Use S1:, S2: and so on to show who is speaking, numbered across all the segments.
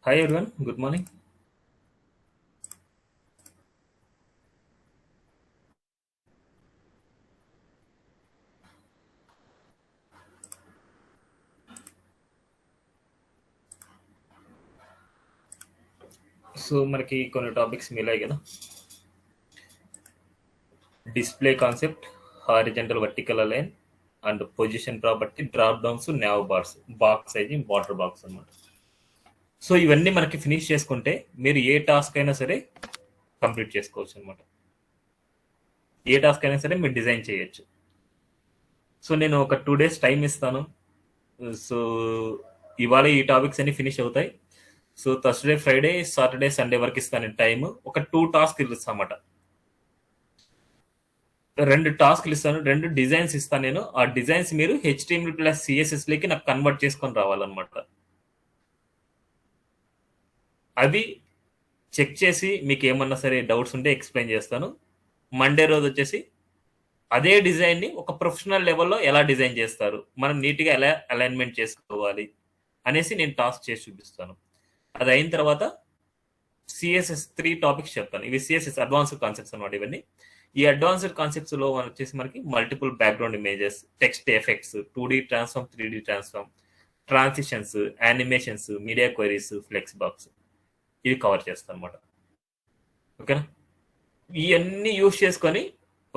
S1: Hi everyone, good morning. So మనకి కొన్ని topics మిలాయి కదా. Display concept, horizontal vertical align and position property, drop downs, now bars, box sizing, water box అన్నమాట. So ఇవన్నీ మనకి finish చేసుకుంటే మీరు ఏ టాస్క్ అయినా సరే కంప్లీట్ చేసుకోవచ్చు అనమాట. ఏ టాస్క్ అయినా సరే మీరు డిజైన్ చేయొచ్చు. సో నేను ఒక 2 days టైం ఇస్తాను. సో ఇవాళ ఈ టాపిక్స్ అన్ని ఫినిష్ అవుతాయి. So Thursday, Friday, Saturday, Sunday వరకు ఇస్తాను టైం. ఒక 2 టాస్క్ ఇస్తామన్నమాట. 2 టాస్క్లు ఇస్తాను, 2 డిజైన్స్ ఇస్తాను నేను. ఆ డిజైన్స్ మీరు HTML ప్లస్ CSS లోకి నాకు కన్వర్ట్ చేసుకొని రావాలన్నమాట. అవి చెక్ చేసి మీకు ఏమన్నా సరే డౌట్స్ ఉంటే ఎక్స్ప్లెయిన్ చేస్తాను. మండే రోజు వచ్చేసి అదే డిజైన్ని ఒక ప్రొఫెషనల్ లెవెల్లో ఎలా డిజైన్ చేస్తారు, మనం నీట్గా ఎలా అలైన్మెంట్ చేసుకోవాలి అనేసి నేను టాస్క్ చేసి చూపిస్తాను. అది అయిన తర్వాత CSS 3 టాపిక్స్ చెప్తాను. ఇవి CSS అడ్వాన్స్డ్ కాన్సెప్ట్స్ అనమాట. ఇవన్నీ ఈ అడ్వాన్స్డ్ కాన్సెప్ట్స్ లో వచ్చేసి మనకి multiple background images, text effects, 2D transform, 3D transform, transitions, animations, media queries, flex box, ఇవి కవర్ చేస్తాను అనమాట. ఓకేనా? ఇవన్నీ యూస్ చేసుకొని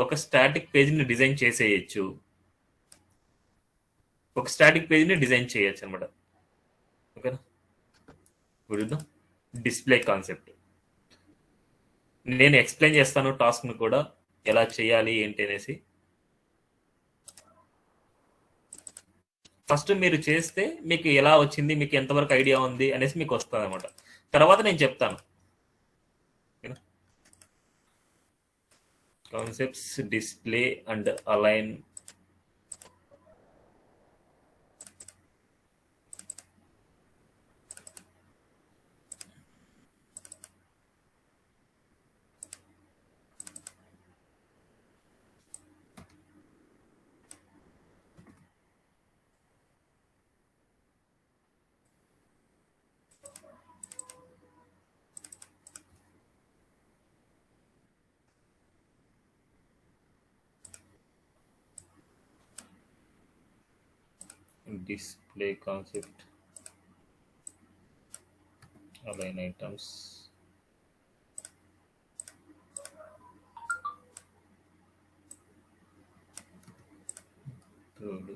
S1: ఒక స్టాటిక్ పేజ్ని డిజైన్ చేసేయచ్చు. ఒక స్టాటిక్ పేజ్ని డిజైన్ చేయొచ్చు అనమాట. ఓకేనా? ఇప్పుడు డిస్ప్లే కాన్సెప్ట్ నేను ఎక్స్ప్లెయిన్ చేస్తాను. టాస్క్ను కూడా ఎలా చేయాలి ఏంటి అనేసి. ఫస్ట్ మీరు చేస్తే మీకు ఎలా వచ్చింది, మీకు ఎంతవరకు ఐడియా ఉంది అనేసి మీకు వస్తుంది అనమాట. తర్వాత నేను చెప్తాను. Concepts, display and align. Display concept, align items, third,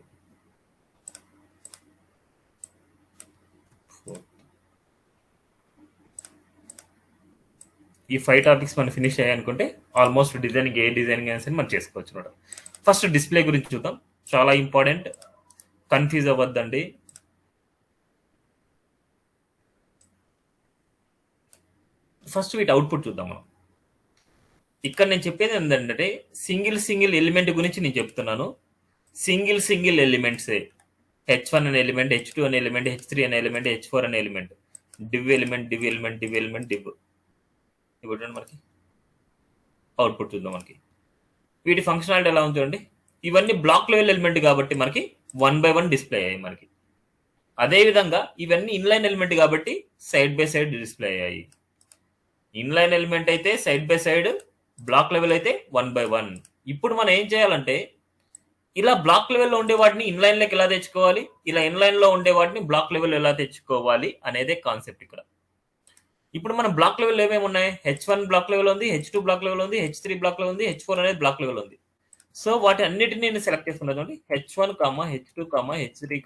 S1: fourth. ఈ 5 టాపిక్స్ మనం ఫినిష్ అయ్యాయనుకుంటే ఆల్మోస్ట్ డిజైనింగ్, ఏ డిజైనింగ్ అయినా సరే మనం చేసుకోవచ్చు అనమాట. ఫస్ట్ డిస్ప్లే గురించి చూద్దాం. చాలా ఇంపార్టెంట్, కన్ఫ్యూజ్ అవ్వద్దండి. ఫస్ట్ వీటి అవుట్పుట్ చూద్దాం మనం. ఇక్కడ నేను చెప్పేది ఏంటంటే సింగిల్ ఎలిమెంట్ గురించి నేను చెప్తున్నాను. సింగిల్ ఎలిమెంట్సే. H1 అనే ఎలిమెంట్, H2 అనే ఎలిమెంట్, H3 అనే ఎలిమెంట్, H4 అనే element, div element, div element, div element, div. ఇప్పుడు మనకి అవుట్పుట్ చూద్దాం. మనకి వీటి ఫంక్షనాలిటీ ఎలా ఉంది చూడండి. ఇవన్నీ బ్లాక్ లెవెల్ ఎలిమెంట్ కాబట్టి మనకి 1 by 1 డిస్ప్లే అయ్యాయి మనకి. అదేవిధంగా ఇవన్నీ ఇన్లైన్ ఎలిమెంట్ కాబట్టి సైడ్ బై సైడ్ డిస్ప్లే అయ్యాయి. ఇన్లైన్ ఎలిమెంట్ అయితే side by side, block level అయితే 1 by 1. ఇప్పుడు మనం ఏం చేయాలంటే ఇలా బ్లాక్ లెవెల్లో ఉండే వాటిని ఇన్లైన్లోకి ఎలా తెచ్చుకోవాలి, ఇలా ఇన్లైన్లో ఉండే వాటిని బ్లాక్ లెవెల్ ఎలా తెచ్చుకోవాలి అనేదే కాన్సెప్ట్ ఇక్కడ. ఇప్పుడు మన బ్లాక్ లెవెల్ ఏమేమి ఉన్నాయి? H1 బ్లాక్ లెవెల్ ఉంది, H2 బ్లాక్ లెవెల్ ఉంది, H3 బ్లాక్ లెవెల్ ఉంది, H4 అనేది బ్లాక్ లెవెల్ ఉంది. సో వాటి అన్నిటిని నేను సెలెక్ట్ చేసుకున్నాను. H1, H2, H3,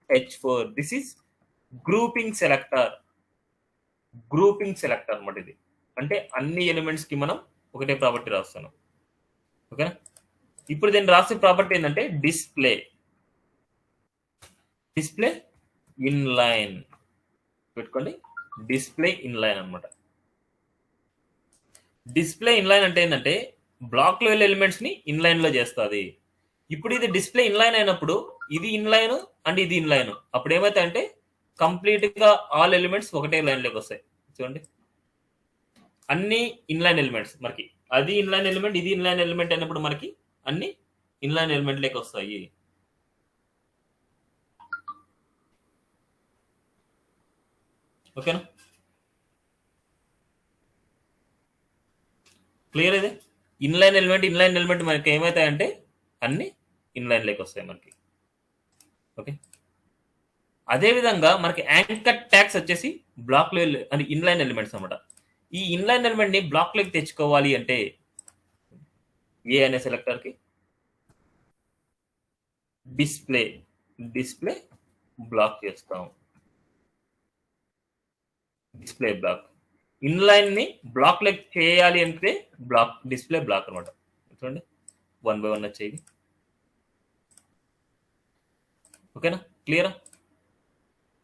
S1: H4. This is grouping selector. Grouping selector అనమాట ఇది. అంటే అన్ని ఎలిమెంట్స్ కి మనం ఒకటే ప్రాపర్టీ రాస్తాను. ఓకేనా? ఇప్పుడు దీన్ని రాసే ప్రాపర్టీ ఏంటంటే డిస్ప్లే ఇన్లైన్. పెట్టుకోండి, డిస్ప్లే ఇన్లైన్ అనమాట. డిస్ప్లే ఇన్లైన్ అంటే ఏంటంటే బ్లాక్ లెవెల్ ఎలిమెంట్స్ ని ఇన్లైన్ లో చేస్తుంది. ఇప్పుడు ఇది డిస్ప్లే ఇన్లైన్ అయినప్పుడు ఇది ఇన్లైన్ అండ్ ఇది ఇన్లైన్. అప్పుడు ఏమైతే అంటే కంప్లీట్ గా ఆల్ ఎలిమెంట్స్ ఒకటే లైన్ లోకి వస్తాయి. చూడండి, అన్ని ఇన్లైన్ ఎలిమెంట్స్ మనకి, అది ఇన్లైన్ ఎలిమెంట్, ఇది ఇన్లైన్ ఎలిమెంట్ అయినప్పుడు మనకి అన్ని ఇన్లైన్ ఎలిమెంట్ లేక వస్తాయి. ఓకేనా? క్లియర్ ఇది. ఇన్లైన్ ఎలిమెంట్ మనకి ఏమవుతాయంటే అన్ని ఇన్లైన్ లేక వస్తాయి మనకి. ఓకే, అదేవిధంగా మనకి యాంకర్ ట్యాగ్స్ వచ్చేసి బ్లాక్ లో అని ఇన్లైన్ ఎలిమెంట్స్ అనమాట. ఈ ఇన్లైన్ ఎలిమెంట్ ని బ్లాక్ లోకి తెచ్చుకోవాలి అంటే ఏ అనే సెలెక్టర్ కి డిస్ప్లే బ్లాక్ చేస్తాం. డిస్ప్లే బ్లాక్ ఇన్లైన్ ని బ్లాక్ లెక్ చేయాలి అంటే బ్లాక్ డిస్ప్లే బ్లాక్ అనమాట. చూడండి 1 by 1 వచ్చేది. ఓకేనా, క్లియరా?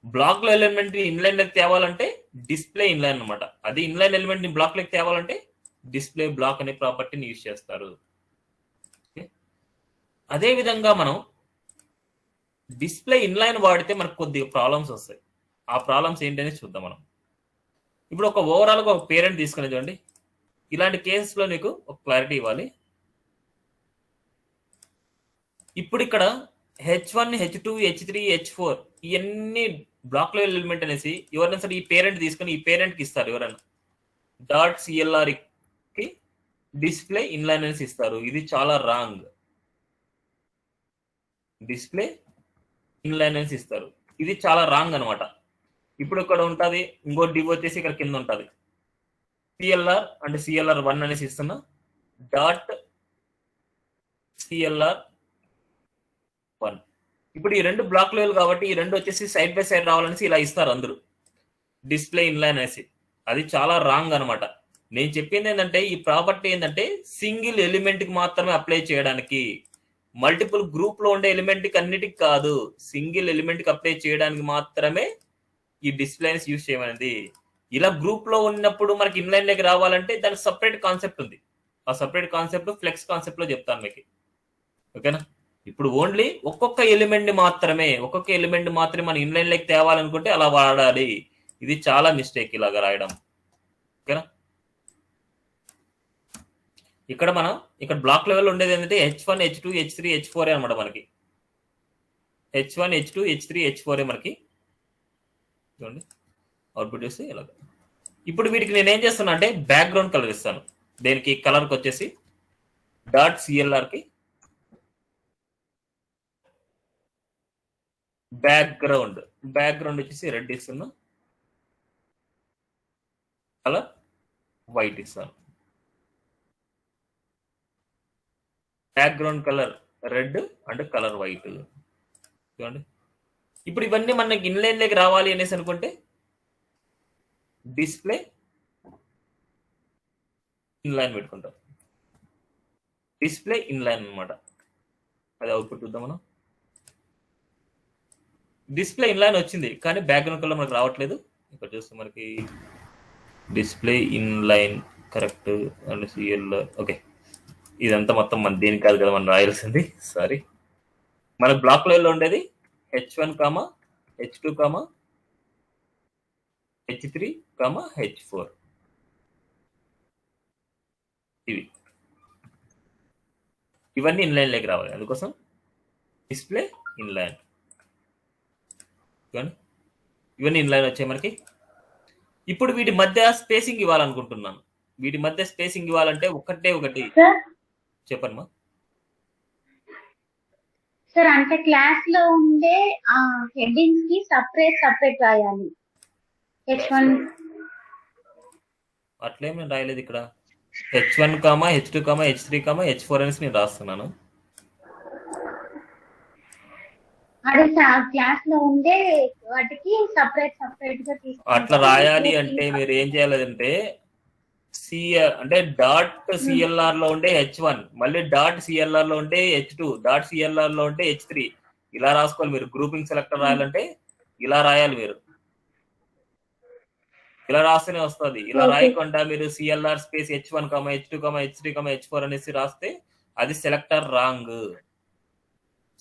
S1: బ్లాక్ లో ఎలిమెంట్ ని ఇన్లైన్ లెక్ తేవాలంటే డిస్ప్లే ఇన్లైన్ అనమాట. అది ఇన్లైన్ ఎలిమెంట్ ని బ్లాక్ లెక్ తేవాలంటే డిస్ప్లే బ్లాక్ అనే ప్రాపర్టీని యూజ్ చేస్తారు. అదే విధంగా మనం డిస్ప్లే ఇన్లైన్ వాడితే మనకు కొద్దిగా ప్రాబ్లమ్స్ వస్తాయి. ఆ ప్రాబ్లమ్స్ ఏంటనే చూద్దాం మనం. ఇప్పుడు ఒక ఓవరాల్ గా ఒక పేరెంట్ తీసుకుని చూడండి. ఇలాంటి కేసెస్ లో నీకు ఒక క్లారిటీ ఇవ్వాలి. ఇప్పుడు ఇక్కడ H1, H2, H3, H4 ఇవన్నీ బ్లాక్ లెవెల్ ఎలిమెంట్ అనేసి ఎవరైనా సరే ఈ పేరెంట్ తీసుకుని ఈ పేరెంట్ కి ఇస్తారు. ఎవరైనా .clr కి డిస్ప్లే ఇన్లైన్ అనేసి ఇస్తారు. ఇది చాలా రాంగ్. డిస్ప్లే ఇన్లైన్ అనేసి ఇస్తారు. ఇది చాలా రాంగ్ అనమాట. ఇప్పుడు ఇక్కడ ఉంటుంది ఇంకో డివ్ వచ్చేసి ఇక్కడ కింద ఉంటుంది CLR అంటే CLR1 అనేసి ఇస్తున్నా .clr1. ఇప్పుడు ఈ రెండు బ్లాక్ లెవెల్ కాబట్టి ఈ రెండు వచ్చేసి సైడ్ బై సైడ్ రావాలనేసి ఇలా ఇస్తారు అందరూ డిస్ప్లే ఇన్లైన్ అనేసి. అది చాలా రాంగ్ అనమాట. నేను చెప్పింది ఏంటంటే ఈ ప్రాపర్టీ ఏంటంటే సింగిల్ ఎలిమెంట్ కి మాత్రమే అప్లై చేయడానికి, మల్టిపుల్ గ్రూప్ లో ఉండే ఎలిమెంట్ కి అన్నిటికి కాదు, సింగిల్ ఎలిమెంట్ కి అప్లై చేయడానికి మాత్రమే ఈ డిస్ప్లేస్ యూజ్ చేయమనేది. ఇలా గ్రూప్ లో ఉన్నప్పుడు మనకి ఇన్లైన్ లెక్క రావాలంటే దానికి సపరేట్ కాన్సెప్ట్ ఉంది. ఆ సపరేట్ కాన్సెప్ట్ ఫ్లెక్స్ కాన్సెప్ట్ లో చెప్తాను మీకు. ఓకేనా, ఇప్పుడు ఓన్లీ ఒక్కొక్క ఎలిమెంట్ మాత్రమే మన ఇన్లైన్ లెక్క తేవాలనుకుంటే అలా వాడాలి. ఇది చాలా మిస్టేక్ ఇలాగా రాయడం. ఓకేనా, ఇక్కడ బ్లాక్ లెవెల్ ఉండేది ఏంటంటే H1, H2, H3, H4 అనమాట. మనకి H1, H2, H3, H4 మనకి చూడండి అవుట్పుట్ చేస్తే ఇలాగ. ఇప్పుడు వీటికి నేను ఏం చేస్తున్నా అంటే బ్యాక్గ్రౌండ్ కలర్ ఇస్తాను. దేనికి కలర్కి వచ్చేసి .clr కి బ్యాక్గ్రౌండ్ వచ్చేసి రెడ్ ఇస్తున్నా, కలర్ వైట్ ఇస్తాను. Background colour red and colour white. చూడండి ఇప్పుడు ఇవన్నీ మనకి ఇన్లైన్ లెక్క రావాలి అనేసి అనుకుంటే డిస్ప్లే ఇన్లైన్ పెట్టుకుంటాం. డిస్ప్లే ఇన్లైన్ అనమాట. అది అవుట్పుట్ చూద్దాం మనం. డిస్ప్లే ఇన్లైన్ వచ్చింది కానీ బ్యాక్గ్రౌండ్ కలర్ మనకు రావట్లేదు. ఇక్కడ చూస్తే మనకి display inline correct and CLR. Okay, ఇదంతా మొత్తం మన దేనికి కాదు కదా మనం రాయాల్సింది. సారీ, మన బ్లాక్ లెవెల్లో ఉండేది H1, H2, H3, H4 ఇవన్నీ ఇన్లైన్ లేక రావాలి. అందుకోసం డిస్ప్లే ఇన్లైన్. ఇవన్నీ ఇన్లైన్ వచ్చాయి మనకి. ఇప్పుడు వీటి మధ్య స్పేసింగ్ ఇవ్వాలనుకుంటున్నాను. వీటి మధ్య స్పేసింగ్ ఇవ్వాలంటే ఒకటి చెప్పమ్మా.
S2: సార్ అంటే క్లాస్ లో ఉండే హెడ్డింగ్స్ కి సపరేట్ రాయాలి. H1
S1: అట్లేం నేను రాయలేదు. ఇక్కడ H1, H2, H3, H4 అనేసి నేను రాస్తున్నాను.
S2: అదే సార్ క్లాస్ లో ఉండే వాటికి సపరేట్ గా
S1: అట్లా రాయాలి అంటే మీరు ఏం చేయాలంటే అంటే .clr లో ఉండే H1, మళ్ళీ .clr లో ఉండే H2, .clr లో ఉండే H3 ఇలా రాసుకోవాలి. మీరు గ్రూపింగ్ సెలెక్టర్ రాయాలంటే ఇలా రాయాలి. మీరు ఇలా రాస్తేనే వస్తుంది. ఇలా రాయకుండా మీరు CLR space H1, H2, H3, H4 అనేసి రాస్తే అది సెలెక్టర్ రాంగ్.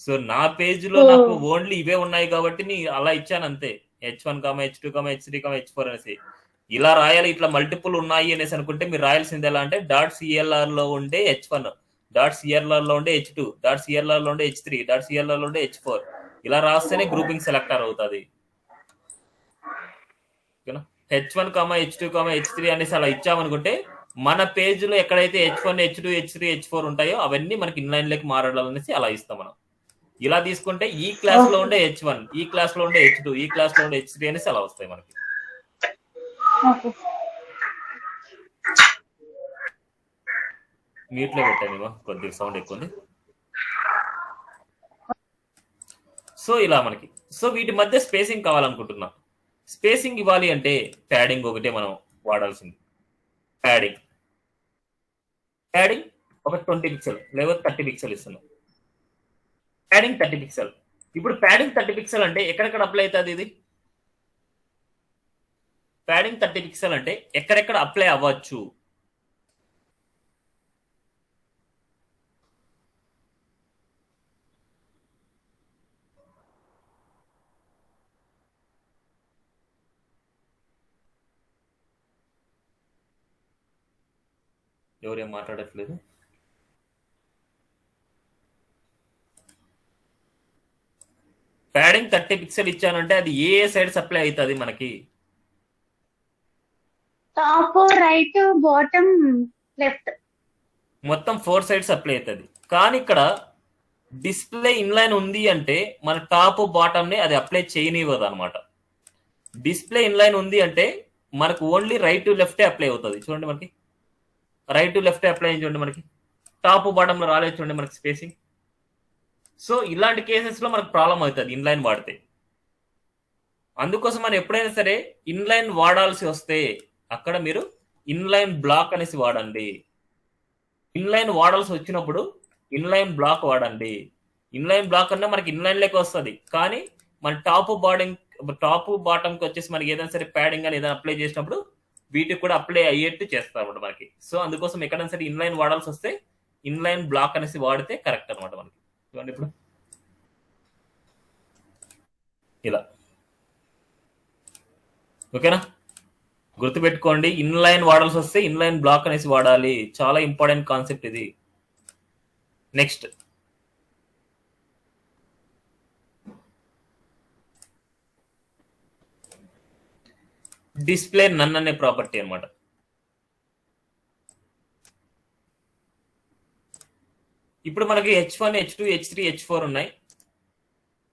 S1: సో నా పేజ్ లో నాకు ఓన్లీ ఇవే ఉన్నాయి కాబట్టి నేను అలా ఇచ్చాను అంతే. H1, H2, H3, H4 అనేసి ఇలా రాయాలి. ఇట్లా మల్టిపుల్ ఉన్నాయి అనేసి అనుకుంటే మీరు రాయాల్సింది ఎలా అంటే .clr లో ఉండే H1, .clr లో ఉండే H2, .clr లో ఉండే H3, .clr లో ఉండే H4 ఇలా రాస్తేనే గ్రూపింగ్ సెలెక్టర్ అవుతుంది. H1, H2, H3 అనేసి అలా ఇచ్చామనుకుంటే మన పేజ్లో ఎక్కడైతే H1, H2, H3, H4 ఉంటాయో అవన్నీ మనకి ఇన్లైన్లోకి మారాలనేసి అలా ఇస్తాం మనం. ఇలా తీసుకుంటే ఈ క్లాస్లో ఉండే H1, ఈ క్లాస్లో ఉండే H2, ఈ క్లాస్లో ఉండే H3 అనేసి అలా వస్తాయి మనకి. మ్యూట్లో పెట్టాను, కొద్దిగా సౌండ్ ఎక్కువ ఉంది. సో ఇలా మనకి వీటి మధ్య స్పేసింగ్ కావాలనుకుంటున్నా. స్పేసింగ్ ఇవ్వాలి అంటే ప్యాడింగ్ ఒకటే మనం వాడాల్సింది. ప్యాడింగ్ ఒక 20 పిక్సెల్ లేదా 30 పిక్సెల్ ఇస్తున్నాం. Padding 30 pixel. ఇప్పుడు ప్యాడింగ్ 30 పిక్సెల్ అంటే ఎక్కడెక్కడ అప్లై అవుతుంది ఇది? ప్యాడింగ్ 30 పిక్సెల్ అంటే ఎక్కడెక్కడ అప్లై అవ్వచ్చు? ఎవరేం మాట్లాడట్లేదు. ప్యాడింగ్ 30 పిక్సెల్ ఇచ్చానంటే అది ఏ సైడ్ సప్లై అవుతుంది మనకి?
S2: టాప్, రైట్, బాటమ్, లెఫ్ట్,
S1: మొత్తం 4 సైడ్స్ అప్లై అవుతుంది. కానీ ఇక్కడ డిస్ప్లే ఇన్లైన్ ఉంది అంటే మన టాప్ బాటమ్ ని అది అప్లై చేయనివ్వదు అనమాట. డిస్ప్లే ఇన్లైన్ ఉంది అంటే మనకు ఓన్లీ రైట్ లెఫ్టే అప్లై అవుతుంది. చూడండి మనకి రైట్ లెఫ్టే అప్లై అయింది. చూడండి మనకి టాప్ బాటమ్ లో రాలేదు. చూడండి మనకి స్పేసింగ్. సో ఇలాంటి కేసెస్ లో మనకు ప్రాబ్లం అవుతుంది ఇన్లైన్ వాడితే. అందుకోసం మనం ఎప్పుడైనా సరే ఇన్లైన్ వాడాల్సి వస్తే అక్కడ మీరు ఇన్లైన్ బ్లాక్ అనేసి వాడండి. ఇన్లైన్ వాడాల్సి వచ్చినప్పుడు ఇన్లైన్ బ్లాక్ వాడండి. ఇన్లైన్ బ్లాక్ అన్నా మనకి ఇన్లైన్ లెక్క వస్తుంది. కానీ మన టాప్ బాటమ్ కి వచ్చేసి మనకి ఏదైనా సరే ప్యాడింగ్ అని ఏదైనా అప్లై చేసినప్పుడు వీటికి కూడా అప్లై అయ్యేట్టు చేస్తారన్నమాట మనకి. సో అందుకోసం ఎక్కడైనా సరే ఇన్లైన్ వాడాల్సి వస్తే ఇన్లైన్ బ్లాక్ అనేసి వాడితే కరెక్ట్ అనమాట మనకి. చూడండి ఇప్పుడు ఇలా. ఓకేనా? గుర్తుపెట్టుకోండి, ఇన్లైన్ వాడాల్సి వస్తే ఇన్లైన్ బ్లాక్ అనేసి వాడాలి. చాలా ఇంపార్టెంట్ కాన్సెప్ట్ ఇది. నెక్స్ట్ డిస్ప్లే నన్ అనే ప్రాపర్టీ అనమాట. ఇప్పుడు మనకి H1, H2, H3, H4 ఉన్నాయి.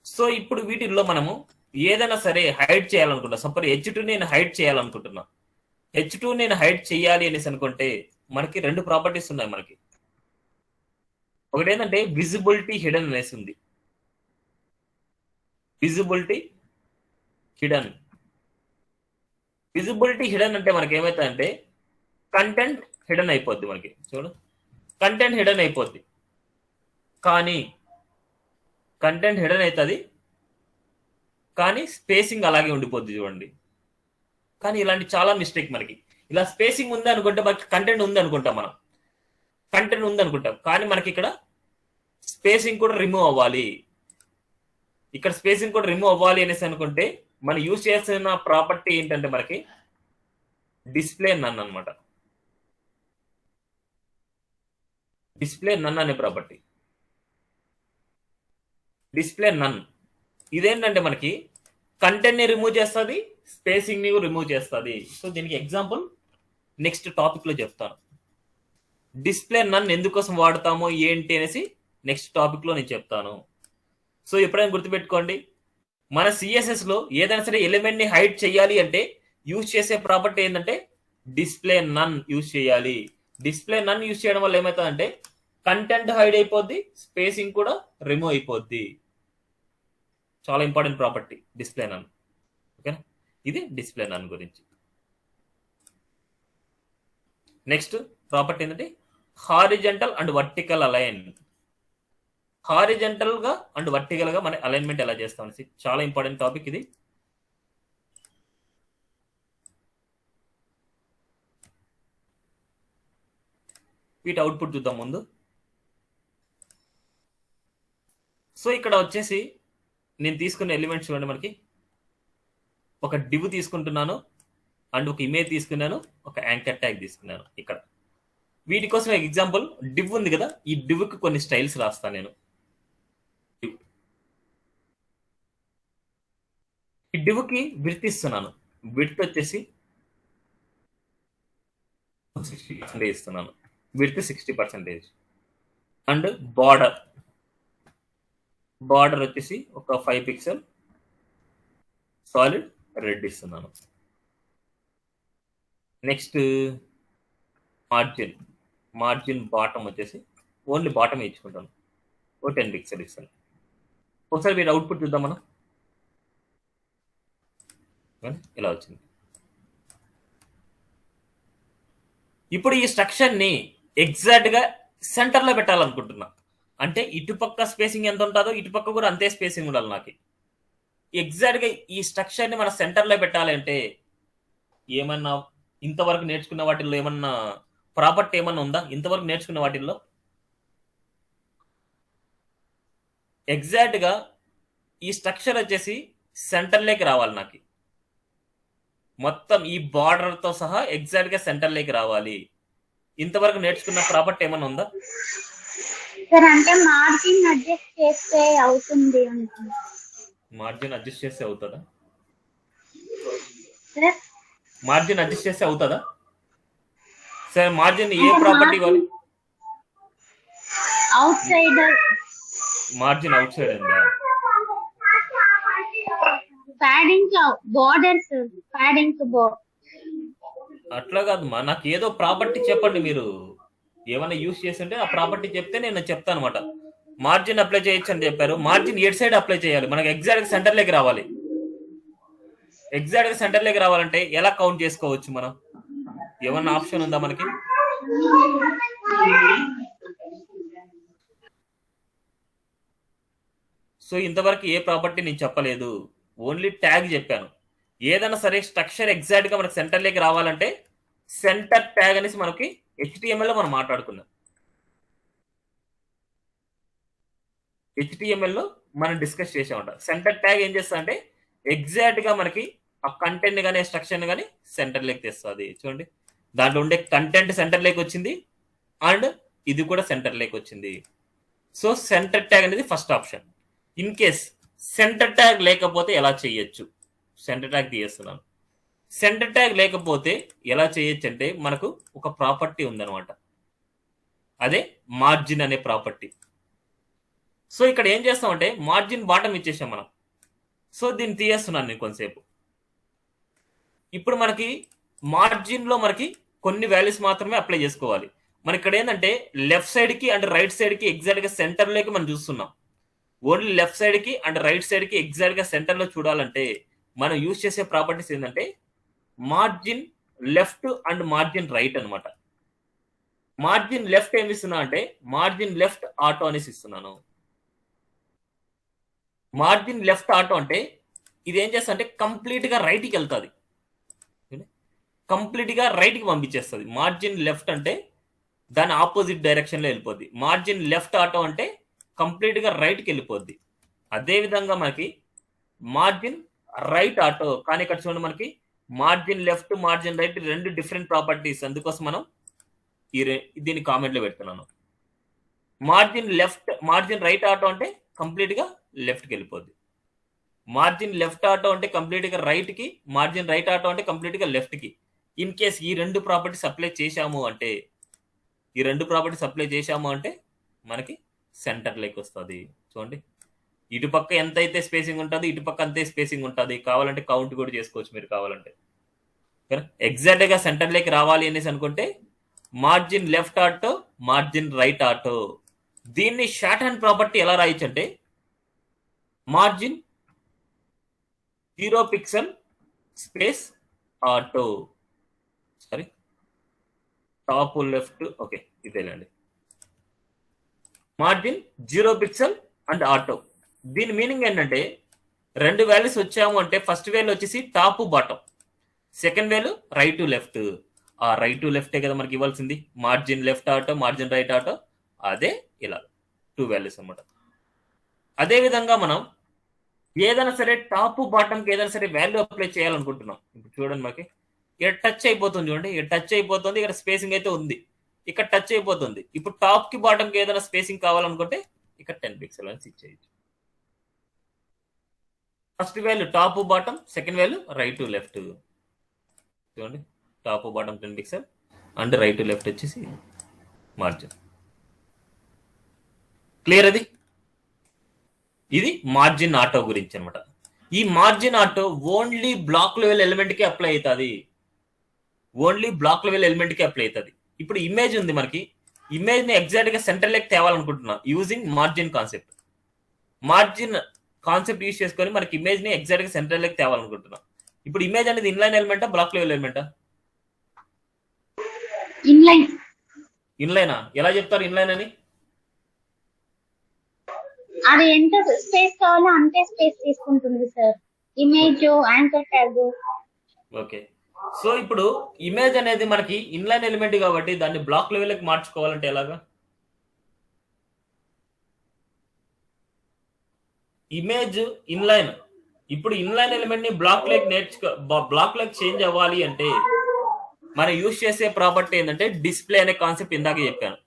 S1: సో ఇప్పుడు వీటిల్లో మనము ఏదైనా సరే హైడ్ చేయాలనుకుంటా. సపోజ్ H2 నేను హైడ్ చేయాలనుకుంటున్నా. H2 నేను హైడ్ చేయాలి అనేసి అనుకుంటే మనకి 2 ప్రాపర్టీస్ ఉన్నాయి మనకి. ఒకటి ఏంటంటే విజిబిలిటీ హిడెన్ అనేసి ఉంది. విజిబిలిటీ హిడెన్ అంటే మనకి ఏమవుతుందంటే కంటెంట్ హిడెన్ అయిపోద్ది మనకి. చూడు, కంటెంట్ హిడెన్ అయిపోద్ది. కానీ కంటెంట్ హిడెన్ అవుతుంది కానీ స్పేసింగ్ అలాగే ఉండిపోద్ది. చూడండి, కానీ ఇలాంటి చాలా మిస్టేక్ మనకి. ఇలా స్పేసింగ్ ఉంది అనుకుంటే మనకి కంటెంట్ ఉంది అనుకుంటాం. మనం కంటెంట్ ఉంది అనుకుంటాం కానీ మనకి ఇక్కడ స్పేసింగ్ కూడా రిమూవ్ అవ్వాలి. ఇక్కడ స్పేసింగ్ కూడా రిమూవ్ అవ్వాలి అనేసి అనుకుంటే మనం యూజ్ చేస్తున్న ప్రాపర్టీ ఏంటంటే మనకి డిస్ప్లే నన్ అనమాట. డిస్ప్లే నన్ అనే ప్రాపర్టీ. డిస్ప్లే నన్ ఇదేంటంటే మనకి కంటెంట్ ని రిమూవ్ చేస్తుంది, స్పేసింగ్ ని రిమూవ్ చేస్తుంది. సో దీనికి ఎగ్జాంపుల్ నెక్స్ట్ టాపిక్ లో చెప్తాను. డిస్ప్లే నన్ ఎందుకోసం వాడతామో ఏంటి అనేసి నెక్స్ట్ టాపిక్ లో నేను చెప్తాను. సో ఎప్పుడైనా గుర్తుపెట్టుకోండి, మన సిఎస్ఎస్ లో ఏదైనా సరే ఎలిమెంట్ ని హైడ్ చేయాలి అంటే యూజ్ చేసే ప్రాపర్టీ ఏంటంటే డిస్ప్లే నన్ యూజ్ చేయాలి. డిస్ప్లే నన్ యూజ్ చేయడం వల్ల ఏమవుతుందంటే కంటెంట్ హైడ్ అయిపోద్ది, స్పేసింగ్ కూడా రిమూవ్ అయిపోద్ది. చాలా ఇంపార్టెంట్ ప్రాపర్టీ డిస్ప్లే నన్. ఓకేనా? ఇది డిస్ప్లే నన్ గురించి. నెక్స్ట్ ప్రాపర్టీ ఏంటంటే horizontal and vertical align. Horizontal గా అండ్ వర్టికల్ గా మన అలైన్మెంట్ ఎలా చేస్తాం అనేసి చాలా ఇంపార్టెంట్ టాపిక్ ఇది. వీటి అవుట్పుట్ చూద్దాం ముందు. సో ఇక్కడ వచ్చేసి నేను తీసుకున్న ఎలిమెంట్స్ చూడండి, మనకి ఒక డివ్ తీసుకుంటున్నాను అండ్ ఒక ఇమేజ్ తీసుకున్నాను, ఒక యాంకర్ ట్యాగ్ తీసుకున్నాను. ఇక్కడ వీటి కోసం ఎగ్జాంపుల్ డివ్ ఉంది కదా, ఈ డివ్కి కొన్ని స్టైల్స్ రాస్తాను నేను. ఈ డివ్కి విడ్త్ ఇస్తున్నాను. విడ్త్ వచ్చేసి 60% ఇస్తున్నాను, విడ్త్ 60%. అండ్ బార్డర్ వచ్చేసి ఒక 5 పిక్సెల్ సాలిడ్ రెడ్ ఇస్తున్నాను. నెక్స్ట్ మార్జిన్ బాటమ్ వచ్చేసి ఓన్లీ బాటమ్ ఇచ్చుకుంటాను, ఓ 10 పిక్సెల్ ఇస్తాను. ఒకసారి మీరు అవుట్పుట్ చూద్దాం మనం. ఇలా వచ్చింది. ఇప్పుడు ఈ స్ట్రక్చర్ని ఎగ్జాక్ట్గా సెంటర్లో పెట్టాలనుకుంటున్నా. అంటే ఇటుపక్క స్పేసింగ్ ఎంత ఉంటుందో ఇటుపక్క కూడా అంతే స్పేసింగ్ ఉండాలి నాకు. ఎగ్జాక్ట్గా ఈ స్ట్రక్చర్ని మన సెంటర్లో పెట్టాలంటే ఏమన్నా ఇంతవరకు నేర్చుకున్న వాటిల్లో ఏమన్నా ప్రాపర్టీ ఏమన్నా ఉందా? ఇంతవరకు నేర్చుకున్న వాటిల్లో ఎగ్జాక్ట్గా ఈ స్ట్రక్చర్ వచ్చేసి సెంటర్లోకి రావాలి నాకు. మొత్తం ఈ బార్డర్తో సహా ఎగ్జాక్ట్గా సెంటర్లోకి రావాలి. ఇంతవరకు నేర్చుకున్న ప్రాపర్టీ ఏమన్నా ఉందా?
S2: సార్ అంటే మార్జిన్ అడ్జస్ట్ చేస్తే అవుతుంది అనుకుంటా.
S1: మార్జిన్ అడ్జస్ట్ చేస్తే అవుతుందా?
S2: సార్
S1: మార్జిన్ అడ్జస్ట్ చేస్తే అవుతుందా? సరే, మార్జిన్ ఏ ప్రాపర్టీ ఇవ్వాలి?
S2: Out side.
S1: Margin out side ఉందా?
S2: ప్యాడింగ్ బోర్డర్స్ ప్యాడింగ్
S1: అట్లా కాదమ్మా, నాకు ఏదో ప్రాపర్టీ చెప్పండి. మీరు ఏమైనా యూస్ చేస్తుంటే ఆ ప్రాపర్టీ చెప్తే నేను చెప్తాను అనమాట. మార్జిన్ అప్లై చేయొచ్చు అని చెప్పారు. మార్జిన్ ఎడ్ సైడ్ అప్లై చేయాలి, మనకి ఎగ్జాక్ట్ సెంటర్లోకి రావాలి. ఎగ్జాక్ట్ సెంటర్లోకి రావాలంటే ఎలా కౌంట్ చేసుకోవచ్చు మనం? ఏమన్నా ఆప్షన్ ఉందా మనకి? సో ఇంతవరకు ఏ ప్రాపర్టీ నేను చెప్పలేదు, ఓన్లీ ట్యాగ్ చెప్పాను. ఏదైనా సరే స్ట్రక్చర్ ఎగ్జాక్ట్గా మనకి సెంటర్లోకి రావాలంటే సెంటర్ ట్యాగ్ అనేసి మనకి HTML లో మనం మాట్లాడుకున్నాం. HTML లో మనం డిస్కస్ చేసామంట. సెంటర్ ట్యాగ్ ఏం చేస్తా అంటే ఎగ్జాక్ట్గా మనకి ఆ కంటెంట్ కానీ స్ట్రక్చర్ కానీ సెంటర్లోకి తెస్తుంది. చూడండి, దాంట్లో ఉండే కంటెంట్ సెంటర్లోకి వచ్చింది అండ్ ఇది కూడా సెంటర్లోకి వచ్చింది. సో సెంటర్ ట్యాగ్ అనేది first option. In case center tag లేకపోతే ఎలా చేయొచ్చు? సెంటర్ ట్యాగ్ తీయేస్తున్నాను. సెంటర్ ట్యాగ్ లేకపోతే ఎలా చేయొచ్చు అంటే మనకు ఒక ప్రాపర్టీ ఉందన్నమాట, అదే మార్జిన్ అనే ప్రాపర్టీ. సో ఇక్కడ ఏం చేస్తామంటే మార్జిన్ బాటమ్ ఇచ్చేసాం మనం. సో దీన్ని తీయేస్తున్నాను నేను కొంతసేపు. ఇప్పుడు మనకి మార్జిన్లో మనకి కొన్ని వాల్యూస్ మాత్రమే అప్లై చేసుకోవాలి. మన ఇక్కడ ఏంటంటే లెఫ్ట్ సైడ్కి అండ్ రైట్ సైడ్కి ఎగ్జాక్ట్గా సెంటర్లోకి మనం చూస్తున్నాం. ఓన్లీ లెఫ్ట్ సైడ్కి అండ్ రైట్ సైడ్కి ఎగ్జాక్ట్గా సెంటర్లో చూడాలంటే మనం యూజ్ చేసే ప్రాపర్టీస్ ఏంటంటే margin left and margin right అనమాట. మార్జిన్ లెఫ్ట్ ఏమి ఇస్తున్నా అంటే మార్జిన్ లెఫ్ట్ ఆటో అనేసి ఇస్తున్నాను. మార్జిన్ లెఫ్ట్ ఆటో అంటే ఇది ఏం చేస్తా అంటే కంప్లీట్గా రైట్కి వెళ్తుంది, కంప్లీట్గా రైట్కి పంపించేస్తుంది. మార్జిన్ లెఫ్ట్ అంటే దాని ఆపోజిట్ డైరెక్షన్లో వెళ్ళిపోద్ది. మార్జిన్ లెఫ్ట్ ఆటో అంటే కంప్లీట్గా రైట్కి వెళ్ళిపోద్ది. అదేవిధంగా మనకి మార్జిన్ రైట్ ఆటో కానీ ఇక్కడ చూడండి మనకి మార్జిన్ లెఫ్ట్ మార్జిన్ రైట్ రెండు డిఫరెంట్ ప్రాపర్టీస్. అందుకోసం మనం దీన్ని కామెంట్లో పెడుతున్నాను. మార్జిన్ రైట్ ఆటో అంటే కంప్లీట్గా లెఫ్ట్కి వెళ్ళిపోద్ది. మార్జిన్ లెఫ్ట్ ఆటో అంటే కంప్లీట్గా రైట్కి, మార్జిన్ రైట్ ఆటో అంటే కంప్లీట్గా లెఫ్ట్కి. ఇన్ కేస్ ఈ రెండు ప్రాపర్టీస్ అప్లై చేశాము అంటే మనకి సెంటర్లోకి వస్తుంది. చూడండి, ఇటుపక్క ఎంత అయితే స్పేసింగ్ ఉంటుంది ఇటుపక్క అంతే స్పేసింగ్ ఉంటుంది. కావాలంటే కౌంట్ కూడా చేసుకోవచ్చు మీరు కావాలంటే. ఎగ్జాక్ట్గా సెంటర్లోకి రావాలి అనేసి అనుకుంటే margin left auto margin right auto. దీన్ని షార్ట్ హ్యాండ్ ప్రాపర్టీ ఎలా రాయొచ్చు అంటే margin 0 pixel space auto. Sorry, top left, okay ఇదేలేండి. Margin 0 pixel and auto. దీని మీనింగ్ ఏంటంటే రెండు వాల్యూస్ వచ్చాము అంటే ఫస్ట్ వాల్యూ వచ్చేసి top bottom, second value right to left. ఆ రైట్ టు లెఫ్టే కదా మనకి ఇవ్వాల్సింది. Margin left auto margin right auto, అదే ఇలా 2 వాల్యూస్ అనమాట. అదేవిధంగా మనం ఏదైనా సరే టాప్ బాటమ్కి ఏదైనా సరే వాల్యూ అప్లై చేయాలనుకుంటున్నాం. ఇప్పుడు చూడండి మనకి ఇక్కడ టచ్ అయిపోతుంది, చూడండి ఇక్కడ టచ్ అయిపోతుంది, ఇక్కడ స్పేసింగ్ అయితే ఉంది, ఇక్కడ టచ్ అయిపోతుంది. ఇప్పుడు టాప్ కి బాటమ్ కి ఏదైనా స్పేసింగ్ కావాలనుకుంటే ఇక్కడ 10 పిక్సెల్ అని సెట్ చేయొచ్చు. First value top bottom, second value right to left. చూడండి, top bottom 10 pixel, and right to left వచ్చేసి మార్జిన్. క్లియర్? అది ఇది మార్జిన్ ఆటో గురించి అనమాట. ఈ margin auto only block level element కి అప్లై అవుతుంది. ఓన్లీ బ్లాక్ లెవెల్ ఎలిమెంట్ కి అప్లై అవుతుంది. ఇప్పుడు ఇమేజ్ ఉంది మనకి, ఇమేజ్ ని ఎగ్జాక్ట్ గా సెంటర్ లెక్ తేవాలనుకుంటున్నా using margin concept. Margin concept use చేసుకొని మనకి ఇమేజ్ ని ఎగ్జాక్ట్ గా సెంటర్ లెక్ తేవాలనుకుంటున్నాం. ఇప్పుడు ఇమేజ్ అనేది ఇన్లైన్ ఎలిమెంటా బ్లాక్ లెవెల్ ఎలిమెంటా?
S2: ఇన్లైన్.
S1: ఇన్లైనా? ఎలా చెప్తారు ఇన్లైన్ అని?
S2: అది ఎంత స్పేస్ కావాలో అంతే స్పేస్ తీసుకుంటుంది sir. Image anchor tag.
S1: Okay, so ఇప్పుడు ఇమేజ్ అనేది మనకి ఇన్లైన్ ఎలిమెంట్ కాబట్టి దాన్ని బ్లాక్ లెవెల్కి మార్చుకోవాలంటే ఎలాగా? Image inline. ఇప్పుడు ఇన్లైన్ ఎలిమెంట్ ని బ్లాక్ లెక్ చేంజ్ అవ్వాలి అంటే మనం యూజ్ చేసే ప్రాపర్టీ ఏంటంటే డిస్ప్లే అనే కాన్సెప్ట్ ఇందాక చెప్పాను.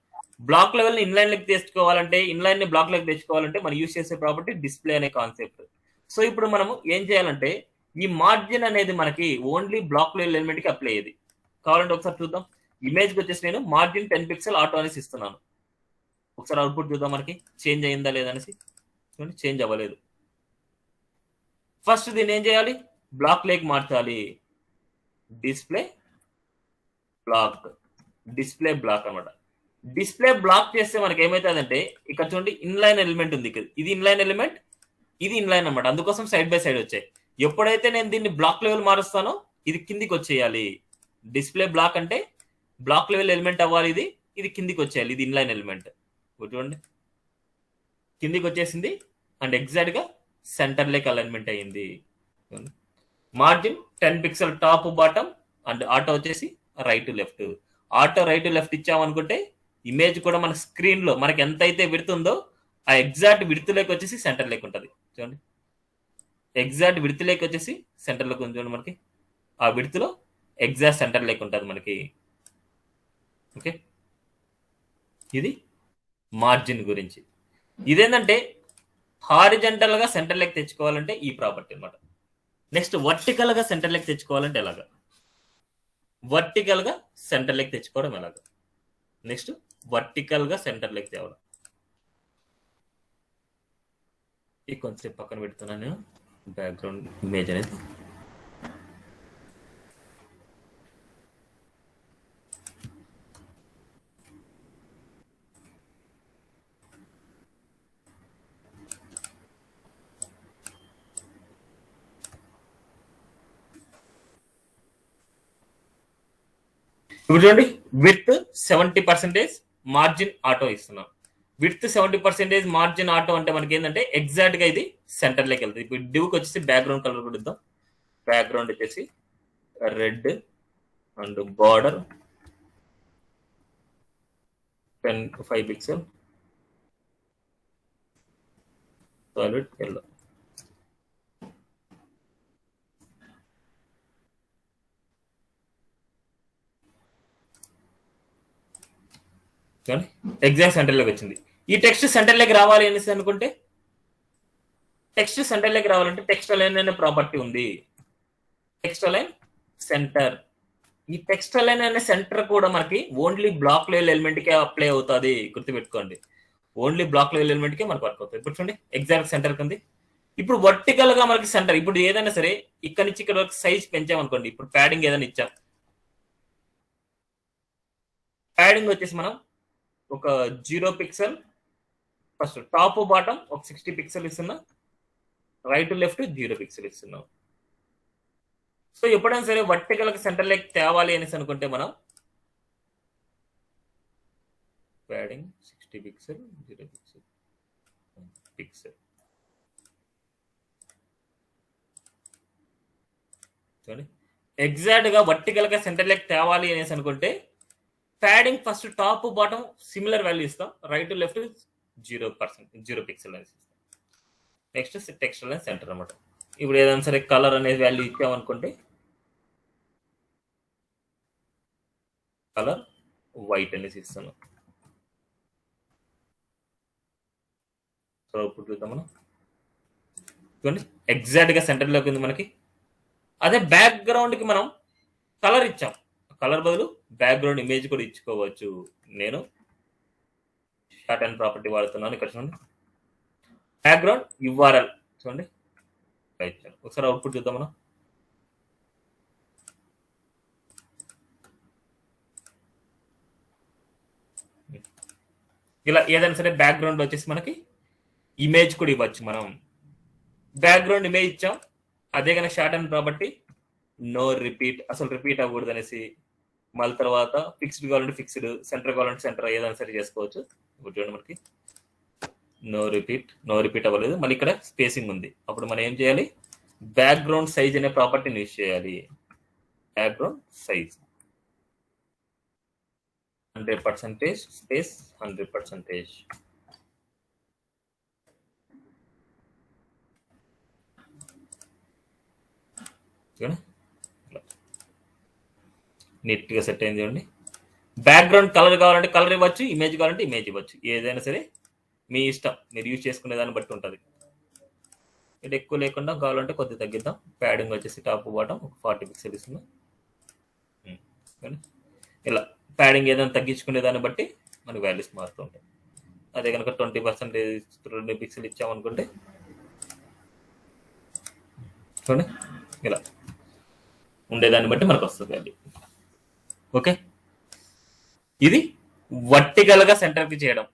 S1: బ్లాక్ లెవెల్ ని ఇన్లైన్ లెక్ తెచ్చుకోవాలంటే, ఇన్లైన్ ని బ్లాక్ లెక్ తెచ్చుకోవాలంటే మనం యూజ్ చేసే ప్రాపర్టీ డిస్ప్లే అనే కాన్సెప్ట్. సో ఇప్పుడు మనం ఏం చేయాలంటే ఈ మార్జిన్ అనేది మనకి ఓన్లీ బ్లాక్ లెవెల్ ఎలిమెంట్ కి అప్లై అయ్యేది. కావాలంటే ఒకసారి చూద్దాం. ఇమేజ్ కి వచ్చేసి నేను మార్జిన్ 10 పిక్సెల్ ఆటో అనేసి ఇస్తున్నాను. ఒకసారి అవుట్పుట్ చూద్దాం మనకి చేంజ్ అయిందా లేదనేసి. చూడండి, చేంజ్ అవ్వలేదు. ఫస్ట్ దీన్ని ఏం చేయాలి? బ్లాక్ లెక్ మార్చాలి. డిస్ప్లే బ్లాక్ అనమాట. డిస్ప్లే బ్లాక్ చేస్తే మనకి ఏమవుతుందంటే ఇక్కడ చూడండి ఇన్లైన్ ఎలిమెంట్ ఉంది. ఇది ఇన్లైన్ ఎలిమెంట్, ఇది ఇన్లైన్ అనమాట. అందుకోసం సైడ్ బై సైడ్ వచ్చాయి. ఎప్పుడైతే నేను దీన్ని బ్లాక్ లెవెల్ మారుస్తానో ఇది కిందికి వచ్చేయాలి. డిస్ప్లే బ్లాక్ అంటే బ్లాక్ లెవెల్ ఎలిమెంట్ అవ్వాలి. ఇది కిందికి వచ్చేయాలి. ఇది ఇన్లైన్ ఎలిమెంట్. చూడండి కిందికి వచ్చేసింది అండ్ ఎగ్జాక్ట్ గా సెంటర్ లెక్ అలైన్మెంట్ అయ్యింది. Margin 10 pixel top bottom and auto వచ్చేసి right to left. Auto right to left ఇచ్చామనుకుంటే ఇమేజ్ కూడా మన స్క్రీన్ లో మనకి ఎంత అయితే విడ్త్ ఉందో ఆ ఎగ్జాక్ట్ విడ్త్ లేక వచ్చేసి సెంటర్ లెక్ ఉంటుంది. చూడండి ఎగ్జాక్ట్ విడ్త్ లేక వచ్చేసి సెంటర్ లెక్ ఉంది. చూడండి మనకి ఆ విడ్త్ లో ఎగ్జాక్ట్ సెంటర్ లెక్ ఉంటుంది మనకి. ఓకే, ఇది మార్జిన్ గురించి. ఇదేంటంటే హారిజంటల్ గా సెంటర్ లెక్ తెచ్చుకోవాలంటే ఈ ప్రాపర్టీ అనమాట. నెక్స్ట్ వర్టికల్ గా సెంటర్ లెక్ తెచ్చుకోవాలంటే ఎలాగా? వర్టికల్ గా సెంటర్ లెక్ తెచ్చుకోవడం ఎలాగా? నెక్స్ట్ వర్టికల్ గా సెంటర్ లెక్ తేవాలి. ఈ కొంచెం పక్కన పెడుతున్నాను నేను బ్యాక్గ్రౌండ్ ఇమేజ్ అనేది. ఇప్పుడు చూడండి విత్ 70% మార్జిన్ ఆటో ఇస్తున్నాం. విత్ 70% మార్జిన్ ఆటో అంటే మనకి ఏంటంటే ఎగ్జాక్ట్ గా ఇది సెంటర్ లెక్ వెళ్తుంది. ఇప్పుడు డివ్కి వచ్చేసి బ్యాక్గ్రౌండ్ కలర్ కూడా ఇద్దాం. బ్యాక్గ్రౌండ్ వచ్చేసి red and border 5 pixel solid yellow. Exact center లెక్ వచ్చింది. ఈ టెక్స్ట్ సెంటర్ లెక్ రావాలి అనేసి అనుకుంటే టెక్స్ట్ సెంటర్ లెక్ రావాలంటే టెక్స్ట్ అలైన్ అనే ప్రాపర్టీ ఉంది. Text align centre. ఈ టెక్స్ట్ అలైన్ అనే సెంటర్ కూడా మనకి ఓన్లీ బ్లాక్ లెవెల్ ఎలిమెంట్ కే అప్లై అవుతుంది. గుర్తుపెట్టుకోండి, ఓన్లీ బ్లాక్ లెవెల్ ఎలిమెంట్ కే మనకు వర్క్ అవుతుంది. ఇప్పుడు చూడండి ఎగ్జాక్ట్ సెంటర్ ఉంది. ఇప్పుడు వర్టికల్ గా మనకి సెంటర్. ఇప్పుడు ఏదైనా సరే ఇక్కడ నుంచి ఇక్కడ వరకు సైజ్ పెంచామనుకోండి. ఇప్పుడు ప్యాడింగ్ ఏదైనా ఇచ్చాం. ప్యాడింగ్ వచ్చేసి మనం ఒక 0 పిక్సెల్ ఫస్ట్ టాప్ బాటమ్ ఒక 60 పిక్సెల్ ఇస్తున్నా. రైట్ లెఫ్ట్ 0 పిక్సెల్ ఇస్తున్నాం. సో ఎప్పుడైనా సరే వర్టికల్ సెంటర్ లెక్ తేవాలి అనేసి అనుకుంటే మనం ప్యాడింగ్ 60 పిక్సెల్ 0 పిక్సెల్ చూడండి ఎగ్జాక్ట్ గా వర్టికల్ గా సెంటర్ లెక్ తేవాలి అనేసి అనుకుంటే padding first top bottom similar value ఇస్తాం. రైట్ లెఫ్ట్ 0 పిక్సెల్ అనేసి ఇస్తాం. నెక్స్ట్ టెక్స్ట్ లైన్ సెంటర్ అనమాట. ఇప్పుడు ఏదైనా సరే కలర్ అనేది వాల్యూ ఇచ్చామనుకుంటే కలర్ వైట్ అనేసి ఇస్తాను. సో ఇప్పుడు చూద్దాం మనం. చూడండి ఎగ్జాక్ట్ గా సెంటర్లోకి ఉంది మనకి. అదే బ్యాక్గ్రౌండ్ కి మనం కలర్ ఇచ్చాం. కలర్ బదులు బ్యాక్గ్రౌండ్ ఇమేజ్ కూడా ఇచ్చుకోవచ్చు. నేను షార్ట్ అండ్ ప్రాపర్టీ వాడుతున్నాను. ఇక్కడ చూడండి, బ్యాక్గ్రౌండ్ యుఆర్ఎల్ చూడండి రైట్. ఒకసారి అవుట్పుట్ చూద్దాం మనం. ఇలా ఏదైనా సరే బ్యాక్గ్రౌండ్ వచ్చేసి మనకి ఇమేజ్ కూడా ఇవ్వచ్చు. మనం బ్యాక్గ్రౌండ్ ఇమేజ్ ఇచ్చాం, అదే కనుక shorthand property no repeat, అసలు రిపీట్ అవ్వకూడదు అనేసి, మళ్ళీ తర్వాత ఫిక్స్డ్ కావాలంటే ఫిక్స్డ్, సెంటర్ కావాలంటే సెంటర్, ఏదైనా సరే చేసుకోవచ్చు. ఇప్పుడు చూడండి మనకి నో రిపీట్ అవ్వలేదు, మళ్ళీ ఇక్కడ స్పేసింగ్ ఉంది. అప్పుడు మనం ఏం చేయాలి, బ్యాక్గ్రౌండ్ సైజ్ అనే ప్రాపర్టీని యూజ్ చేయాలి. Background size 100% space 100%. నీట్ గా సెట్ అయింది చూడండి. బ్యాక్గ్రౌండ్ కలర్ కావాలంటే కలర్ ఇవ్వచ్చు, ఇమేజ్ కావాలంటే ఇమేజ్ ఇవ్వచ్చు, ఏదైనా సరే మీ ఇష్టం, మీరు యూజ్ చేసుకునే దాన్ని బట్టి ఉంటుంది. ఇది ఎక్కువ లేకుండా కావాలంటే కొద్దిగా తగ్గిద్దాం. ప్యాడింగ్ వచ్చేసి టాప్ బాటం 40 పిక్సెల్ ఇస్తున్నాం. ఇలా ప్యాడింగ్ ఏదైనా తగ్గించుకునే దాన్ని బట్టి మనకు వాల్యూస్ మారుతూ ఉంటాయి. అదే కనుక 20% 2 పిక్సెల్ ఇచ్చామనుకుంటే చూడండి ఇలా ఉండేదాన్ని బట్టి మనకు వస్తుంది వాల్యూ. ఓకే, ఇది వర్టికల్ గా సెంటర్ కి చేయడం,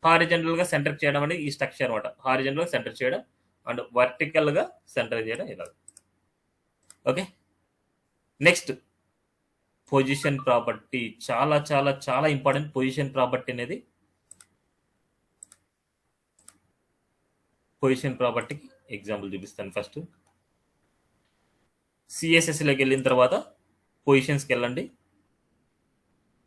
S1: హారిజంటల్ గా సెంటర్ చేయడం అనేది ఈ స్ట్రక్చర్ అనమాట. హారిజంటల్ గా సెంటర్ చేయడం అండ్ వర్టికల్ గా సెంటర్ చేయడం ఇలా. Okay, next position property. చాలా చాలా చాలా ఇంపార్టెంట్ పొజిషన్ ప్రాపర్టీ అనేది. పొజిషన్ ప్రాపర్టీకి ఎగ్జాంపుల్ చూపిస్తాను. ఫస్ట్ సిఎస్ఎస్లోకి వెళ్ళిన తర్వాత పొజిషన్స్కి వెళ్ళండి.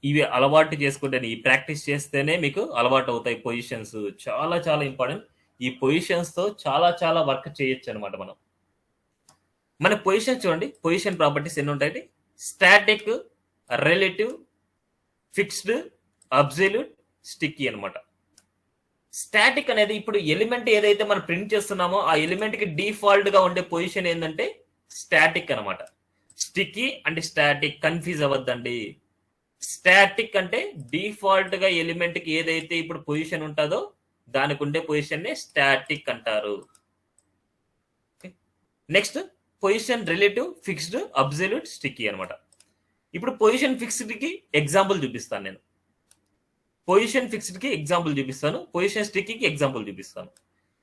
S1: ఇవి అలవాటు చేసుకుంటే, ఈ ప్రాక్టీస్ చేస్తేనే మీకు అలవాటు అవుతాయి. పొజిషన్స్ చాలా చాలా ఇంపార్టెంట్. ఈ పొజిషన్స్ తో చాలా చాలా వర్క్ చేయొచ్చు అనమాట. మన పొజిషన్ చూడండి, పొజిషన్ ప్రాపర్టీస్ ఎన్ని ఉంటాయి? Static, relative, fixed, absolute, sticky అనమాట. స్టాటిక్ అనేది ఇప్పుడు ఎలిమెంట్ ఏదైతే మనం ప్రింట్ చేస్తున్నామో ఆ ఎలిమెంట్ కి డిఫాల్ట్ గా ఉండే పొజిషన్ ఏంటంటే స్టాటిక్ అనమాట. స్టిక్కీ అంటే స్టాటిక్, కన్ఫ్యూజ్ అవ్వద్దండి. స్టాటిక్ అంటే డిఫాల్ట్ గా ఎలిమెంట్ కి ఏదైతే ఇప్పుడు పొజిషన్ ఉంటుందో దానికి ఉండే పొజిషన్ ని స్టాటిక్ అంటారు. Next position relative, fixed, absolute, sticky అనమాట. ఇప్పుడు పొజిషన్ ఫిక్స్డ్ కి ఎగ్జాంపుల్ చూపిస్తాను నేను. పొజిషన్ ఫిక్స్డ్ కి ఎగ్జాంపుల్ చూపిస్తాను, పొజిషన్ స్టిక్కీకి ఎగ్జాంపుల్ చూపిస్తాను.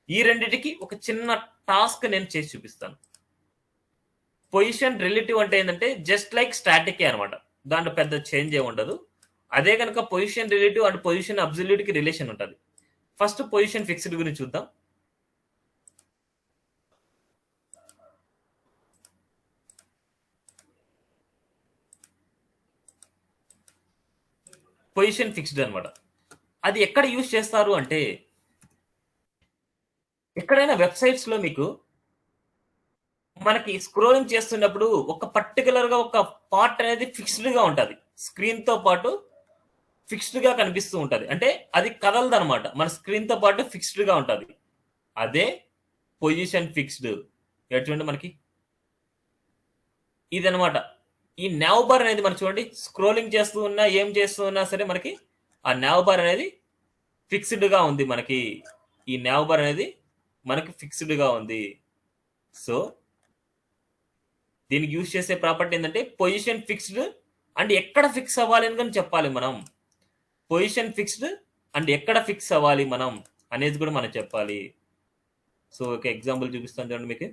S1: ఈ రెండింటికి ఒక చిన్న టాస్క్ నేను చేసి చూపిస్తాను. పొజిషన్ రిలేటివ్ అంటే ఏంటంటే జస్ట్ లైక్ స్టాటిక్ అనమాట, దాంట్లో పెద్ద చేంజ్ ఏమి ఉండదు. అదే కనుక position relative and position absolute కి రిలేషన్ ఉంటుంది. ఫస్ట్ పొజిషన్ ఫిక్స్డ్ గురించి చూద్దాం. పొజిషన్ ఫిక్స్డ్ అనమాట. అది ఎక్కడ యూజ్ చేస్తారు అంటే, ఎక్కడైనా వెబ్సైట్స్ లో మీకు మనకి స్క్రోలింగ్ చేస్తున్నప్పుడు ఒక పర్టికులర్ గా ఒక పార్ట్ అనేది ఫిక్స్డ్ గా ఉంటుంది, స్క్రీన్ తో పాటు ఫిక్స్డ్ గా కనిపిస్తూ ఉంటది. అంటే అది కదలదు అనమాట, మన స్క్రీన్ తో పాటు ఫిక్స్డ్ గా ఉంటది. అదే పొజిషన్ ఫిక్స్డ్. చూడండి మనకి ఇది అనమాట. ఈ నావ్ బార్ అనేది మనం చూడండి, స్క్రోలింగ్ చేస్తూ ఉన్నా ఏం చేస్తూ ఉన్నా సరే మనకి ఆ నావ్ బార్ అనేది ఫిక్స్డ్ గా ఉంది. మనకి ఈ నావ్ బార్ అనేది మనకి ఫిక్స్డ్ గా ఉంది. సో దీనికి యూజ్ చేసే ప్రాపర్టీ ఏంటంటే పొజిషన్ ఫిక్స్డ్ అండ్ ఎక్కడ ఫిక్స్ అవ్వాలి అని చెప్పాలి మనం. పొజిషన్ ఫిక్స్డ్ అండ్ ఎక్కడ ఫిక్స్ అవ్వాలి మనం అనేది కూడా మనం చెప్పాలి. సో ఒక ఎగ్జాంపుల్ చూపిస్తాను చూడండి మీకు.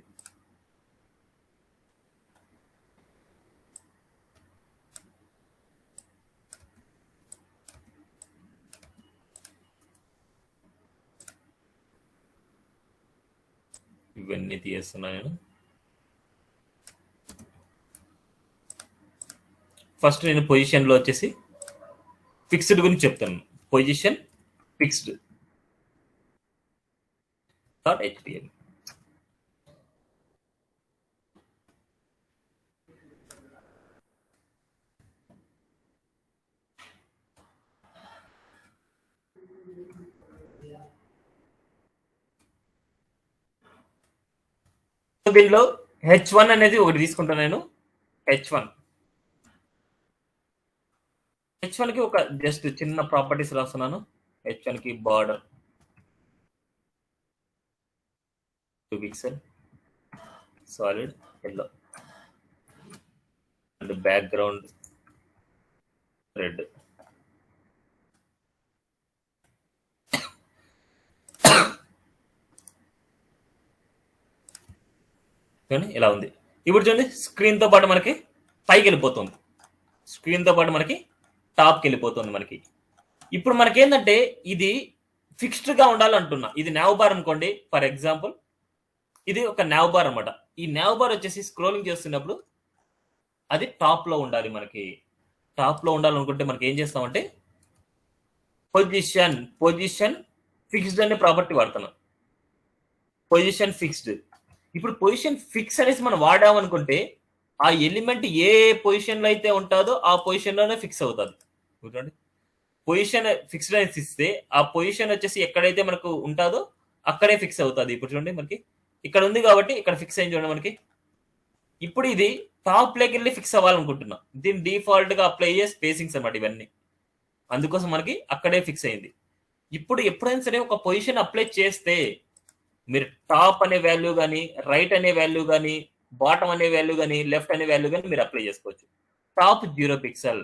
S1: ఇవన్నీ తీస్తున్నా నేను. ఫస్ట్ నేను పొజిషన్ లో వచ్చేసి ఫిక్స్డ్ గురించి చెప్తాను. Position fixed .html. దీనిలో H1 అనేది ఒకటి తీసుకుంటాను నేను. H1 H1 కి ఒక జస్ట్ చిన్న ప్రాపర్టీస్ రాస్తున్నాను. H1 కి border 2 pixel solid yellow and background red. చూడండి ఇలా ఉంది. ఇప్పుడు చూడండి స్క్రీన్తో పాటు మనకి పైకి వెళ్ళిపోతుంది, స్క్రీన్తో పాటు మనకి టాప్కి వెళ్ళిపోతుంది మనకి. ఇప్పుడు మనకి ఏంటంటే ఇది ఫిక్స్డ్గా ఉండాలంటున్నా. ఇది నావ్ బార్ అనుకోండి ఫర్ ఎగ్జాంపుల్, ఇది ఒక నావ్ బార్ అనమాట. ఈ నావ్ బార్ వచ్చేసి స్క్రోలింగ్ చేస్తున్నప్పుడు అది టాప్లో ఉండాలి. మనకి టాప్లో ఉండాలనుకుంటే మనకి ఏం చేస్తామంటే పొజిషన్ ఫిక్స్డ్ అనే ప్రాపర్టీ వాడుతున్నాం. Position fixed. ఇప్పుడు పొజిషన్ ఫిక్స్ అనేసి మనం వాడామనుకుంటే ఆ ఎలిమెంట్ ఏ పొజిషన్లో అయితే ఉంటుందో ఆ పొజిషన్లోనే ఫిక్స్ అవుతుంది. చూడండి పొజిషన్ ఫిక్స్డ్ అనేసి ఇస్తే ఆ పొజిషన్ వచ్చేసి ఎక్కడైతే మనకు ఉంటుందో అక్కడే ఫిక్స్ అవుతుంది. ఇప్పుడు చూడండి మనకి ఇక్కడ ఉంది కాబట్టి ఇక్కడ ఫిక్స్ అయింది చూడండి మనకి. ఇప్పుడు ఇది టాప్ లోకి వెళ్ళి ఫిక్స్ అవ్వాలనుకుంటున్నా. దీని డిఫాల్ట్ గా అప్లై అయ్యే స్పేసింగ్స్ అన్నమాట ఇవన్నీ, అందుకోసం మనకి అక్కడే ఫిక్స్ అయింది. ఇప్పుడు ఎప్పుడైనా సరే ఒక పొజిషన్ అప్లై చేస్తే మీరు టాప్ అనే వాల్యూ కానీ, రైట్ అనే వాల్యూ కానీ, బాటమ్ అనే వాల్యూ కానీ, లెఫ్ట్ అనే వాల్యూ కానీ మీరు అప్లై చేసుకోవచ్చు. Top 0 pixel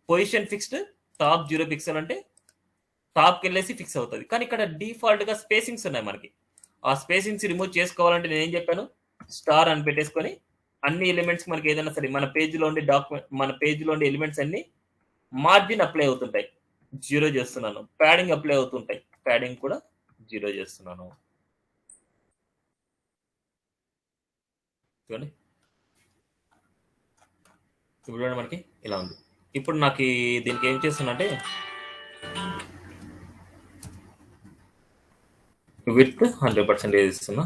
S1: position fixed, top 0 pixel అంటే టాప్కి వెళ్ళేసి ఫిక్స్ అవుతుంది. కానీ ఇక్కడ డిఫాల్ట్ గా స్పేసింగ్స్ ఉన్నాయి మనకి. ఆ స్పేసింగ్స్ రిమూవ్ చేసుకోవాలంటే నేను ఏం చెప్పాను, స్టార్ అని పెట్టేసుకొని అన్ని ఎలిమెంట్స్ మనకి ఏదైనా సరే మన పేజ్లో ఉండే డాక్యుమెంట్, మన పేజ్లో ఉండే ఎలిమెంట్స్ అన్ని మార్జిన్ అప్లై అవుతుంటాయి, 0 చేస్తున్నాను. ప్యాడింగ్ అప్లై అవుతుంటాయి, ప్యాడింగ్ కూడా 0 చేస్తున్నాను. చూడండి ఇప్పుడు చూడండి మనకి ఇలా ఉంది. ఇప్పుడు నాకు దీనికి ఏం చేస్తున్నా అంటే విత్ 100% ఇస్తున్నా.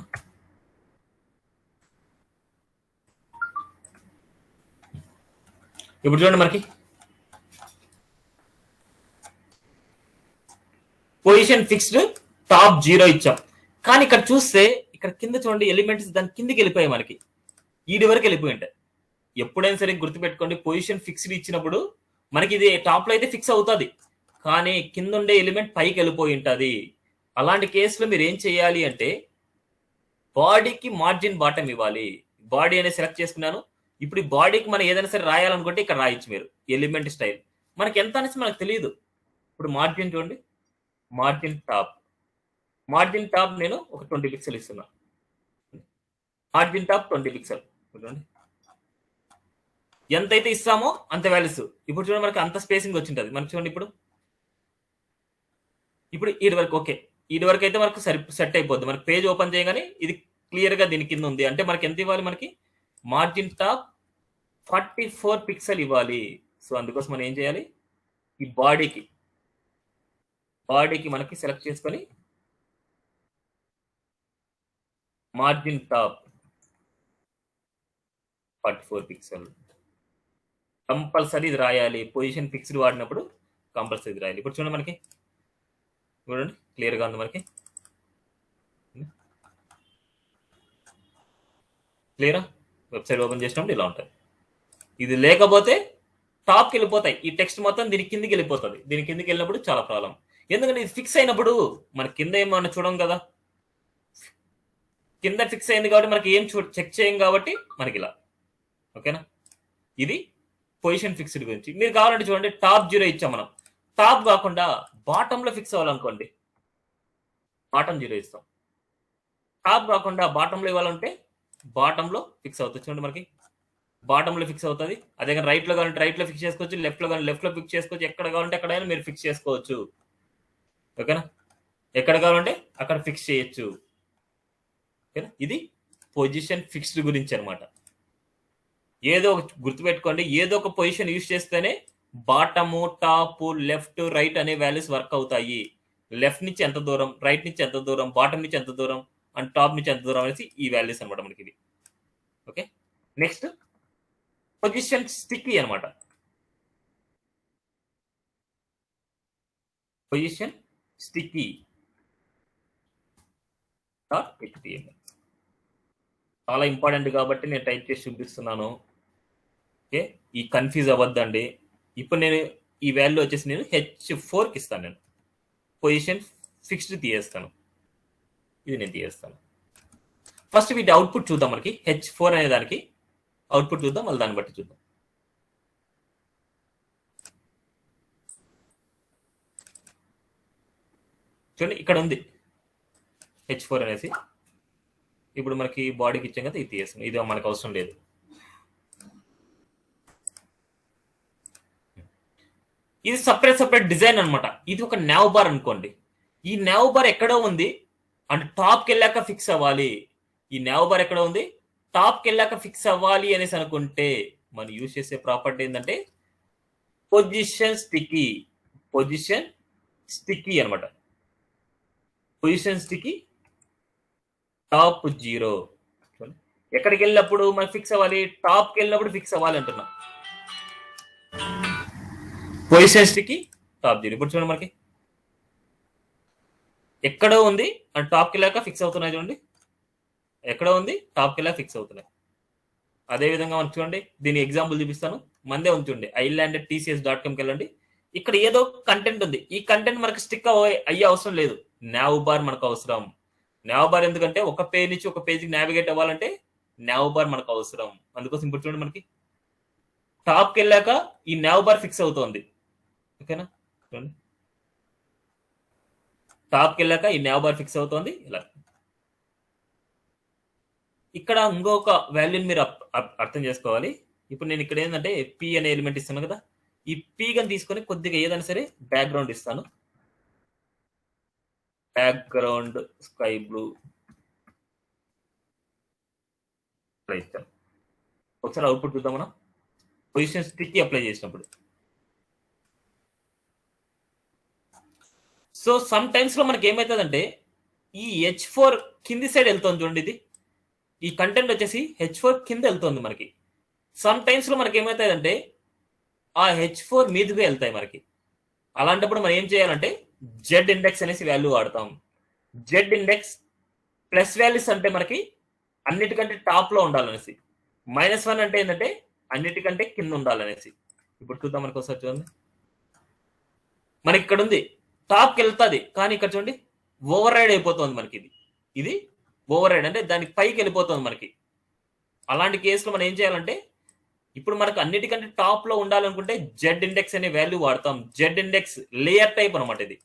S1: ఇప్పుడు చూడండి మనకి పొజిషన్ ఫిక్స్డ్, టాప్ 0 ఇచ్చాం. కానీ ఇక్కడ చూస్తే ఇక్కడ కింద చూడండి ఎలిమెంట్స్ దాని కిందికి వెళ్ళిపోయాయి మనకి, ఈడి వరకు వెళ్ళిపోయి ఉంటాయి. ఎప్పుడైనా సరే గుర్తుపెట్టుకోండి, పొజిషన్ ఫిక్స్డ్ ఇచ్చినప్పుడు మనకి ఇది టాప్ లో అయితే ఫిక్స్ అవుతుంది, కానీ కింద ఉండే ఎలిమెంట్ పైకి వెళ్ళిపోయి ఉంటుంది. అలాంటి కేసులో మీరు ఏం చేయాలి అంటే బాడీకి మార్జిన్ బాటమ్ ఇవ్వాలి. బాడీ అనేది సెలెక్ట్ చేసుకున్నాను. ఇప్పుడు ఈ బాడీకి మనం ఏదైనా సరే రాయాలనుకుంటే ఇక్కడ రాయొచ్చు మీరు ఎలిమెంట్ స్టైల్. మనకి ఎంత అనేసి మనకు తెలియదు. ఇప్పుడు మార్జిన్ చూడండి, మార్జిన్ టాప్ నేను ఒక 20 పిక్సెల్ ఇస్తున్నా. Margin top 20 pixel. చూడండి ఎంతైతే ఇస్తామో అంత వాల్యూస్. ఇప్పుడు చూడండి మనకి అంత స్పేసింగ్ వచ్చింటది మనకి. చూడండి ఇప్పుడు ఈడి వరకు ఓకే, ఈడి వరకు అయితే మనకు సెట్ అయిపోద్ది. మనకి పేజ్ ఓపెన్ చేయగానే ఇది క్లియర్ గా దీని కింద ఉంది అంటే మనకి ఎంత ఇవ్వాలి, మనకి మార్జిన్ టాప్ 44 పిక్సెల్ ఇవ్వాలి. సో అందుకోసం మనం ఏం చేయాలి, ఈ బాడీకి మనకి సెలెక్ట్ చేసుకొని మార్జిన్ టాప్ 44 పిక్సెల్ కంపల్సరీ ఇది రాయాలి. పొజిషన్ ఫిక్స్డ్ వాడినప్పుడు కంపల్సరీ ఇది రాయాలి. ఇప్పుడు చూడండి మనకి, చూడండి క్లియర్గా ఉంది మనకి. క్లియరా? వెబ్సైట్ ఓపెన్ చేసినప్పుడు ఇలా ఉంటుంది. ఇది లేకపోతే టాప్కి వెళ్ళిపోతాయి, ఈ టెక్స్ట్ మొత్తం దీని కిందికి వెళ్ళిపోతుంది. దీని కిందికి వెళ్ళినప్పుడు చాలా ప్రాబ్లం. ఎందుకంటే ఇది ఫిక్స్ అయినప్పుడు మన కింద ఏమన్నా చూడం కదా, కింద ఫిక్స్ అయింది కాబట్టి మనకి ఏం చెక్ చేయం కాబట్టి మనకి ఇలా. ఓకేనా? ఇది పొజిషన్ ఫిక్స్డ్ గురించి. మీరు కావాలంటే చూడండి టాప్ 0 ఇచ్చాం మనం. టాప్ కాకుండా బాటమ్ లో ఫిక్స్ అవ్వాలనుకోండి, బాటమ్ 0 ఇస్తాం. టాప్ కాకుండా బాటమ్ లో ఇవ్వాలంటే బాటమ్ లో ఫిక్స్ అవుతుంది. చూడండి మనకి బాటమ్ లో ఫిక్స్ అవుతుంది. అదే కానీ రైట్ లో కావాలంటే రైట్ లో ఫిక్స్ చేసుకోవచ్చు, లెఫ్ట్ లో కానీ లెఫ్ట్ లో ఫిక్స్ చేసుకోవచ్చు. ఎక్కడ కావాలంటే ఎక్కడైనా మీరు ఫిక్స్ చేసుకోవచ్చు. ఓకేనా? ఎక్కడ కావాలంటే అక్కడ ఫిక్స్ చేయొచ్చు. ఓకేనా? ఇది పొజిషన్ ఫిక్స్డ్ గురించి అనమాట. ఏదో గుర్తుపెట్టుకోండి, ఏదో ఒక పొజిషన్ యూజ్ చేస్తేనే బాటము, టాప్, లెఫ్ట్, రైట్ అనే వాల్యూస్ వర్క్ అవుతాయి. లెఫ్ట్ నుంచి ఎంత దూరం, రైట్ నుంచి ఎంత దూరం, బాటమ్ నుంచి ఎంత దూరం అండ్ టాప్ నుంచి ఎంత దూరం అనేసి ఈ వాల్యూస్ అనమాట మనకి ఇది. ఓకే, నెక్స్ట్ పొజిషన్ స్టిక్కీ అనమాట. పొజిషన్ స్టిక్కీ .html చాలా ఇంపార్టెంట్ కాబట్టి నేను టైప్ చేసి చూపిస్తున్నాను. ఓకే, ఈ కన్ఫ్యూజ్ అవ్వద్దండి. ఇప్పుడు నేను ఈ వాల్యూ వచ్చేసి నేను H4కి ఇస్తాను. నేను పొజిషన్ ఫిక్స్డ్ తీయేస్తాను. ఇది నేను తీయేస్తాను. ఫస్ట్ వీటి అవుట్పుట్ చూద్దాం. మనకి H4 అనే దానికి అవుట్పుట్ చూద్దాం, మళ్ళీ దాన్ని బట్టి చూద్దాం. చూడండి ఇక్కడ ఉంది H4 అనేసి. ఇప్పుడు మనకి బాడీకి ఇచ్చాం కదా, ఇది తీయేస్తాం. ఇది మనకు అవసరం లేదు. ఇది సపరేట్ డిజైన్ అనమాట. ఇది ఒక నావ్ బార్ అనుకోండి. ఈ నావ్ బార్ ఎక్కడో ఉంది అంటే టాప్కి వెళ్ళాక ఫిక్స్ అవ్వాలి. ఈ నావ్ బార్ ఎక్కడో ఉంది, టాప్కి వెళ్ళాక ఫిక్స్ అవ్వాలి అనేసి అనుకుంటే మనం యూజ్ చేసే ప్రాపర్టీ ఏంటంటే పొజిషన్ స్టిక్కీ అనమాట. Position sticky top 0. ఎక్కడికి వెళ్ళినప్పుడు మనకి ఫిక్స్ అవ్వాలి, టాప్కి వెళ్ళినప్పుడు ఫిక్స్ అవ్వాలి అంటున్నాం. Position sticky top 0. ఇప్పుడు చూడండి మనకి ఎక్కడో ఉంది అండ్ టాప్కి వెళ్ళాక ఫిక్స్ అవుతున్నాయి. చూడండి ఎక్కడో ఉంది, టాప్కి వెళ్ళాక ఫిక్స్ అవుతున్నాయి. అదేవిధంగా మనకు చూడండి, దీని ఎగ్జాంపుల్ చూపిస్తాను. మందే ఉంచండి, island@tcs.comకి వెళ్ళండి. ఇక్కడ ఏదో కంటెంట్ ఉంది. ఈ కంటెంట్ మనకు స్టిక్ అయ్యే అవసరం లేదు. నావ్ బార్ మనకు అవసరం. నావ్ బార్ ఎందుకంటే ఒక పేజ్ నుంచి ఒక పేజ్కి నావిగేట్ అవ్వాలంటే నావ్ బార్ మనకు అవసరం. అందుకోసం ఇప్పుడు చూడండి, మనకి టాప్కి వెళ్ళాక ఈ నావ్ బార్ ఫిక్స్ అవుతోంది. ఓకేనా, చూడండి టాప్కి వెళ్ళాక ఈ నావ్ బార్ ఫిక్స్ అవుతోంది. ఇలా ఇక్కడ ఇంకొక వాల్యూని మీరు అర్థం చేసుకోవాలి. ఇప్పుడు నేను ఇక్కడ ఏంటంటే పి అనే ఎలిమెంట్ ఇస్తాను కదా, ఈ పి గని తీసుకొని కొద్దిగా ఏదైనా సరే బ్యాక్గ్రౌండ్ ఇస్తాను. బ్యాక్గ్రౌండ్ స్కై బ్లూ ఇస్తాను. ఒకసారి అవుట్పుట్ చూద్దాం. మనం పొజిషన్ స్టిక్కీ అప్లై చేసినప్పుడు సో సమ్ టైమ్స్ లో మనకి ఏమవుతుందంటే ఈ H4 కింది సైడ్ వెళ్తుంది. చూడండి, ఇది ఈ కంటెంట్ వచ్చేసి H4 కింద వెళ్తుంది మనకి. సమ్ టైమ్స్ లో మనకి ఏమవుతుందంటే ఆ H4 మీదుగా వెళ్తాయి మనకి. అలాంటప్పుడు మనం ఏం చేయాలంటే జెడ్ ఇండెక్స్ అనేసి వాల్యూ వాడతాం. జెడ్ ఇండెక్స్ ప్లస్ వాల్యూస్ అంటే మనకి అన్నిటికంటే టాప్ లో ఉండాలనేసి, -1 అంటే ఏంటంటే అన్నిటికంటే కింద ఉండాలనేసి. ఇప్పుడు చూద్దాం, మనకి ఒకసారి చూడండి. మనకి ఇక్కడ ఉంది టాప్కి వెళ్తుంది, కానీ ఇక్కడ చూడండి ఓవర్ రైడ్ అయిపోతుంది మనకి. ఇది ఓవర్ రైడ్ అంటే దానికి పైకి వెళ్ళిపోతుంది మనకి. అలాంటి కేసులో మనం ఏం చేయాలంటే ఇప్పుడు మనకు అన్నిటికంటే టాప్ లో ఉండాలనుకుంటే జెడ్ ఇండెక్స్ అనే వాల్యూ వాడతాం. జెడ్ ఇండెక్స్ లేయర్ టైప్ అనమాట. ఇది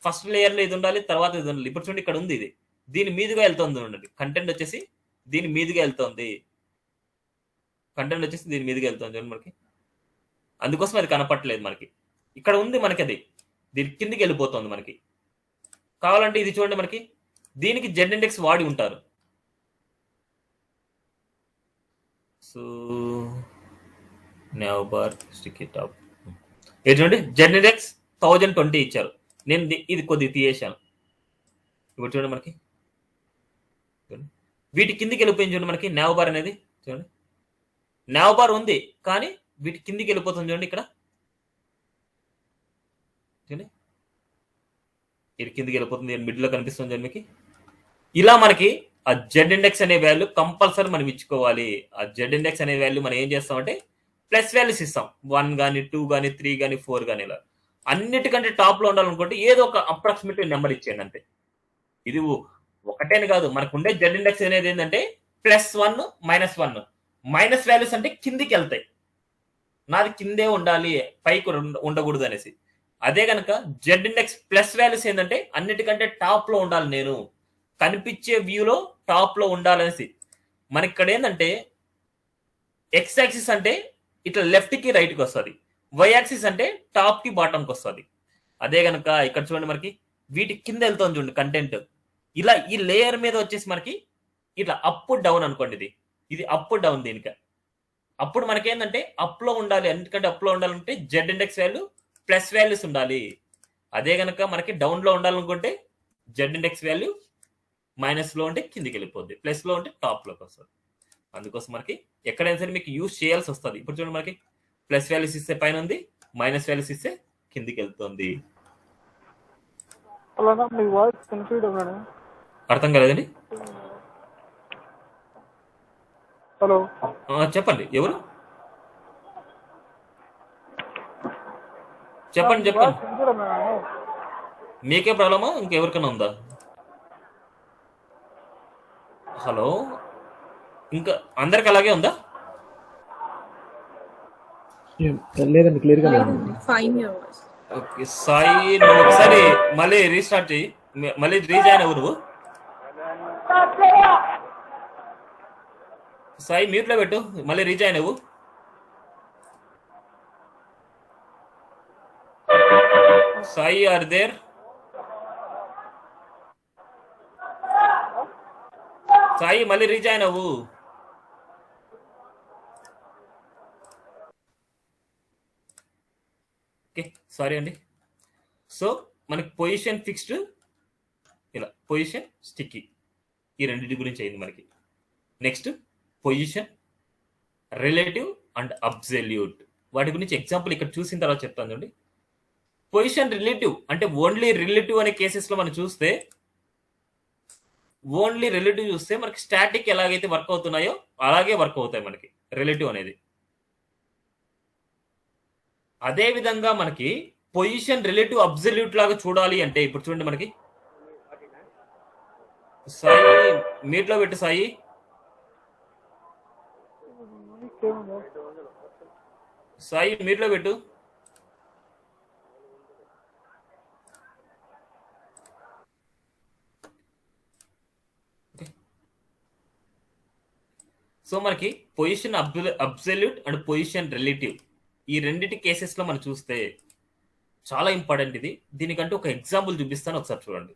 S1: ఫస్ట్ లేయర్ లో ఇది ఉండాలి, తర్వాత ఇది ఉండాలి. ఇప్పుడు చూడండి ఇక్కడ ఉంది, ఇది దీని మీదుగా వెళ్తుంది. ఉండండి, కంటెంట్ వచ్చేసి దీని మీదుగా వెళ్తుంది. కంటెంట్ వచ్చేసి దీని మీదుగా వెళ్తుంది చూడండి మనకి. అందుకోసం అది కనపట్లేదు మనకి. ఇక్కడ ఉంది మనకి, అది దీని కిందికి వెళ్ళిపోతుంది మనకి. కావాలంటే ఇది చూడండి, మనకి దీనికి జెడ్ ఇండెక్స్ వాడి ఉంటారు. So now bar sticky top ఇది చూడండి, జెడ్ ఇండెక్స్ 1020 ఇచ్చారు. నేను ఇది కొద్దిగా తీయేశాను. ఇప్పుడు చూడండి, మనకి వీటి కిందికి వెళ్ళిపోయింది. చూడండి మనకి నావ్ బార్ అనేది. చూడండి నావ్ బార్ ఉంది, కానీ వీటి కిందికి వెళ్ళిపోతుంది. చూడండి ఇక్కడ చూడండి, ఇది కిందికి వెళ్ళిపోతుంది. మిడ్ లో కనిపిస్తుంది చూడండి మీకు. ఇలా మనకి ఆ జెడ్ ఇండెక్స్ అనే వాల్యూ కంపల్సరీ మనం ఇచ్చుకోవాలి. ఆ జెడ్ ఇండెక్స్ అనే వాల్యూ మనం ఏం చేస్తామంటే ప్లస్ వాల్యూస్ ఇస్తాం. 1 కానీ 2 కానీ 3 కానీ 4 కానీ ఇలా అన్నిటికంటే టాప్ లో ఉండాలనుకుంటే ఏదో ఒక అప్రాక్సిమేట్ నెంబర్ ఇచ్చేయండి అంతే. ఇది ఒకటేని కాదు, మనకు ఉండే జెడ్ ఇండెక్స్ అనేది ఏంటంటే +1 -1. మైనస్ వాల్యూస్ అంటే కిందికి వెళ్తాయి. నాది కిందే ఉండాలి, పైకి ఉండకూడదు అనేసి. అదే కనుక జెడ్ ఇండెక్స్ ప్లస్ వాల్యూస్ ఏంటంటే అన్నిటికంటే టాప్ లో ఉండాలి, నేను కనిపించే వ్యూలో టాప్ లో ఉండాలనేసి. మనకి ఇక్కడ ఏంటంటే ఎక్స్ యాక్సిస్ అంటే ఇట్లా లెఫ్ట్ కి రైట్ కి వస్తుంది, వై యాక్సిస్ అంటే టాప్ కి బాటమ్ కి వస్తుంది. అదే కనుక ఇక్కడ చూడండి, మనకి వీటి కింద వెళ్తుంది చూడండి కంటెంట్. ఇలా ఈ లేయర్ మీద వచ్చేసి మనకి ఇట్లా అప్ డౌన్ అనుకోండి, ఇది అప్ డౌన్. దీనికి అప్పుడు మనకేంటంటే అప్ లో ఉండాలి, ఎందుకంటే అప్ లో ఉండాలంటే Z index value plus values ఉండాలి. అదే కనుక మనకి డౌన్ లో ఉండాలనుకుంటే జెడ్ ఇండెక్స్ వాల్యూ మైనస్ లో ఉంటే కిందికి వెళ్ళిపోద్ది, ప్లస్ లో ఉంటే టాప్ లోకి వస్తుంది. అందుకోసం మనకి ఎక్కడైనా సరే మీకు యూజ్ చేయాల్సి వస్తుంది. ఇప్పుడు చూడండి, మనకి ప్లస్ వాల్యూస్ ఇస్తే పైన ఉంది, మైనస్ వాల్యూస్ ఇస్తే కిందికి వెళ్తుంది. అర్థం కాలేదండి?
S3: హలో,
S1: చెప్పండి, ఎవరు? చెప్పండి చెప్పండి.
S3: వింటున్నా మేము.
S1: మీకే ప్రాబ్లమా ఇంకెవరికైనా ఉందా? హలో, ఇంకా అందరికి అలాగే ఉందా?
S4: లేదండి, క్లియర్గా
S5: లేదండి, fine your voice.
S1: Okay Sai, నువ్వు ఒకసారి మళ్ళీ రీస్టార్ట్ చేయి, మళ్ళీ రీజాయిన్ అవ్వు. నువ్వు సాయి మ్యూట్లో పెట్టు, మళ్ళీ రీజాయిన్ అవ్వు. Sai are there? సాయి మళ్ళీ రీజాయిన్ అవ్వు. ఓకే సారీ అండి. సో మనకి పొజిషన్ ఫిక్స్డ్, ఇలా పొజిషన్ స్టిక్కీ, ఈ రెండింటి గురించి అయింది మనకి. Next position relative and absolute, వాటి గురించి ఎగ్జాంపుల్ ఇక్కడ చూసిన తర్వాత చెప్తాను చూడండి. పొజిషన్ రిలేటివ్ అంటే ఓన్లీ రిలేటివ్ అనే కేసెస్లో మనం చూస్తే, ఓన్లీ రిలేటివ్ చూస్తే మనకి స్టాటిక్ ఎలాగైతే వర్క్ అవుతున్నాయో అలాగే వర్క్ అవుతాయి మనకి రిలేటివ్ అనేది. అదే విధంగా మనకి పొజిషన్ రిలేటివ్ అబ్సల్యూట్ లాగా చూడాలి అంటే, ఇప్పుడు చూడండి మనకి సాయి మీట్లో పెట్టు. సాయి సాయి మీట్లో పెట్టు. సో మనకి position absolute and position relative ఈ రెండింటి కేసెస్ లో మనం చూస్తే చాలా ఇంపార్టెంట్ ఇది. దీనికంటే ఒక ఎగ్జాంపుల్ చూపిస్తాను, ఒకసారి చూడండి.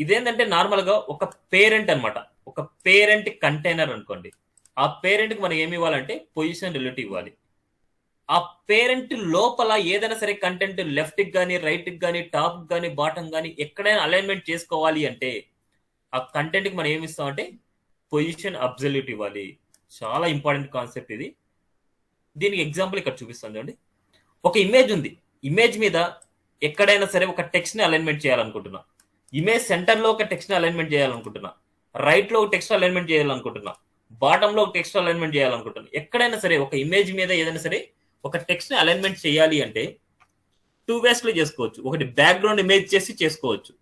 S1: ఇదేంటంటే నార్మల్ గా ఒక పేరెంట్ అన్నమాట, ఒక పేరెంట్ కంటైనర్ అనుకోండి. ఆ పేరెంట్ కి మనం ఏమి ఇవ్వాలంటే పొజిషన్ రిలేటివ్ ఇవ్వాలి. ఆ పేరెంట్ లోపల ఏదైనా సరే కంటెంట్ లెఫ్ట్ కి కానీ, రైట్ కి కానీ, టాప్ కి కానీ, బాటమ్ కానీ ఎక్కడైనా అలైన్మెంట్ చేసుకోవాలి అంటే ఆ కంటెంట్ కి మనం ఏమి ఇస్తామంటే పొజిషన్ అబ్సల్యూట్ ఇవ్వాలి. చాలా ఇంపార్టెంట్ కాన్సెప్ట్ ఇది. దీనికి ఎగ్జాంపుల్ ఇక్కడ చూపిస్తాను చూడండి. ఒక ఇమేజ్ ఉంది, ఇమేజ్ మీద ఎక్కడైనా సరే ఒక టెక్స్ట్ ని అలైన్మెంట్ చేయాలనుకుంటున్నా. ఇమేజ్ సెంటర్ లో ఒక టెక్స్ట్ ని అలైన్మెంట్ చేయాలనుకుంటున్నా, రైట్ లో ఒక టెక్స్ట్ అలైన్మెంట్ చేయాలనుకుంటున్నా, బాటమ్ లో ఒక టెక్స్ట్ అలైన్మెంట్ చేయాలనుకుంటున్నా. ఎక్కడైనా సరే ఒక ఇమేజ్ మీద ఏదైనా సరే ఒక టెక్స్ట్ ని అలైన్మెంట్ చేయాలి అంటే 2 ways లో చేసుకోవచ్చు. ఒకటి బ్యాక్గ్రౌండ్ ఇమేజ్ చేసి చేసుకోవచ్చు.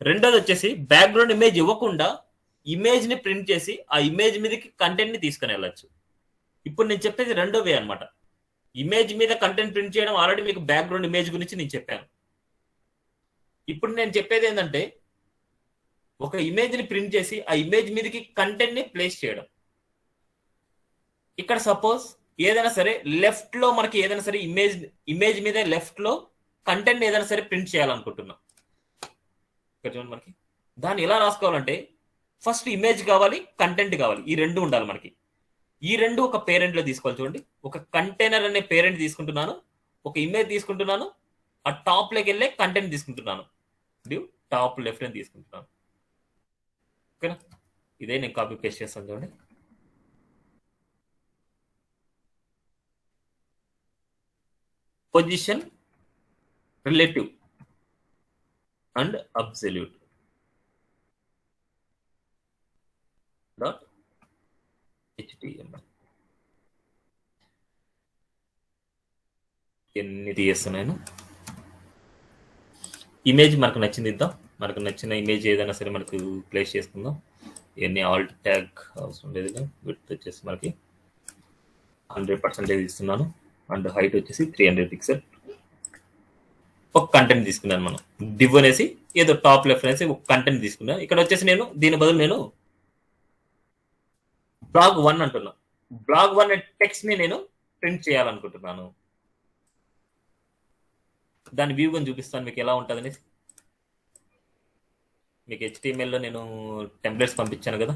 S1: రెండోది వచ్చేసి బ్యాక్గ్రౌండ్ ఇమేజ్ ఇవ్వకుండా ఇమేజ్ ని ప్రింట్ చేసి ఆ ఇమేజ్ మీదకి కంటెంట్ ని తీసుకుని వెళ్ళచ్చు. ఇప్పుడు నేను చెప్పేది రెండో వే అనమాట. ఇమేజ్ మీద కంటెంట్ ప్రింట్ చేయడం ఆల్రెడీ మీకు బ్యాక్గ్రౌండ్ ఇమేజ్ గురించి నేను చెప్పాను. ఇప్పుడు నేను చెప్పేది ఏంటంటే ఒక ఇమేజ్ ని ప్రింట్ చేసి ఆ ఇమేజ్ మీదకి కంటెంట్ ని ప్లేస్ చేయడం. ఇక్కడ సపోజ్ ఏదైనా సరే లెఫ్ట్ లో మనకి ఏదైనా సరే ఇమేజ్ మీద లెఫ్ట్ లో కంటెంట్ ఏదైనా సరే ప్రింట్ చేయాలనుకుంటున్నాం. ఇక్కడ చూడండి మనకి దాన్ని ఎలా రాసుకోవాలంటే ఫస్ట్ ఇమేజ్ కావాలి, కంటెంట్ కావాలి, ఈ రెండు ఉండాలి మనకి. ఈ రెండు ఒక పేరెంట్ లో తీసుకోవాలి. చూడండి, ఒక కంటైనర్ అనే పేరెంట్ తీసుకుంటున్నాను, ఒక ఇమేజ్ తీసుకుంటున్నాను, ఆ టాప్ లోకి వెళ్ళే కంటెంట్ తీసుకుంటున్నాను, టాప్ లెఫ్ట్ అని తీసుకుంటున్నాను. ఓకేనా, ఇదే నేను కాపీ పేస్ట్ చేస్తాను చూడండి. Position relative and absolute dot HTML. ఎన్ని తీస్తున్నాను. ఇమేజ్ మనకు నచ్చింది ఇద్దాం, మనకు నచ్చిన ఇమేజ్ ఏదైనా సరే మనకు ప్లేస్ చేసుకుందాం. ఇవన్నీ ఆల్ట్ ట్యాగ్ అవసరం లేదు. విడ్త్ వచ్చేసి మనకి 100% ఇస్తున్నాను అండ్ హైట్ వచ్చేసి 300 పిక్సెల్. ఒక కంటెంట్ తీసుకున్నాను, మనం డివ్ అనేసి ఏదో టాప్ లెఫ్ట్ అనేసి ఒక కంటెంట్ తీసుకున్నాను. ఇక్కడ వచ్చేసి నేను దీని బదులు నేను బ్లాగ్ 1 అంటున్నా. బ్లాగ్ 1 టెక్స్ట్ ని నేను ప్రింట్ చేయాలనుకుంటున్నాను. దాని వ్యూ గా చూపిస్తాను మీకు ఎలా ఉంటుంది అనేసి. మీకు HTML లో నేను టెంప్లెట్స్ పంపించాను కదా,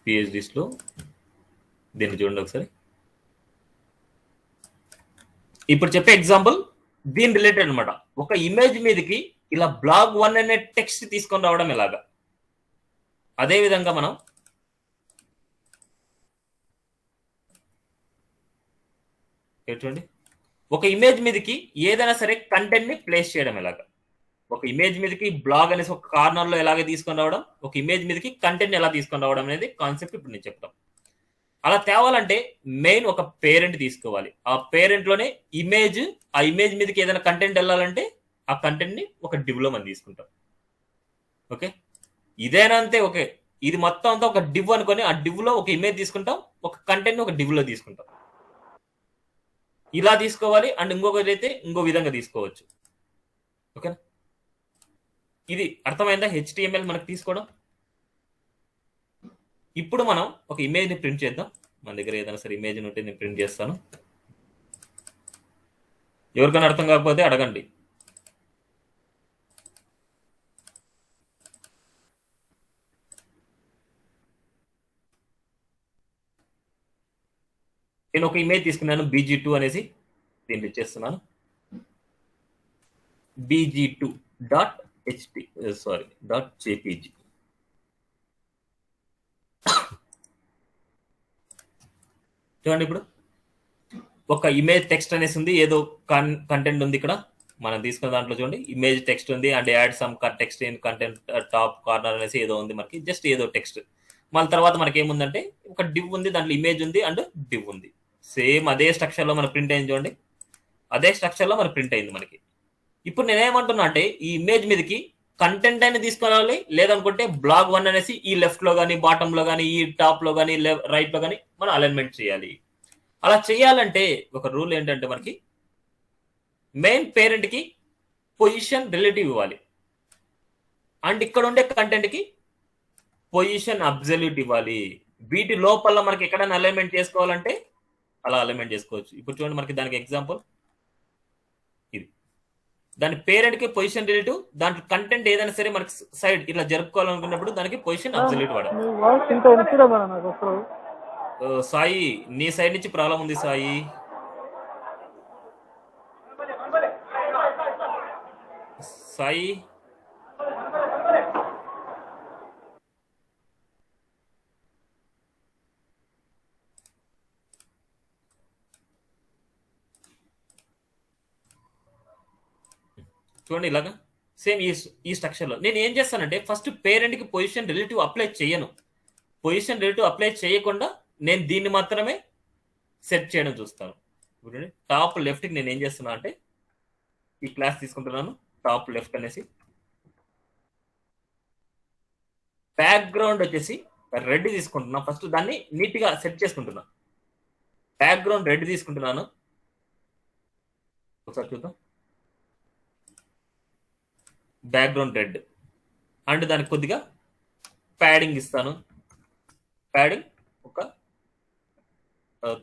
S1: PhDs లో. దీన్ని చూడండి ఒకసారి. ఇప్పుడు చెప్పే ఎగ్జాంపుల్ దీని రిలేటెడ్ అనమాట. ఒక ఇమేజ్ మీదకి ఇలా బ్లాగ్ 1 అనే టెక్స్ట్ తీసుకొని రావడం ఎలాగా. అదే విధంగా మనం చూడండి, ఒక ఇమేజ్ మీదకి ఏదైనా సరే కంటెంట్ ని ప్లేస్ చేయడం ఎలాగా. ఒక ఇమేజ్ మీదకి బ్లాగ్ అనేసి ఒక కార్నర్ లో ఎలాగ తీసుకొని రావడం, ఒక ఇమేజ్ మీదకి కంటెంట్ ఎలా తీసుకొని రావడం అనేది కాన్సెప్ట్ ఇప్పుడు నేను చెప్తాను. అలా తేవాలంటే మెయిన్ ఒక పేరెంట్ తీసుకోవాలి. ఆ పేరెంట్ లోనే ఆ ఇమేజ్ మీదకి ఏదైనా కంటెంట్ వెళ్ళాలంటే ఆ కంటెంట్ ని ఒక div లో మనం తీసుకుంటాం. ఓకే, ఇదేనా అంతే. ఓకే, ఇది మొత్తం అంతా ఒక div అనుకొని ఆ div లో ఒక ఇమేజ్ తీసుకుంటాం, ఒక కంటెంట్ ని ఒక div లో తీసుకుంటాం. ఇలా తీసుకోవాలి. అండ్ ఇంకొకటి అయితే ఇంకో విధంగా తీసుకోవచ్చు. ఓకేనా, ఇది అర్థమైందా HTML మనకు తీసుకోవడం. ఇప్పుడు మనం ఒక ఇమేజ్ ని ప్రింట్ చేద్దాం. మన దగ్గర ఏదైనా సరే ఇమేజ్ ఉంటే నేను ప్రింట్ చేస్తాను. ఎవరికైనా అర్థం కాకపోతే అడగండి. నేను ఒక ఇమేజ్ తీసుకున్నాను, BG2 అనేసి దీన్ని ఇచ్చేస్తున్నాను. BG2.jpg. చూడండి, ఇప్పుడు ఒక ఇమేజ్ టెక్స్ట్ అనేసి ఉంది, ఏదో కంటెంట్ ఉంది ఇక్కడ మనం తీసుకున్న దాంట్లో. చూడండి, ఇమేజ్ టెక్స్ట్ ఉంది and add some text in content top corner అనేసి ఏదో ఉంది మనకి, జస్ట్ ఏదో టెక్స్ట్. మళ్ళీ తర్వాత మనకి ఏముందంటే ఒక div ఉంది, దాంట్లో ఇమేజ్ ఉంది అండ్ div ఉంది. సేమ్ అదే స్ట్రక్చర్ లో మన ప్రింట్ అయింది. చూడండి, అదే స్ట్రక్చర్ లో మన ప్రింట్ అయింది మనకి. ఇప్పుడు నేనేమంటున్నా అంటే ఈ ఇమేజ్ మీదకి కంటెంట్ అయినా తీసుకోవాలి, లేదనుకుంటే బ్లాగ్ 1 అనేసి ఈ లెఫ్ట్ లో కానీ, బాటమ్ లో కానీ, ఈ టాప్ లో కానీ, రైట్ లో కానీ మనం అలైన్మెంట్ చేయాలి. అలా చేయాలంటే ఒక రూల్ ఏంటంటే మనకి మెయిన్ పేరెంట్ కి పొజిషన్ రిలేటివ్ ఇవ్వాలి, అండ్ ఇక్కడ ఉండే కంటెంట్ కి పొజిషన్ అబ్సల్యూట్ ఇవ్వాలి. వీటి లోపల మనకి ఎక్కడైనా అలైన్మెంట్ చేసుకోవాలంటే అలా అలైన్మెంట్ చేసుకోవచ్చు. ఇప్పుడు చూడండి, మనకి దానికి ఎగ్జాంపుల్ ఇది. దాని పేరెంట్ కి పొజిషన్ రిలేటివ్, దాంట్లో కంటెంట్ ఏదైనా సరే మనకి సైడ్ ఇట్లా జరుపుకోవాలనుకున్నప్పుడు దానికి పొజిషన్ అబ్సల్యూట్ వాడాలి.
S3: మీ వాయిస్ ఇంత వినిపించడం నాకు అసలు.
S1: సాయి, నీ సైడ్ నుంచి ప్రాబ్లం ఉంది సాయి. సాయి, చూడండి, ఇలాగా సేమ్ ఈ స్ట్రక్చర్ లో నేను ఏం చేస్తానంటే ఫస్ట్ పేరెంట్ కి పొజిషన్ రిలేటివ్ అప్లై చేయను. పొజిషన్ రిలేటివ్ అప్లై చేయకుండా నేను దీన్ని మాత్రమే సెట్ చేయడం చూస్తాను. ఇప్పుడు టాప్ లెఫ్ట్ కి నేను ఏం చేస్తున్నా అంటే ఈ క్లాస్ తీసుకుంటున్నాను, టాప్ లెఫ్ట్ అనేసి. బ్యాక్గ్రౌండ్ వచ్చేసి రెడ్ తీసుకుంటున్నా. ఫస్ట్ దాన్ని నీట్ గా సెట్ చేసుకుంటున్నా. బ్యాక్గ్రౌండ్ రెడ్ తీసుకుంటున్నాను. ఒకసారి చూద్దాం. బ్యాక్గ్రౌండ్ రెడ్ అండ్ దానికి కొద్దిగా ప్యాడింగ్ ఇస్తాను. ప్యాడింగ్ ఒక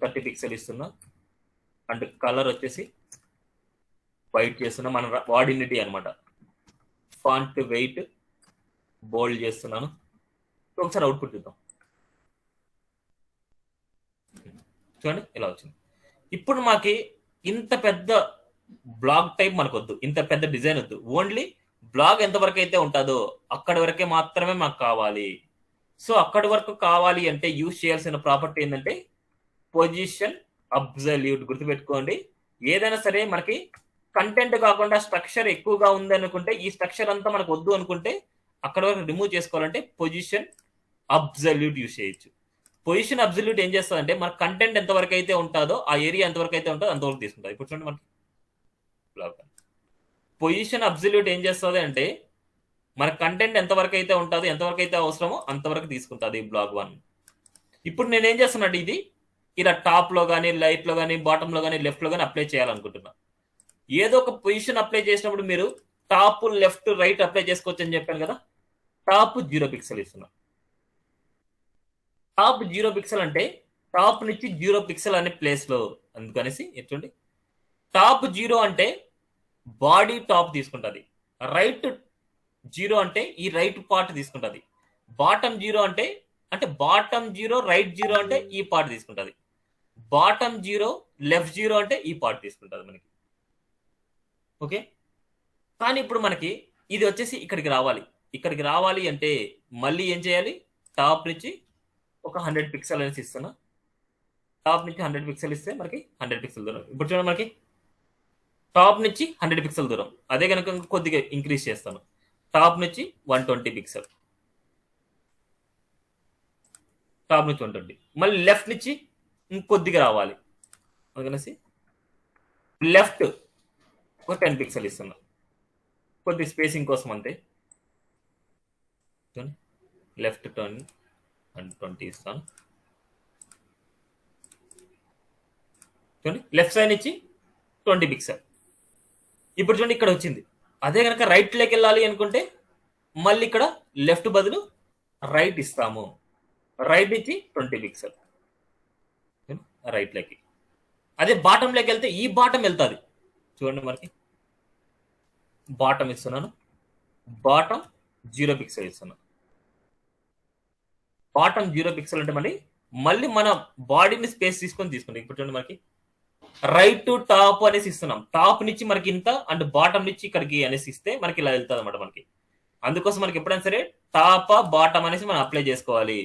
S1: 30 పిక్సెల్ ఇస్తున్నా. అండ్ కలర్ వచ్చేసి వైట్ చేస్తున్నా, మన వాడినిటీ అనమాట. ఫాంట్ వెయిట్ బోల్డ్ చేస్తున్నాను. ఒకసారి అవుట్పుట్ చూద్దాం. చూడండి, ఇలా వచ్చింది. ఇప్పుడు మాకి ఇంత పెద్ద బ్లాగ్ టైప్ మనకు వద్దు, ఇంత పెద్ద డిజైన్ వద్దు. ఓన్లీ బ్లాగ్ ఎంతవరకు అయితే ఉంటుందో అక్కడి వరకే మాత్రమే మాకు కావాలి. సో అక్కడి వరకు కావాలి అంటే యూజ్ చేయాల్సిన ప్రాపర్టీ ఏంటంటే పొజిషన్ అబ్సల్యూట్. గుర్తుపెట్టుకోండి, ఏదైనా సరే మనకి కంటెంట్ కాకుండా స్ట్రక్చర్ ఎక్కువగా ఉంది అనుకుంటే, ఈ స్ట్రక్చర్ అంతా మనకు వద్దు అనుకుంటే అక్కడ వరకు రిమూవ్ చేసుకోవాలంటే పొజిషన్ అబ్సల్యూట్ యూజ్ చేయొచ్చు. పొజిషన్ అబ్సల్యూట్ ఏం చేస్తుందంటే మన కంటెంట్ ఎంతవరకు అయితే ఉంటుందో ఆ ఏరియా ఎంతవరకు అయితే ఉంటుందో అంతవరకు తీసుకుంటుంది. ఇప్పుడు చూడండి, మనకి పొజిషన్ అబ్సల్యూట్ ఏం చేస్తుంది అంటే మన కంటెంట్ ఎంతవరకు అయితే ఉంటుందో, ఎంతవరకు అయితే అవసరమో అంతవరకు తీసుకుంటుంది బ్లాగ్ 1. ఇప్పుడు నేనేం చేస్తున్నట్టు ఇది ఇలా టాప్ లో కానీ, లైట్ లో కానీ, బాటమ్ లో కానీ, లెఫ్ట్ లో కానీ అప్లై చేయాలనుకుంటున్నా. ఏదో ఒక పొజిషన్ అప్లై చేసినప్పుడు మీరు టాప్, లెఫ్ట్, రైట్ అప్లై చేసుకోవచ్చు అని చెప్పాను కదా. టాప్ 0 పిక్సెల్ ఇస్తున్నా. టాప్ 0 పిక్సెల్ అంటే టాప్ నుంచి 0 పిక్సెల్ అనే ప్లేస్ లో, అందుకనేసి ఎట్లుండి టాప్ 0 అంటే బాడీ టాప్ తీసుకుంటుంది. రైట్ 0 అంటే ఈ రైట్ పార్ట్ తీసుకుంటుంది. బాటమ్ 0 అంటే బాటమ్ 0 రైట్ 0 అంటే ఈ పార్ట్ తీసుకుంటుంది. బాటమ్ 0 లెఫ్ట్ 0 అంటే ఈ పార్ట్ తీసుకుంటుంది మనకి. ఓకే, కానీ ఇప్పుడు మనకి ఇది వచ్చేసి ఇక్కడికి రావాలి. ఇక్కడికి రావాలి అంటే మళ్ళీ ఏం చేయాలి? టాప్ నుంచి ఒక 100 పిక్సెల్ అనేసి ఇస్తున్నా. టాప్ నుంచి 100 పిక్సెల్ ఇస్తే మనకి 100 పిక్సెల్ దూరం. ఇప్పుడు చూడండి, మనకి టాప్ నుంచి 100 పిక్సెల్ దూరం. అదే కనుక కొద్దిగా ఇంక్రీజ్ చేస్తాను. టాప్ నుంచి 120 పిక్సెల్. టాప్ నుంచి 120. మళ్ళీ లెఫ్ట్ నుంచి ఇంకొద్దిగా రావాలి. అందుకనేసి లెఫ్ట్ ఒక 10 పిక్సెల్ ఇస్తున్నా, కొద్ది స్పేసింగ్ కోసం అంతే. లెఫ్ట్ 10 అండ్ 20 ఇస్తాను. చూడండి లెఫ్ట్ సైడ్ నుంచి 20 పిక్సెల్. ఇప్పుడు చూడండి ఇక్కడ వచ్చింది. అదే కనుక రైట్ లోకి వెళ్ళాలి అనుకుంటే మళ్ళీ ఇక్కడ లెఫ్ట్ బదులు రైట్ ఇస్తాము. రైట్ నుంచి 20 పిక్సెల్ రైట్ లోకి. అదే బాటం లోకి వెళ్తే ఈ బాటం వెళ్తుంది. చూడండి మనకి బాటం ఇస్తున్నాను, బాటం 0 పిక్సెల్ ఇస్తున్నాను. బాటం 0 పిక్సెల్ అంటే మళ్ళీ మన బాడీని స్పేస్ తీసుకుంటాం. ఇప్పుడు చూడండి మనకి రైట్ టు టాప్ అనేసి ఇస్తున్నాం. టాప్ నుంచి మనకి ఇంత అండ్ బాటం నుంచి ఇక్కడికి అనేసి ఇస్తే మనకి ఇలా వెళ్తుంది అనమాట మనకి. అందుకోసం మనకి ఎప్పుడైనా సరే టాప్ బాటం అనేసి మనం అప్లై చేసుకోవాలి.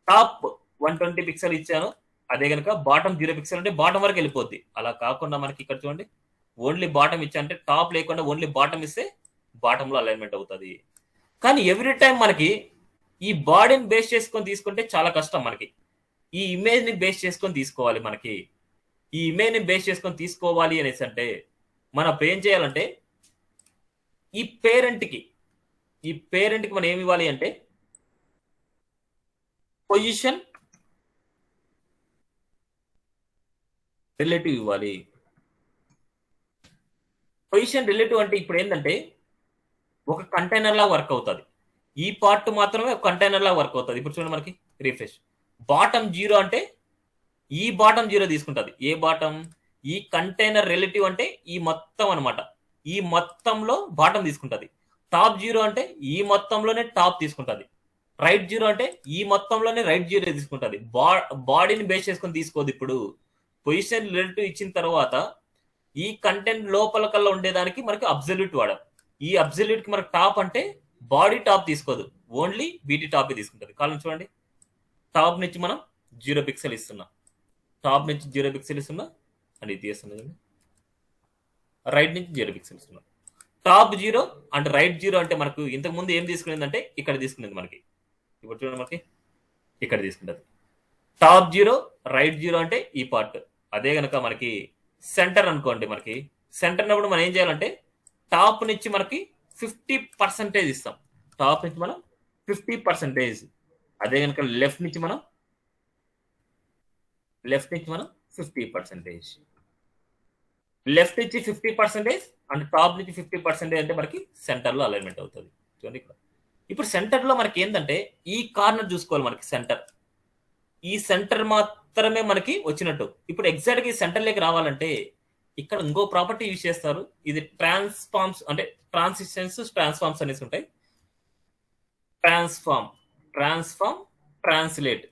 S1: టాప్ 120 పిక్సెల్ ఇచ్చాను, అదే కనుక బాటం 0 పిక్సెల్ అంటే బాటం వరకు వెళ్ళిపోద్ది. అలా కాకుండా మనకి ఇక్కడ చూడండి ఓన్లీ బాటం ఇచ్చా అంటే టాప్ లేకుండా ఓన్లీ బాటం ఇస్తే బాటంలో అలైన్మెంట్ అవుతుంది. కానీ ఎవ్రీ టైం మనకి ఈ బాడీని బేస్ చేసుకొని తీసుకుంటే చాలా కష్టం. మనకి ఈ ఇమేజ్ ని బేస్ చేసుకొని తీసుకోవాలి. మనకి ఈ ఇమేజ్ ని బేస్ చేసుకొని తీసుకోవాలి అనేసి అంటే మనం ఇప్పుడు ఏం చేయాలంటే ఈ పేరెంట్ కి మనం ఏమి ఇవ్వాలి అంటే పొజిషన్ రిలేటివ్ ఇవ్వాలి. పొజిషన్ రిలేటివ్ అంటే ఇప్పుడు ఏంటంటే ఒక కంటైనర్ లా వర్క్ అవుతుంది. ఈ పార్ట్ మాత్రమే ఒక కంటైనర్ లా వర్క్ అవుతుంది. ఇప్పుడు చూడండి మనకి రిఫ్రెష్ బాటం 0 అంటే ఈ బాటం 0 తీసుకుంటుంది. ఏ బాటం? ఈ కంటైనర్ రిలేటివ్ అంటే ఈ మొత్తం అనమాట. ఈ మొత్తంలో బాటం తీసుకుంటుంది. టాప్ 0 అంటే ఈ మొత్తంలోనే టాప్ తీసుకుంటుంది. రైట్ 0 అంటే ఈ మొత్తంలోనే రైట్ 0 తీసుకుంటుంది. బాడీని బేస్ చేసుకొని తీసుకోదు. ఇప్పుడు పొజిషన్ రిలేటివ్ ఇచ్చిన తర్వాత ఈ కంటెంట్ లోపల కల్లా ఉండేదానికి మనకి అబ్సల్యూట్ వాడాం. ఈ అబ్సల్యూట్ కి మనకి టాప్ అంటే బాడీ టాప్ తీసుకోదు, ఓన్లీ బీటీ టాప్ తీసుకుంటుంది. కాలం చూడండి టాప్ నుంచి మనం 0 పిక్సెల్ ఇస్తున్నాం, టాప్ నుంచి 0 పిక్సెల్ ఇస్తున్నా అని ఇది చేస్తున్నది. రైట్ నుంచి 0 పిక్సెల్ ఇస్తున్నాం. టాప్ 0 అంటే రైట్ 0 అంటే మనకు ఇంతకు ముందు ఏం తీసుకునేది అంటే ఇక్కడ తీసుకునేది మనకి. ఇప్పుడు చూడండి మనకి ఇక్కడ తీసుకుంటుంది. టాప్ 0 రైట్ 0 అంటే ఈ పార్ట్. అదే కనుక మనకి సెంటర్ అనుకోండి, మనకి సెంటర్ అన్నప్పుడు మనం ఏం చేయాలంటే టాప్ నుంచి మనకి 50% ఇస్తాం. టాప్ నుంచి మనం 50%. అదే కనుక లెఫ్ట్ నుంచి మనం 50%. లెఫ్ట్ నుంచి 50% అండ్ టాప్ నుంచి 50% అంటే మనకి సెంటర్ లో అలైన్మెంట్ అవుతుంది. చూడండి ఇక్కడ. ఇప్పుడు సెంటర్ లో మనకి ఏంటంటే ఈ కార్నర్ చూసుకోవాలి. మనకి సెంటర్, ఈ సెంటర్ మాత్రమే మనకి వచ్చినట్టు. ఇప్పుడు ఎగ్జాక్ట్ గా ఈ సెంటర్ లోకి రావాలంటే ఇక్కడ ఇంకో ప్రాపర్టీ యూజ్ చేస్తారు. ఇది ట్రాన్స్ఫార్మ్స్ అంటే ట్రాన్సిషన్స్ ట్రాన్స్ఫార్మ్స్ అనేసి ఉంటాయి. ట్రాన్స్ఫార్మ్ ట్రాన్స్లేట్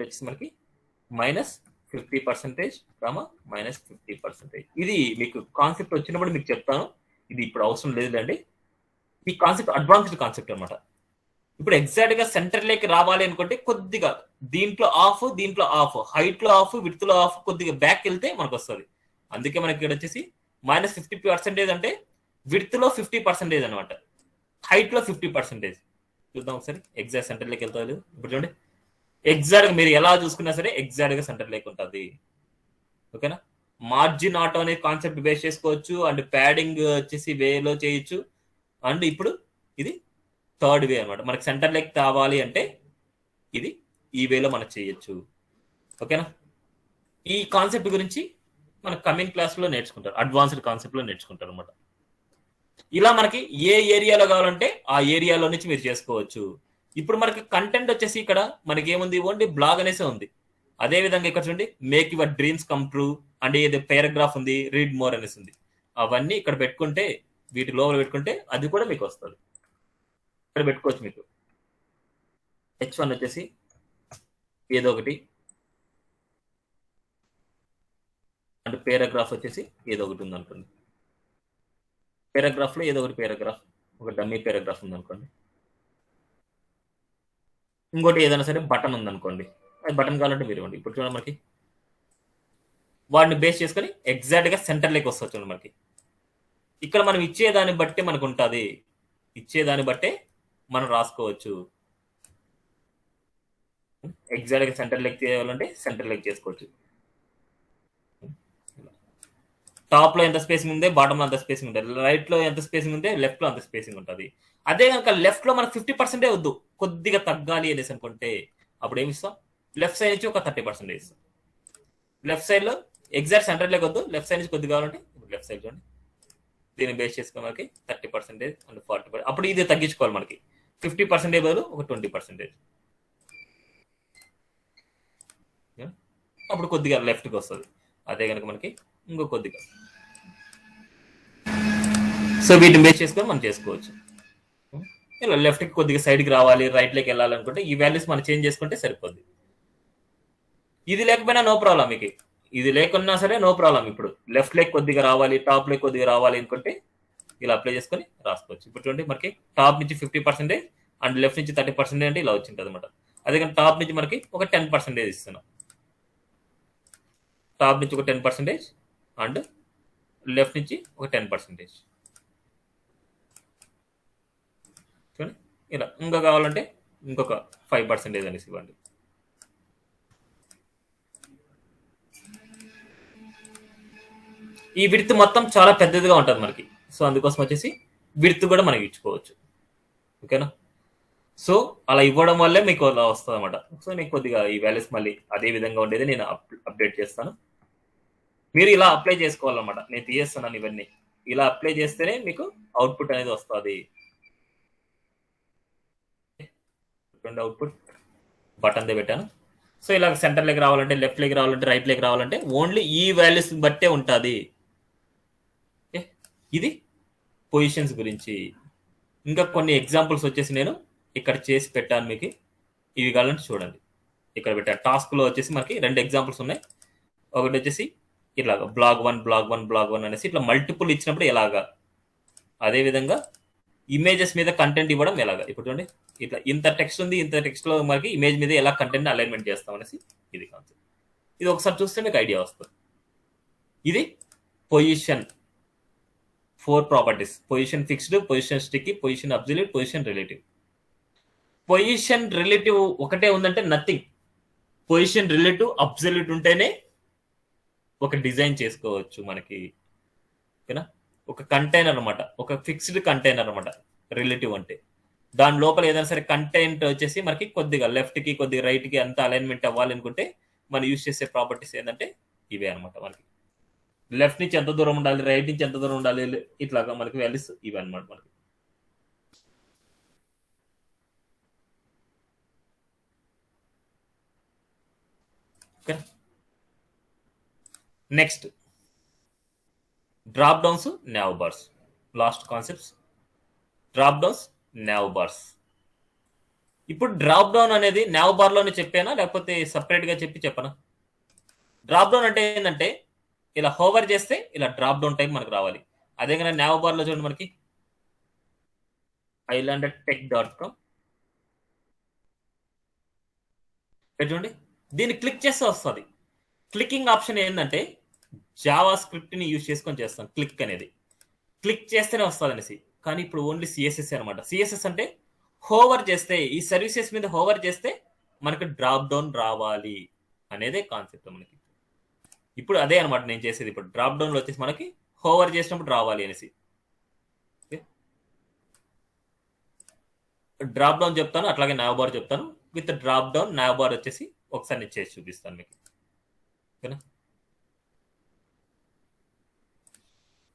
S1: వచ్చేసి మనకి -50% -50%. ఇది మీకు కాన్సెప్ట్ వచ్చినప్పుడు మీకు చెప్తాను. ఇది ఇప్పుడు అవసరం లేదులేండి. ఈ కాన్సెప్ట్ అడ్వాన్స్డ్ కాన్సెప్ట్ అనమాట. ఇప్పుడు ఎగ్జాక్ట్ గా సెంటర్ లోకి రావాలి అనుకుంటే కొద్దిగా దీంట్లో ఆఫ్ హైట్ లో ఆఫ్ విడ్త్ లో ఆఫ్ కొద్దిగా బ్యాక్ వెళ్తే మనకు వస్తుంది. అందుకే మనకి ఇక్కడ వచ్చేసి -50% అంటే విడ్త్ లో 50% అనమాట, హైట్ లో 50%. చూద్దాం ఒకసారి ఎగ్జాక్ట్ సెంటర్ లోకి వెళ్తా లేదు. ఇప్పుడు చూడండి ఎగ్జాక్ట్ గా మీరు ఎలా చూసుకున్నా సరే ఎగ్జాక్ట్ గా సెంటర్ లోకి ఉంటుంది. ఓకేనా. మార్జిన్ ఆటో అనే కాన్సెప్ట్ బేస్ చేసుకోవచ్చు అండ్ ప్యాడింగ్ వచ్చేసి వేలో చేయొచ్చు. అండ్ ఇప్పుడు ఇది థర్డ్ వే అనమాట. మనకి సెంటర్ లెక్ కావాలి అంటే ఇది ఈ వేలో మనం చేయొచ్చు. ఓకేనా. ఈ కాన్సెప్ట్ గురించి మన కమింగ్ క్లాస్ లో నేర్చుకుంటారు, అడ్వాన్స్డ్ కాన్సెప్ట్ లో నేర్చుకుంటారు అనమాట. ఇలా మనకి ఏ ఏరియాలో కావాలంటే ఆ ఏరియాలో నుంచి మీరు చేసుకోవచ్చు. ఇప్పుడు మనకి కంటెంట్ వచ్చేసి ఇక్కడ మనకి ఏముంది, ఓన్లీ బ్లాగ్ అనేసి ఉంది. అదే విధంగా ఇక్కడ చూడండి make your dreams come true and ఏదో పారాగ్రాఫ్ ఉంది, రీడ్ మోర్ అనేసి ఉంది. అవన్నీ ఇక్కడ పెట్టుకుంటే, వీటి లోపల పెట్టుకుంటే అది కూడా మీకు వస్తుంది. ఇక్కడ పెట్టుకోవచ్చు. మీకు H1 వచ్చేసి ఏదో ఒకటి అండ్ పారాగ్రాఫ్ వచ్చేసి ఏదో ఒకటి ఉంది అనుకోండి. పారాగ్రాఫ్ లో ఏదో ఒకటి పారాగ్రాఫ్, ఒక డమ్మీ పారాగ్రాఫ్ ఉంది అనుకోండి. ఇంకోటి ఏదైనా సరే బటన్ ఉంది అనుకోండి, అది బటన్ కావాలంటే మీరు ఇవ్వండి. ఇప్పుడు చూడండి మనకి వాడిని బేస్ చేసుకొని ఎగ్జాక్ట్ గా సెంటర్ లోకి వస్తుంది. చూడండి మనకి ఇక్కడ మనం ఇచ్చేదాన్ని బట్టి మనకు ఉంటుంది, ఇచ్చేదాన్ని బట్టే మనం రాసుకోవచ్చు. ఎగ్జాక్ట్ గా సెంటర్ లెగ్ చేయాలంటే సెంటర్ లెగ్ చేసుకోవచ్చు. టాప్ లో ఎంత స్పేసింగ్ ఉంది, బాటమ్ లో ఎంత స్పేసింగ్ ఉంటుంది, రైట్ లో ఎంత స్పేసింగ్ ఉంది, లెఫ్ట్ లో ఎంత స్పేసింగ్ ఉంటుంది. అదే కనుక లెఫ్ట్ లో మనకు 50% వద్దు, కొద్దిగా తగ్గాలి అనేసి అనుకుంటే అప్పుడు ఏమి ఇస్తాం, లెఫ్ట్ సైడ్ నుంచి ఒక 30% ఇస్తాం. లెఫ్ట్ సైడ్ లో ఎగ్జాక్ట్ సెంటర్ లెగ్ వద్దు, లెఫ్ట్ సైడ్ నుంచి కొద్దిగా కావాలంటే లెఫ్ట్ సైడ్ చూడండి, దీన్ని బేస్ చేసుకుని మనకి 30% అండ్ 40%. అప్పుడు ఇది తగ్గించుకోవాలి మనకి 50% బదులు ఒక 20%. అప్పుడు కొద్దిగా లెఫ్ట్కి వస్తుంది. అదే కనుక మనకి ఇంకో కొద్దిగా. సో వీటిని బేస్ చేసుకొని మనం చేసుకోవచ్చు. ఇలా లెఫ్ట్కి కొద్దిగా సైడ్కి రావాలి, రైట్లోకి వెళ్ళాలనుకుంటే ఈ వాల్యూస్ మనం చేంజ్ చేసుకుంటే సరిపోద్ది. ఇది లేకపోయినా నో ప్రాబ్లం, మీకు ఇది లేకున్నా సరే నో ప్రాబ్లం. ఇప్పుడు లెఫ్ట్ లెగ్ కొద్దిగా రావాలి, టాప్ లెగ్ కొద్దిగా రావాలి అనుకుంటే ఇలా అప్లై చేసుకొని రాసుకోవచ్చు. ఇప్పుడు చూడండి మనకి టాప్ నుంచి 50% అండ్ లెఫ్ట్ నుంచి 30% అంటే ఇలా వచ్చింటుంది అనమాట. అదే కానీ టాప్ నుంచి మనకి ఒక 10% ఇస్తున్నాం, టాప్ నుంచి ఒక 10% అండ్ లెఫ్ట్ నుంచి ఒక 10%. చూడండి ఇలా. ఇంకా కావాలంటే ఇంకొక 5% అనేసి ఇవ్వండి. ఈ విడ్త్ మొత్తం చాలా పెద్దదిగా ఉంటుంది మనకి, సో అందుకోసం వచ్చేసి విడ్త్ కూడా మనం ఇచ్చుకోవచ్చు. ఓకేనా? సో అలా ఇవ్వడం వల్లే మీకు అలా వస్తుంది అనమాట. సో నేను కొద్దిగా ఈ వాల్యూస్ మళ్ళీ అదే విధంగా ఉండేది నేను అప్డేట్ చేస్తాను. మీరు ఇలా అప్లై చేసుకోవాలన్నమాట. నేను తీయేస్తున్నాను ఇవన్నీ, ఇలా అప్లై చేస్తేనే మీకు అవుట్పుట్ అనేది వస్తుంది. అవుట్పుట్ బటన్ దే పెట్టాను. సో ఇలా సెంటర్ లెగ్ రావాలంటే, లెఫ్ట్ లెగ్ రావాలంటే, రైట్ లెగ్ రావాలంటే ఓన్లీ ఈ వాల్యూస్ బట్టే ఉంటుంది. ఇది పొజిషన్స్ గురించి. ఇంకా కొన్ని ఎగ్జాంపుల్స్ వచ్చేసి నేను ఇక్కడ చేసి పెట్టాను మీకు, ఇవి కావాలంటే చూడండి. ఇక్కడ పెట్టాను టాస్క్లో వచ్చేసి మనకి 2 ఎగ్జాంపుల్స్ ఉన్నాయి. ఒకటి వచ్చేసి ఇలాగా బ్లాగ్ 1 అనేసి ఇట్లా మల్టిపుల్ ఇచ్చినప్పుడు ఎలాగా, అదేవిధంగా ఇమేజెస్ మీద కంటెంట్ ఇవ్వడం ఎలాగా. ఇప్పుడు చూడండి ఇట్లా ఇంత టెక్స్ట్ ఉంది, ఇంత టెక్స్ట్లో మనకి ఇమేజ్ మీద ఎలా కంటెంట్ అలైన్మెంట్ చేస్తాం అనేసి ఇది కాన్సెప్ట్. ఇది ఒకసారి చూస్తే మీకు ఐడియా వస్తుంది. ఇది position 4 properties: position fixed, position sticky, position absolute, position relative. Position relative ఒకటే ఉందంటే నథింగ్. పొజిషన్ రిలేటివ్ అబ్సల్యూట్ ఉంటేనే ఒక డిజైన్ చేసుకోవచ్చు మనకి. ఓకేనా? ఒక కంటైనర్ అనమాట, ఒక ఫిక్స్డ్ కంటైనర్ అనమాట రిలేటివ్ అంటే. దాని లోపల ఏదైనా సరే కంటెంట్ వచ్చేసి మనకి కొద్దిగా లెఫ్ట్ కి కొద్దిగా రైట్ కి అంత అలైన్మెంట్ అవ్వాలి అనుకుంటే మనం యూజ్ చేసే ప్రాపర్టీస్ ఏంటంటే ఇవే అనమాట. మనకి లెఫ్ట్ నుంచి ఎంత దూరం ఉండాలి, రైట్ నుంచి ఎంత దూరం ఉండాలి, ఇట్లాగా మనకి వాల్యూస్ ఇవి అనమాట మనకి. Okay, next drop downs, now bars. Last concepts drop downs, now bars. ఇప్పుడు డ్రాప్ డౌన్ అనేది నావ్ బార్ లోనే చెప్పానా లేకపోతే సపరేట్ గా చెప్పనా? డ్రాప్ డౌన్ అంటే ఏంటంటే ఇలా హోవర్ చేస్తే ఇలా డ్రాప్ డౌన్ టైప్ మనకు రావాలి. అదే కానీ నావ్ బార్ లో చూడండి మనకి islandtech.com చూడండి, దీన్ని క్లిక్ చేస్తే వస్తుంది. క్లికింగ్ ఆప్షన్ ఏంటంటే జావా స్క్రిప్ట్ ని యూజ్ చేసుకొని చేస్తాం. క్లిక్ అనేది క్లిక్ చేస్తేనే వస్తుంది అనేసి. కానీ ఇప్పుడు ఓన్లీ సిఎస్ఎస్ అనమాట. సిఎస్ఎస్ అంటే హోవర్ చేస్తే, ఈ సర్వీసెస్ మీద హోవర్ చేస్తే మనకు డ్రాప్ డౌన్ రావాలి అనేదే కాన్సెప్ట్ మనకి. ఇప్పుడు అదే అనమాట నేను చేసేది. ఇప్పుడు డ్రాప్ డౌన్ లో వచ్చేసి మనకి హోవర్ చేసినప్పుడు రావాలి అనేసి. డ్రాప్ డౌన్ చెప్తాను, అట్లాగే నావ్ బార్ చెప్తాను. With drop down now bar వచ్చేసి ఒకసారి నేను చేసి చూపిస్తాను మీకు. ఓకేనా?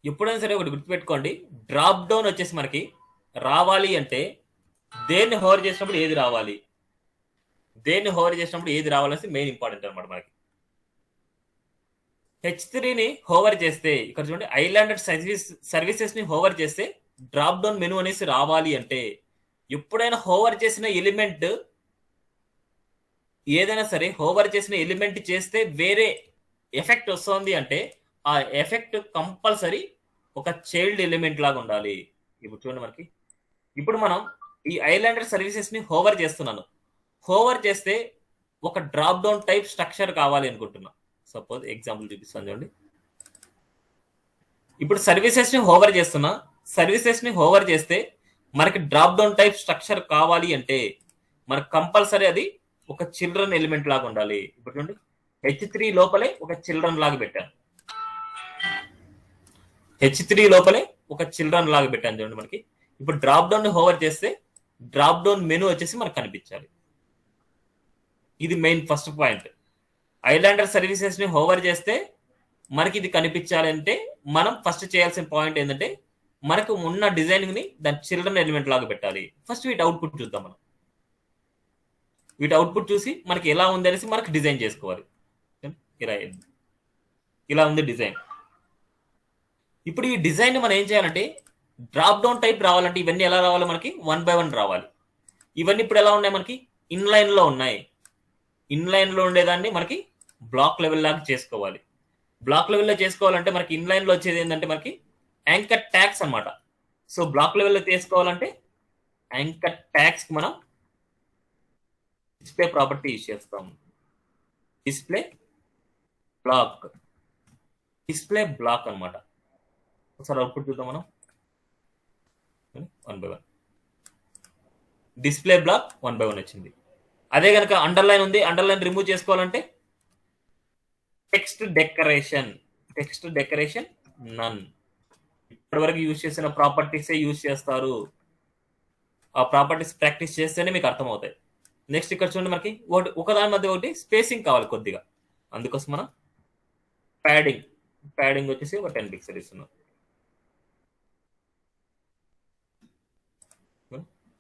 S1: ఎప్పుడైనా సరే ఒకటి గుర్తుపెట్టుకోండి, డ్రాప్ డౌన్ వచ్చేసి మనకి రావాలి అంటే దేన్ని హోవర్ చేసినప్పుడు ఏది రావాలి, దేన్ని హోవర్ చేసినప్పుడు ఏది రావాలనేసి మెయిన్ ఇంపార్టెంట్ అనమాట మనకి. H3ని హోవర్ చేస్తే ఇక్కడ చూడండి, ఐలాండెడ్ సర్వీసెస్ ని హోవర్ చేస్తే డ్రాప్ డౌన్ మెనూ అనేసి రావాలి అంటే ఎప్పుడైనా హోవర్ చేసిన ఎలిమెంట్ ఏదైనా సరే హోవర్ చేసిన ఎలిమెంట్ చేస్తే వేరే ఎఫెక్ట్ వస్తుంది అంటే ఆ ఎఫెక్ట్ కంపల్సరీ ఒక చైల్డ్ ఎలిమెంట్ లాగా ఉండాలి. ఇప్పుడు చూడండి మనకి, ఇప్పుడు మనం ఈ ఐలాండెడ్ సర్వీసెస్ ని హోవర్ చేస్తున్నాను. హోవర్ చేస్తే ఒక డ్రాప్ డౌన్ టైప్ స్ట్రక్చర్ కావాలి అనుకుంటున్నా. సపోజ్ ఎగ్జాంపుల్ చూపిస్తాను చూడండి. ఇప్పుడు సర్వీసెస్ ని హోవర్ చేస్తున్నా. సర్వీసెస్ ని హోవర్ చేస్తే మనకి డ్రాప్ డౌన్ టైప్ స్ట్రక్చర్ కావాలి అంటే మనకు కంపల్సరీ అది ఒక చిల్డ్రన్ ఎలిమెంట్ లాగా ఉండాలి. ఇప్పుడు చూడండి H3 లోపలే ఒక చిల్డ్రన్ లాగా పెట్టాను. H3 లోపలే ఒక చిల్డ్రన్ లాగా పెట్టాను చూడండి మనకి. ఇప్పుడు డ్రాప్ డౌన్ హోవర్ చేస్తే డ్రాప్ డౌన్ మెనూ వచ్చేసి మనకు కనిపించాలి. ఇది main first point. Islander services ని హోవర్ చేస్తే మనకి ఇది కనిపించాలి అంటే మనం ఫస్ట్ చేయాల్సిన పాయింట్ ఏంటంటే మనకు ఉన్న డిజైనింగ్ ని దాని చిల్డ్రన్ ఎలిమెంట్ లాగా పెట్టాలి. ఫస్ట్ వీటి అవుట్పుట్ చూద్దాం మనం. వీటి అవుట్పుట్ చూసి మనకి ఎలా ఉంది అనేసి మనకి డిజైన్ చేసుకోవాలి. ఇలా ఉంది డిజైన్. ఇప్పుడు ఈ డిజైన్ మనం ఏం చేయాలంటే డ్రాప్ డౌన్ టైప్ రావాలంటే ఇవన్నీ ఎలా రావాలి మనకి 1 by 1 రావాలి. ఇవన్నీ ఇప్పుడు ఎలా ఉన్నాయి మనకి ఇన్లైన్ లో ఉన్నాయి. ఇన్లైన్ లో ఉండేదాన్ని మనకి బ్లాక్ లెవెల్ లాగా చేసుకోవాలి. బ్లాక్ లెవెల్లో చేసుకోవాలంటే మనకి ఇన్లైన్ లో వచ్చేది ఏంటంటే మనకి యాంకర్ ట్యాగ్స్ అన్నమాట. సో బ్లాక్ లెవెల్లో చేసుకోవాలంటే యాంకర్ ట్యాగ్స్ కి మనం డిస్ప్లే ప్రాపర్టీ యూజ్ చేస్తాం. డిస్ప్లే బ్లాక్ అన్నమాట. ఒకసారి అవుట్పుట్ చూద్దాం మనం. 1 by 1 డిస్ప్లే బ్లాక్ 1 by 1 వచ్చింది. అదే కనుక అండర్లైన్ ఉంది, అండర్లైన్ రిమూవ్ చేసుకోవాలంటే టెక్స్ట్ డెకరేషన్ నన్. ఇప్పటివరకు యూజ్ చేసిన ప్రాపర్టీసే యూజ్ చేస్తారు. ఆ ప్రాపర్టీస్ ప్రాక్టీస్ చేస్తేనే మీకు అర్థమవుతాయి. నెక్స్ట్ ఇక్కడ చూడండి మనకి ఒకదాని మధ్య ఒకటి స్పేసింగ్ కావాలి కొద్దిగా. అందుకోసం మనం ప్యాడింగ్ వచ్చేసి ఒక 10 పిక్సెల్ ఇస్తున్నాం.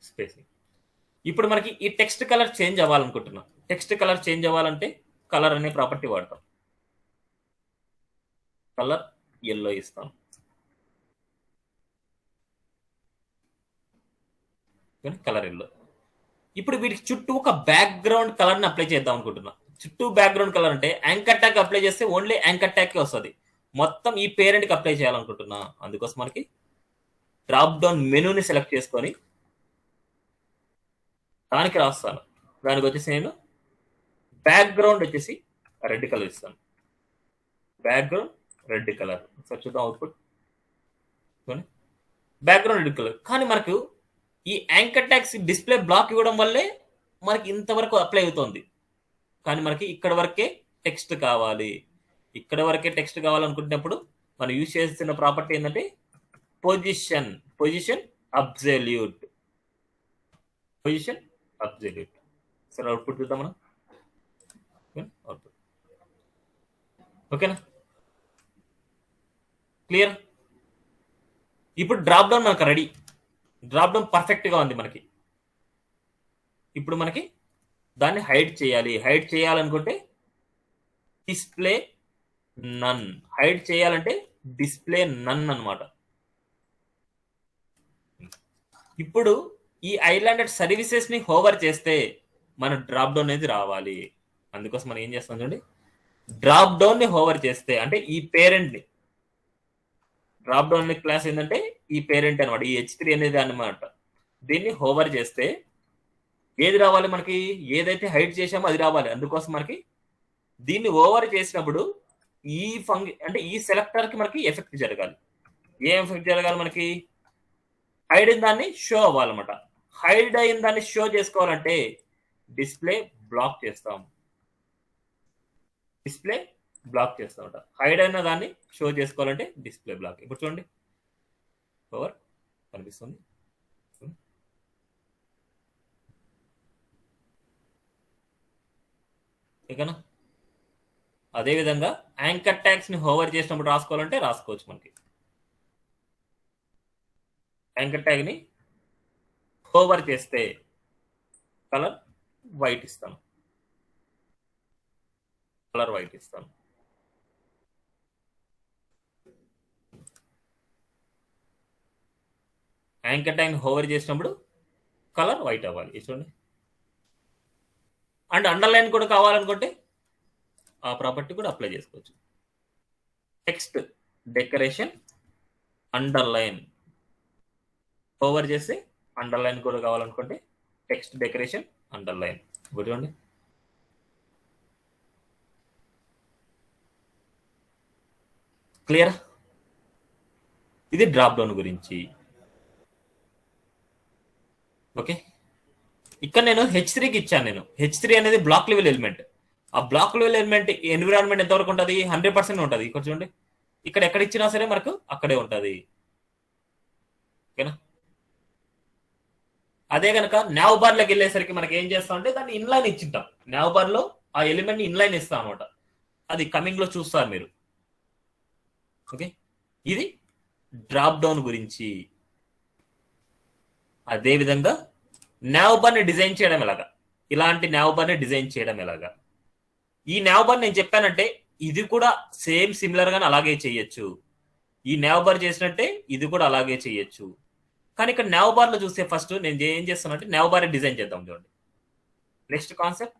S1: స్పేసింగ్. ఇప్పుడు మనకి ఈ టెక్స్ట్ కలర్ చేంజ్ అవ్వాలనుకుంటున్నాం. టెక్స్ట్ కలర్ చేంజ్ అవ్వాలంటే కలర్ అనే ప్రాపర్టీ వాడతాం. కలర్ ఎల్లో ఇస్తాం. Color yellow. ఇప్పుడు వీటికి చుట్టూ ఒక బ్యాక్గ్రౌండ్ కలర్ ని అప్లై చేద్దాం అనుకుంటున్నా. చుట్టూ బ్యాక్గ్రౌండ్ కలర్ అంటే యాంకర్ ట్యాగ్ అప్లై చేస్తే ఓన్లీ యాంకర్ ట్యాగ్ కి వస్తుంది. మొత్తం ఈ పేరెంట్ కి అప్లై చేయాలనుకుంటున్నా. అందుకోసం మనకి డ్రాప్ డౌన్ మెనూని సెలెక్ట్ చేసుకొని దానికి రాస్తాను. దానికి వచ్చేసి నేను బ్యాక్గ్రౌండ్ వచ్చేసి రెడ్ కలర్ ఇస్తాను. Background red colour. సార్ చూద్దాం అవుట్పుట్. Background red colour. కానీ మనకు ఈ యాంకర్ ట్యాగ్స్ డిస్ప్లే బ్లాక్ ఇవ్వడం వల్లే మనకి ఇంతవరకు అప్లై అవుతుంది. కానీ మనకి ఇక్కడ వరకే టెక్స్ట్ కావాలి. ఇక్కడ వరకే టెక్స్ట్ కావాలనుకుంటున్నప్పుడు మనం యూజ్ చేస్తున్న ప్రాపర్టీ ఏంటంటే పొజిషన్ అబ్సల్యూట్. సరే అవుట్పుట్ చూద్దాం మనం. అవుట్పుట్ ఓకేనా? క్లియర్? ఇప్పుడు డ్రాప్ డౌన్ మనకు రెడీ. డ్రాప్ డౌన్ పర్ఫెక్ట్ గా ఉంది మనకి. ఇప్పుడు మనకి దాన్ని హైడ్ చేయాలి. హైడ్ చేయాలనుకుంటే డిస్ప్లే నన్. హైడ్ చేయాలంటే డిస్ప్లే నన్ అన్నమాట. ఇప్పుడు ఈ ఐలాండర్ సర్వీసెస్ ని హోవర్ చేస్తే మన డ్రాప్ డౌన్ అనేది రావాలి. అందుకోసం మనం ఏం చేస్తాం చూడండి. డ్రాప్ డౌన్ ని హోవర్ చేస్తే అంటే ఈ పేరెంట్ ని, డ్రాప్ డౌన్ క్లాస్ ఏంటంటే ఈ పేరెంట్ అనమాట. ఈ H3 అనేది అనమాట. దీన్ని హోవర్ చేస్తే ఏది రావాలి మనకి? ఏదైతే హైడ్ చేసామో అది రావాలి. అందుకోసం మనకి దీన్ని ఓవర్ చేసినప్పుడు అంటే ఈ సెలెక్టర్ కి మనకి ఎఫెక్ట్ జరగాలి. ఏ ఎఫెక్ట్ జరగాలి మనకి? హైడ్ అయిన దాన్ని షో అవ్వాలన్నమాట. హైడ్ అయిన దాన్ని షో చేసుకోవాలంటే డిస్ప్లే బ్లాక్ చేస్తాం. హైడ్ అయిన దాన్ని షో చేసుకోవాలంటే డిస్ప్లే బ్లాక్. ఇప్పుడు చూడండి ఓవర్ కనిపిస్తుంది. ఓకేనా? అదేవిధంగా యాంకర్ ట్యాగ్స్ ని హోవర్ చేసినప్పుడు రాసుకోవాలంటే రాసుకోవచ్చు. మనకి యాంకర్ ట్యాగ్ ని హోవర్ చేస్తే కలర్ వైట్ ఇస్తాను. యాంకర్ ట్యాగ్ ని హోవర్ చేసినప్పుడు కలర్ వైట్ అవ్వాలి. చూడండి. అండ్ అండర్లైన్ కూడా కావాలనుకుంటే ఆ ప్రాపర్టీ కూడా అప్లై చేసుకోవచ్చు. Text decoration underline. ఓవర్ చేసి అండర్లైన్ కూడా కావాలనుకుంటే టెక్స్ట్ డెకరేషన్ అండర్లైన్. చూడండి. క్లియర్? ఇది డ్రాప్ డౌన్ గురించి. ఓకే. ఇక్కడ నేను H3కి ఇచ్చాను. నేను H3 అనేది బ్లాక్ లెవెల్ ఎలిమెంట్. ఆ బ్లాక్ లెవెల్ ఎలిమెంట్ ఎన్విరాన్మెంట్ ఎంతవరకు ఉంటుంది? 100% ఉంటుంది. ఇక్కడ చూడండి, ఇక్కడ ఎక్కడ ఇచ్చినా సరే మనకు అక్కడే ఉంటుంది. ఓకేనా? అదే కనుక నావ్ బార్ లోకి వెళ్ళేసరికి మనకి ఏం చేస్తాం అంటే దాన్ని ఇన్లైన్ ఇచ్చింటాం. నావ్ బార్ లో ఆ ఎలిమెంట్ ని ఇన్లైన్ ఇస్తాం అనమాట. అది కమింగ్ లో చూస్తారు మీరు. ఓకే, ఇది డ్రాప్ డౌన్ గురించి. అదే విధంగా నావ్ బార్ ని డిజైన్ చేయడం ఎలాగా, ఇలాంటి నావ్ బార్ ని డిజైన్ చేయడం ఎలాగా. ఈ నావ్ బార్ నేను చెప్పానంటే ఇది కూడా సేమ్ సిమిలర్ గానే అలాగే చేయొచ్చు. ఈ నావ్ బార్ చేసినట్టే ఇది కూడా అలాగే చేయొచ్చు. కానీ ఇక్కడ నావ్ బార్ లో చూస్తే ఫస్ట్ నేను ఏం చేస్తానంటే నావ్ బార్ డిజైన్ చేద్దాం. చూడండి, next concept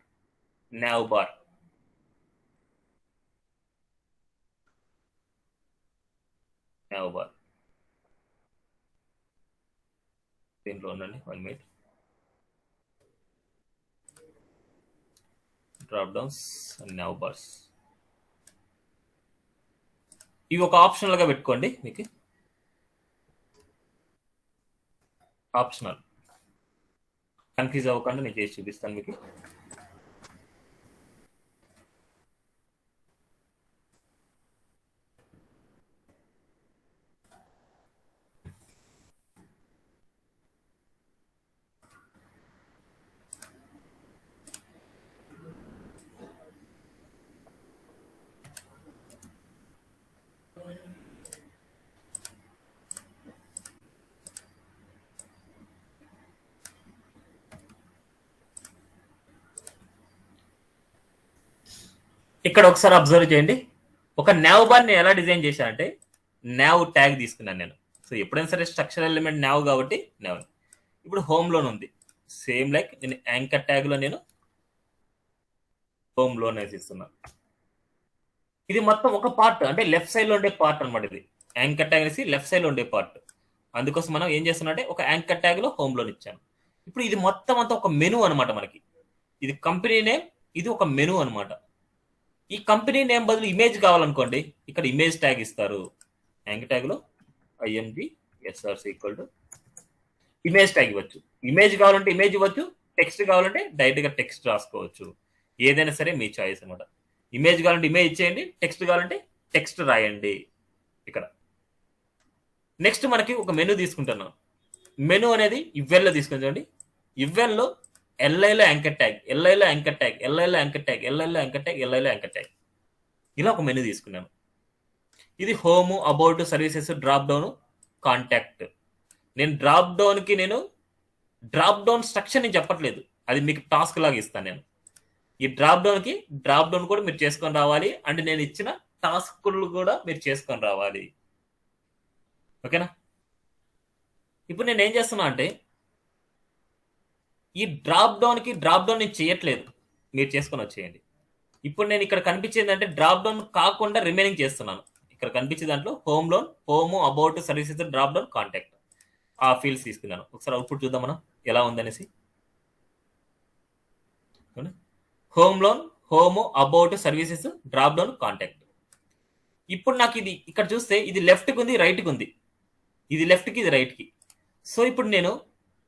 S1: now bar. Now bar దీంట్లో ఉండండి, 1 minute. Drop downs and now bars ఇవి ఒక ఆప్షనల్ గా పెట్టుకోండి. మీకు ఆప్షనల్, కన్ఫ్యూజ్ అవ్వకుండా నేను చేసి చూపిస్తాను మీకు. ఇక్కడ ఒకసారి అబ్జర్వ్ చేయండి. ఒక నావ్ బార్ ని ఎలా డిజైన్ చేశానంటే నావ్ ట్యాగ్ తీసుకున్నాను నేను. సో ఎప్పుడైనా సరే స్ట్రక్చర్ ఎలిమెంట్ నావ్ కాబట్టి నావ్. ఇప్పుడు హోమ్ లోన్ ఉంది, సేమ్ లైక్ నేను యాంకర్ ట్యాగ్ లో నేను హోమ్ లోన్ వేసి ఇస్తున్నాను. ఇది మొత్తం ఒక పార్ట్, అంటే లెఫ్ట్ సైడ్ లో ఉండే పార్ట్ అనమాట. ఇది యాంకర్ ట్యాగ్ అనేసి లెఫ్ట్ సైడ్ లో ఉండే పార్ట్. అందుకోసం మనం ఏం చేస్తున్నాం అంటే ఒక యాంకర్ ట్యాగ్ లో హోమ్ లోన్ ఇచ్చాను. ఇప్పుడు ఇది మొత్తం అంతా ఒక మెనూ అనమాట మనకి. ఇది కంపెనీ నేమ్, ఇది ఒక మెనూ అనమాట. ఈ కంపెనీ నేమ్ బదులు ఇమేజ్ కావాలనుకోండి, ఇక్కడ ఇమేజ్ ట్యాగ్ ఇస్తారు. యాంకర్ ట్యాగ్ లో img_src equal to image tag ఇవ్వచ్చు. ఇమేజ్ కావాలంటే ఇమేజ్ ఇవ్వచ్చు, టెక్స్ట్ కావాలంటే డైరెక్ట్ గా టెక్స్ట్ రాసుకోవచ్చు. ఏదైనా సరే మీ చాయిస్ అనమాట. ఇమేజ్ కావాలంటే ఇమేజ్ ఇచ్చేయండి, టెక్స్ట్ కావాలంటే టెక్స్ట్ రాయండి. ఇక్కడ నెక్స్ట్ మనకి ఒక మెనూ తీసుకుంటున్నాం. మెనూ అనేది ఇవ్వెల్లో తీసుకుని చూడండి. ఇవ్వెల్లో ఎల్ఐలో యాంకర్ ట్యాగ్, ఎల్ఐలో యాంకర్ ట్యాగ్, ఎల్ఐలో యాంకర్ ట్యాగ్, ఎల్ఐలో యాంకర్ ట్యాగ్, ఎల్ఐలో యాంకర్ ట్యాగ్, ఇలా ఒక మెనూ తీసుకున్నాను. ఇది home, about, services, drop down, contact. నేను డ్రాప్ డౌన్ కి నేను డ్రాప్ డౌన్ స్ట్రక్చర్ నేను చెప్పట్లేదు, అది మీకు టాస్క్ లాగా ఇస్తాను నేను. ఈ డ్రాప్ డౌన్ కి డ్రాప్ డౌన్ కూడా మీరు చేసుకొని రావాలి, అండ్ నేను ఇచ్చిన టాస్క్లు కూడా మీరు చేసుకొని రావాలి. ఓకేనా? ఇప్పుడు నేను ఏం చేస్తున్నా అంటే ఈ డ్రాప్ డౌన్ కి డ్రాప్ డౌన్ నేను చేయట్లేదు, మీరు చేసుకొని వచ్చేయండి. ఇప్పుడు నేను ఇక్కడ కనిపించేది అంటే డ్రాప్ డౌన్ కాకుండా రిమైనింగ్ చేస్తున్నాను. ఇక్కడ కనిపించే దాంట్లో home loan, home, about, services, drop down, contact ఆ ఫీల్డ్స్ తీసుకున్నాను. ఒకసారి అవుట్పుట్ చూద్దాం మనం ఎలా ఉందనేసి. Home loan, home, about, services, drop down, contact. ఇప్పుడు నాకు ఇది ఇక్కడ చూస్తే ఇది లెఫ్ట్కి ఉంది, రైట్కి ఉంది. ఇది లెఫ్ట్కి, ఇది రైట్కి. సో ఇప్పుడు నేను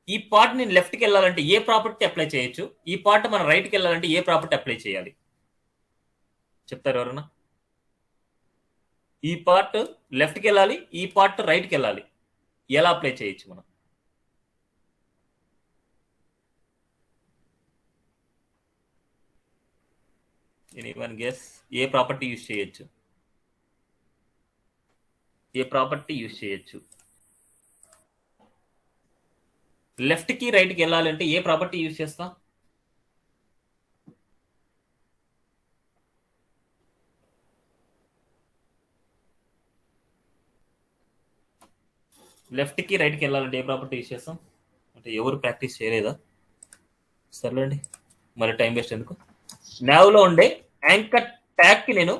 S1: ఈ పార్ట్ నేను లెఫ్ట్కి వెళ్ళాలంటే ఏ ప్రాపర్టీ అప్లై చేయొచ్చు, ఈ పార్ట్ మన రైట్కి వెళ్ళాలంటే ఏ ప్రాపర్టీ అప్లై చేయాలి చెప్తారు ఎవరన్నా? ఈ పార్ట్ లెఫ్ట్కి వెళ్ళాలి, ఈ పార్ట్ రైట్కి వెళ్ళాలి, ఎలా అప్లై చేయొచ్చు మనం? ఎనీవన్ గెస్ ఏ ప్రాపర్టీ యూజ్ చేయొచ్చు? ఏ ప్రాపర్టీ యూజ్ చేయొచ్చు? లెఫ్ట్ కి రైట్ కి వెళ్ళాలంటే ఏ ప్రాపర్టీ యూజ్ చేస్తాం? లెఫ్ట్ కి రైట్ కి వెళ్ళాలంటే ఏ ప్రాపర్టీ యూజ్ చేస్తాం? అంటే ఎవరు ప్రాక్టీస్ చేయలేదా? సర్లేండి, మరి టైం వేస్ట్ ఎందుకు. నావ్ లో ఉండే యాంకర్ ట్యాగ్ కి నేను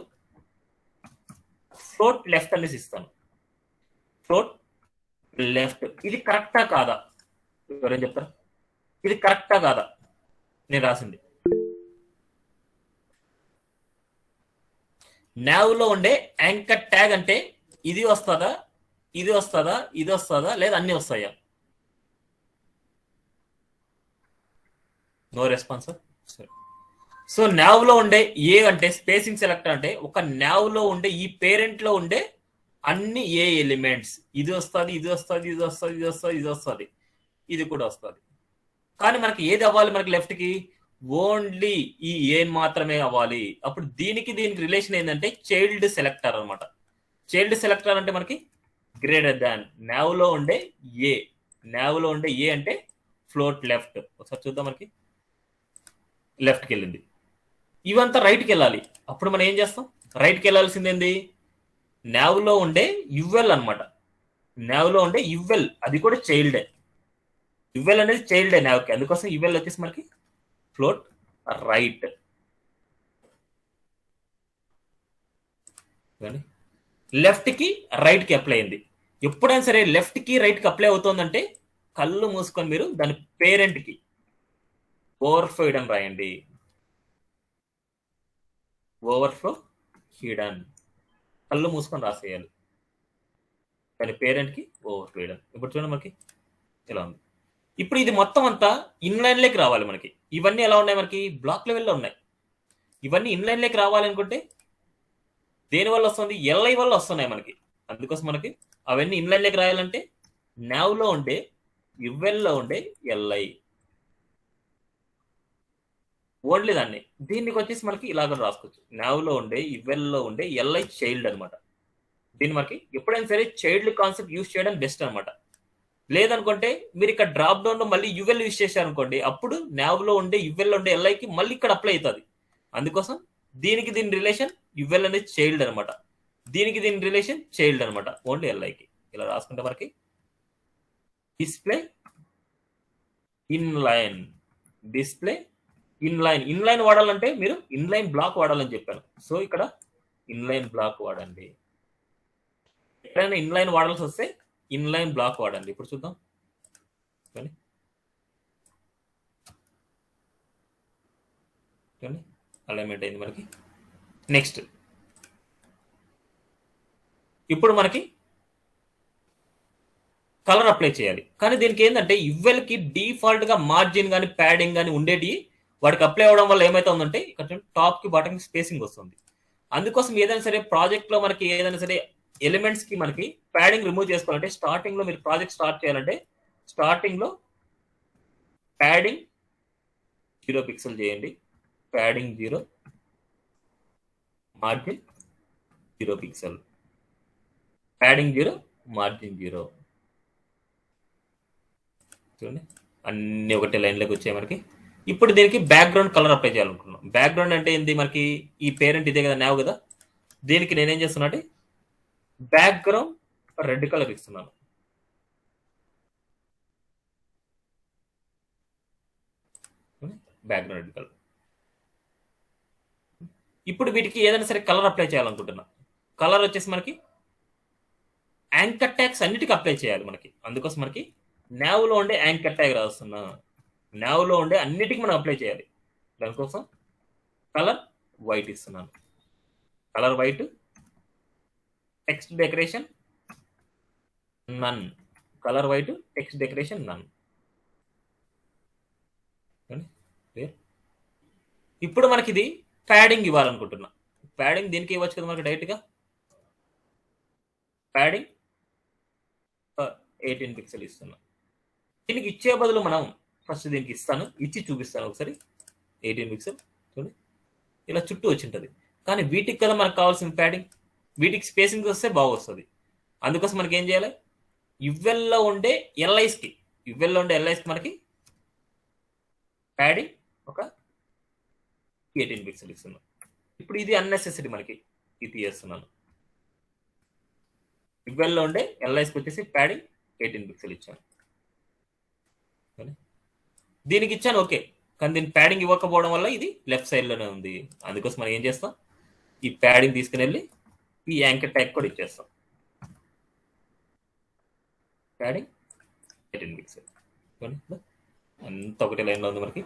S1: ఫ్లోట్ లెఫ్ట్ అనేసి ఇస్తాను. ఫ్లోట్ లెఫ్ట్, ఇది కరెక్టా కాదా? ఎవరేం చెప్తారు? ఇది కరెక్టా కాదా నేను రాసింది? నావ్ లో ఉండే యాంకర్ ట్యాగ్ అంటే ఇది వస్తుందా, ఇది వస్తుందా, ఇది వస్తుందా, లేదా అన్ని వస్తాయా? No response. సో నావ్ లో ఉండే ఏ అంటే స్పేసింగ్ సెలెక్టర్ అంటే ఒక నావ్ లో ఉండే ఈ పేరెంట్ లో ఉండే అన్ని ఏ ఎలిమెంట్స్, ఇది వస్తుంది, ఇది వస్తుంది, ఇది వస్తుంది, ఇది వస్తుంది, ఇది వస్తుంది, ఇది కూడా వస్తుంది. కానీ మనకి ఏది అవ్వాలి, మనకి లెఫ్ట్ కి ఓన్లీ ఈ ఏ మాత్రమే అవ్వాలి. అప్పుడు దీనికి రిలేషన్ ఏంటంటే చైల్డ్ సెలెక్టర్ అనమాట. చైల్డ్ సెలెక్టర్ అంటే మనకి గ్రేటర్ దాన్ నావ్ లో ఉండే ఏ. నావ్ లో ఉండే ఏ అంటే ఫ్లోట్ లెఫ్ట్. ఒకసారి చూద్దాం, మనకి లెఫ్ట్కి వెళ్ళింది. ఇవంతా రైట్కి వెళ్ళాలి. అప్పుడు మనం ఏం చేస్తాం, రైట్కి వెళ్ళాల్సిందేంది నావ్ లో ఉండే యువెల్ అనమాట. నావ్ లో ఉండే యువెల్ అది కూడా చైల్డే. యువెల్ అనేది చైల్డే నావ్కి. అందుకోసం యువెల్ వచ్చేసి మనకి ఫ్లోట్ రైట్. లెఫ్ట్ కి రైట్ కి అప్లై అయింది. ఎప్పుడైనా సరే లెఫ్ట్ కి రైట్ కి అప్లై అవుతుందంటే కళ్ళు మూసుకొని మీరు దాని పేరెంట్ కి ఓవర్ఫ్లో హిడెన్ రాయండి. ఓవర్ఫ్లో హిడెన్ కళ్ళు మూసుకొని రాసేయాలి. దాని పేరెంట్ కి ఓవర్ఫ్లో హిడెన్. ఇప్పుడు చూడండి మనకి ఇలా ఉంది. ఇప్పుడు ఇది మొత్తం అంతా ఇన్లైన్ లేకి రావాలి. మనకి ఇవన్నీ ఎలా ఉన్నాయి, మనకి బ్లాక్ లెవెల్లో ఉన్నాయి. ఇవన్నీ ఇన్లైన్ లేకి రావాలనుకుంటే దేని వల్ల వస్తుంది, ఎల్ఐ వల్ల వస్తున్నాయి మనకి. అందుకోసం మనకి అవన్నీ ఇన్లైన్ లేకి రాయాలంటే నావ్ లో ఉండే యువెల్ లో ఉండే ఎల్ఐ ఓన్లీ దాన్ని. దీనికి వచ్చేసి మనకి ఇలాగ రాసుకోవచ్చు. నావ్ లో ఉండే యువెల్ లో ఉండే ఎల్ఐ చైల్డ్ అనమాట. దీన్ని మనకి ఎప్పుడైనా సరే చైల్డ్ కాన్సెప్ట్ యూజ్ చేయడం బెస్ట్ అనమాట. లేదనుకుంటే మీరు ఇక్కడ డ్రాప్ డౌన్ లో మళ్ళీ యువెల్ యూజ్ చేశారనుకోండి, అప్పుడు నావ్ లో ఉండే యువెల్ లో ఉండే ఎల్ఐకి మళ్ళీ ఇక్కడ అప్లై అవుతుంది. అందుకోసం దీనికి రిలేషన్ యువెల్ అనేది చైల్డ్ అనమాట. దీనికి రిలేషన్ చైల్డ్ అనమాట, ఓన్లీ ఎల్ఐకి. ఇలా రాసుకుంటే మనకి display inline. Display inline. Inline వాడాలంటే మీరు ఇన్లైన్ బ్లాక్ వాడాలని చెప్పాను. సో ఇక్కడ ఇన్లైన్ బ్లాక్ వాడండి. ఎక్కడైనా ఇన్లైన్ వాడాల్సి వస్తే ఇన్లైన్ బ్లాక్ వాడండి. ఇప్పుడు చూద్దాం, అలైన్మెంట్ అయింది మనకి. నెక్స్ట్ ఇప్పుడు మనకి కలర్ అప్లై చేయాలి. కానీ దీనికి ఏంటంటే యువెల్ కి డిఫాల్ట్ గా మార్జిన్ కానీ ప్యాడింగ్ కానీ ఉండేటి వాడికి అప్లై అవ్వడం వల్ల ఏమైతుందంటే ఇక్కడ టాప్ కి బాటమ్ కి స్పేసింగ్ వస్తుంది. అందుకోసం ఏదైనా సరే ప్రాజెక్ట్ లో మనకి ఏదైనా సరే ఎలిమెంట్స్ కి మనకి ప్యాడింగ్ రిమూవ్ చేసుకోవాలంటే స్టార్టింగ్ లో మీరు ప్రాజెక్ట్ స్టార్ట్ చేయాలంటే స్టార్టింగ్ లో ప్యాడింగ్ 0 పిక్సెల్ చేయండి. Padding 0, margin 0 pixel. Padding 0, margin 0. చూడండి అన్ని ఒకటే లైన్లోకి వచ్చాయి మనకి. ఇప్పుడు దీనికి బ్యాక్గ్రౌండ్ కలర్ అప్లై చేయాలనుకుంటున్నాం. బ్యాక్గ్రౌండ్ అంటే ఏంటి, మనకి ఈ పేరెంట్ ఇదే కదా, నావ్ కదా. దీనికి నేనేం చేస్తున్నా అంటే బ్యాక్గ్రౌండ్ రెడ్ కలర్ ఇస్తున్నాను. Background red colour. ఇప్పుడు వీటికి ఏదైనా సరే కలర్ అప్లై చేయాలనుకుంటున్నా. కలర్ వచ్చేసి మనకి యాంకర్ ట్యాగ్స్ అన్నిటికీ అప్లై చేయాలి మనకి. అందుకోసం మనకి నావ్ లో ఉండే యాంకర్ ట్యాగ్ రాస్తున్నా. నావ్ లో ఉండే అన్నిటికీ మనం అప్లై చేయాలి. దానికోసం కలర్ వైట్ ఇస్తున్నాను. Colour white. టెక్స్ట్ డెకరేషన్ నన్. కలర్ వైట్, టెక్స్ట్ డెకరేషన్ నన్. ఇప్పుడు మనకి ఇది ప్యాడింగ్ ఇవ్వాలనుకుంటున్నా. ప్యాడింగ్ దీనికి ఇవ్వచ్చు కదా మనకి డైరెక్ట్ గా. ప్యాడింగ్ 18 పిక్సెల్ ఇస్తున్నా. దీనికి ఇచ్చే బదులు మనం ఫస్ట్ దీనికి ఇస్తాను, ఇచ్చి చూపిస్తాను ఒకసారి. 18 పిక్సెల్ చూడండి, ఇలా చుట్టూ వచ్చి ఉంటుంది. కానీ వీటికి కదా మనకు కావాల్సిన ప్యాడింగ్. వీటికి స్పేసింగ్ వస్తే బాగా వస్తుంది. అందుకోసం మనకి ఏం చేయాలి, యువెల్లో ఉండే ఎల్ఐస్కి మనకి ప్యాడింగ్ ఒక 18 పిక్సెల్ ఇస్తున్నాను. ఇప్పుడు ఇది అన్నెసెసరీ మనకి ఇది చేస్తున్నాను. యువెల్లో ఉండే ఎల్ఐస్కి వచ్చేసి ప్యాడింగ్ 18 పిక్సెల్ ఇచ్చాను. దీనికి ఇచ్చాను ఓకే, కానీ దీనికి ప్యాడింగ్ ఇవ్వకపోవడం వల్ల ఇది లెఫ్ట్ సైడ్లోనే ఉంది. అందుకోసం మనం ఏం చేస్తాం, ఈ ప్యాడింగ్ తీసుకుని వెళ్ళి ఈ యాంకర్ ట్యాగ్ కూడా ఇచ్చేస్తాం. ప్యాడింగ్ 18 పిక్సెల్ అంత ఒకటే లైన్లో ఉంది మనకి.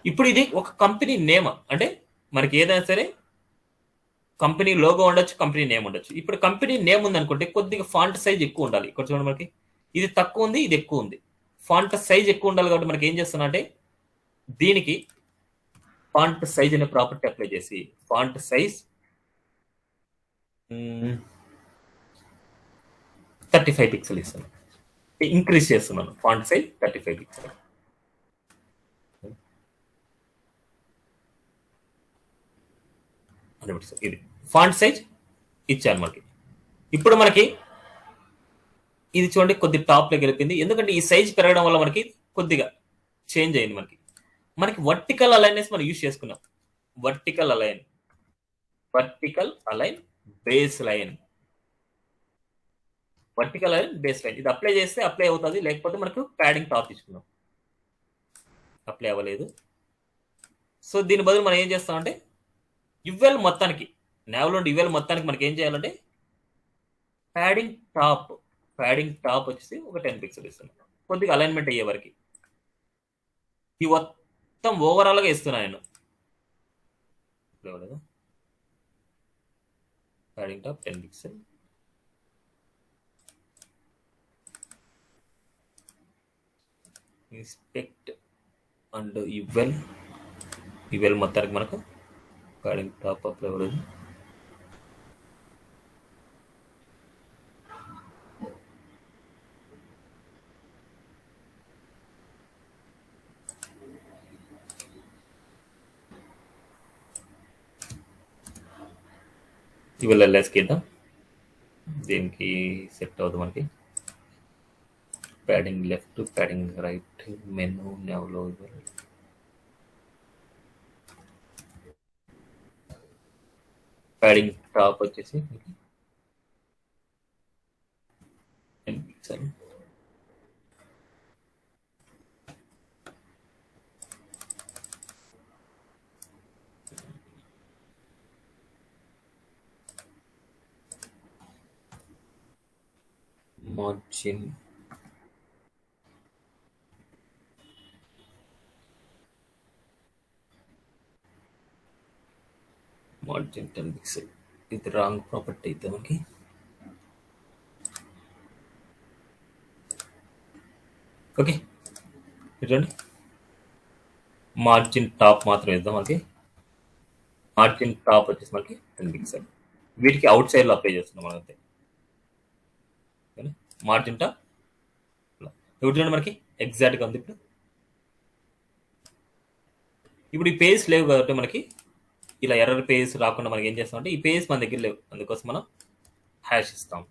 S1: ఇప్పుడు ఇది ఒక కంపెనీ నేమ్, అంటే మనకి ఏదైనా సరే కంపెనీ లోగో ఉండొచ్చు, కంపెనీ నేమ్ ఉండొచ్చు. ఇప్పుడు కంపెనీ నేమ్ ఉంది అనుకుంటే కొద్దిగా ఫాంట్ సైజ్ ఎక్కువ ఉండాలి. ఇక్కడ చూడండి మనకి ఇది తక్కువ ఉంది, ఇది ఎక్కువ ఉంది. ఫాంట్ సైజ్ ఎక్కువ ఉండాలి కాబట్టి మనకి ఏం చేస్తున్నా అంటే దీనికి ఫాంట్ సైజ్ అనే ప్రాపర్టీ అప్లై చేసి ఫాంట్ సైజ్ 35 పిక్సెల్ ఇస్తాను, ఇంక్రీజ్ చేస్తున్నాను. Font size 35 pixel. ఇది ఫాంట్ సైజ్ ఇచ్చాను మనకి. ఇప్పుడు మనకి ఇది చూడండి కొద్ది టాప్ లోకి వెళ్ళిపోయింది, ఎందుకంటే ఈ సైజ్ పెరగడం వల్ల మనకి కొద్దిగా చేంజ్ అయింది. మనకి వర్టికల్ అలైన్నెస్ మనం యూజ్ చేసుకున్నాం. Vertical align base line, vertical align base line ఇది అప్లై చేస్తే అప్లై అవుతుంది, లేకపోతే మనకు ప్యాడింగ్ టాప్ ఇచ్చుకున్నాం, అప్లై అవ్వలేదు. సో దీని బదులు మనం ఏం చేస్తామంటే యువెల్ మొత్తానికి, నావ్లో యువెల్ మొత్తానికి మనకి ఏం చేయాలంటే ప్యాడింగ్ టాప్ వచ్చేసి ఒక 10 పిక్సెల్ ఇస్తున్నాం, కొద్దిగా అలైన్మెంట్ అయ్యే వరకు. ఈ మొత్తం ఓవరాల్గా ఇస్తున్నా నేను. Padding top 10 pixel. Inspect and యువెల్ మొత్తానికి మనకు ప్యాడింగ్ టాప్ అప్లై అవ్వలేదు. ఇవాళ లెస్కి ఇద్దాం, దీనికి సెట్ అవుతుంది మనకి. Padding left, padding right, menu నావ్లో ప్యాడింగ్ టాప్ వచ్చేసి మార్జిన్ 10 పిక్సెల్. ఇది రాంగ్ ప్రాపర్టీ అయితే మనకి. ఓకే చూడండి, మార్జిన్ టాప్ మాత్రం ఇద్దాం మనకి. మార్జిన్ టాప్ వచ్చేసి మనకి 10 పిక్సెల్. వీటికి అవుట్ సైడ్లో అప్లై చేస్తున్నాం మనం అంతే. మార్జిన్ టాప్ ఇప్పుడు చూడండి మనకి ఎగ్జాక్ట్గా ఉంది. ఇప్పుడు ఈ పేజ్ లేవు కాబట్టి మనకి ఇలా ఎర్రర్ పేజ్ రాకుండా మనకి ఏం చేస్తామంటే ఈ పేజ్ మన దగ్గర లేవు, అందుకోసం మనం హ్యాష్ ఇస్తాం.